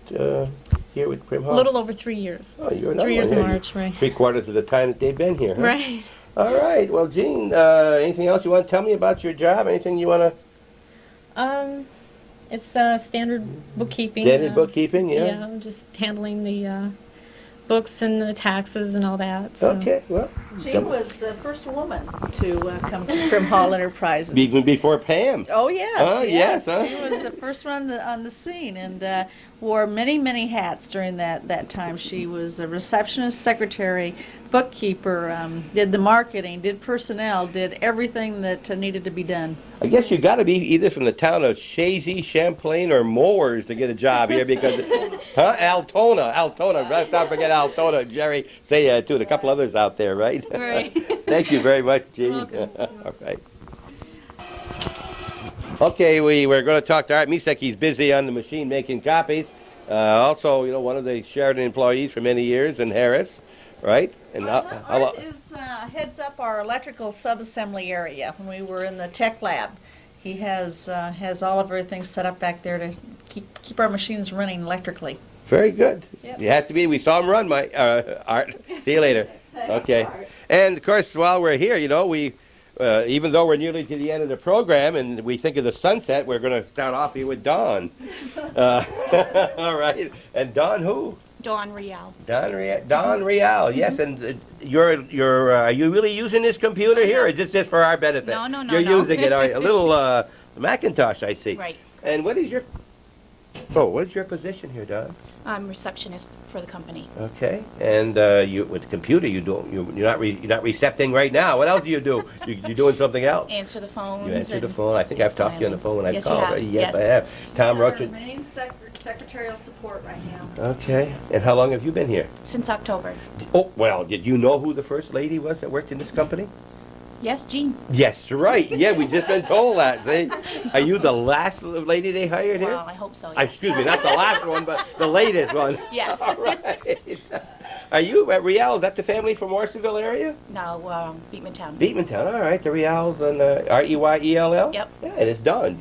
here with Prim Hall? a little over 3 years. Oh, you're another 3 years one. in Yeah, March, right. 3/4 of the time that they've been here, huh? Right. All right. Well, Jean, anything else you want to tell me about your job? Anything you want to... It's standard bookkeeping. Standard bookkeeping, yeah. Yeah, just handling the books and the taxes and all that. So. Okay, well. She was the first woman to come to Prim Hall Enterprises. Even before Pam. Oh, yes. Oh, yes, huh? She was the first one on the scene and wore many, many hats during that time. She was a receptionist, secretary, bookkeeper, did the marketing, did personnel, did everything that needed to be done. I guess you got to be either from the town of Chazy, Champlain, or Moors to get a job here because, Altona. Let's not forget Altona. Jerry, say to it, a couple others out there, right? Right. Thank you very much, Jean. All right. Okay, we're going to talk to Art Misek. He's busy on the machine making copies. Also, one of the Sheridan employees for many years in Harris, right? And Art heads up our electrical subassembly area when we were in the tech lab. He has all of everything set up back there to keep our machines running electrically. Very good. Yep. You have to be. We saw him run, Art. See you later. Okay. And, of course, while we're here, we, even though we're nearly to the end of the program and we think of the sunset, we're going to start off here with Dawn. All right. And Dawn who? Dawn Real. Dawn Real, yes. And are you really using this computer here, or is this just for our benefit? No, You're using it. All right. A little Macintosh, I see. Right. And what is your position here, Dawn? I'm receptionist for the company. Okay, and you with the computer, you're not recepting right now. What else do? You're doing something else. Answer the phones. You answer the phone. I think I've talked to you on the phone when I've Yes, you called. have. Yes, Yes. I have. Tom Our Roach. main secretarial support right now. Okay, and how long have you been here? Since October. Oh, well, did you know who the first lady was that worked in this company? Yes, Jean. Yes, right. Yeah, we just been told that. See, are you the last lady they hired here? Well, I hope so. Yes. Excuse me, not the last one, but the latest one. Yes. All right. Are you at Riel? Is that the family from Morrisonville area? No, Beekman Town. Beekman Town. All right, the Riels and R-E-Y-E-L-L? Yep. Yeah, and it's Don,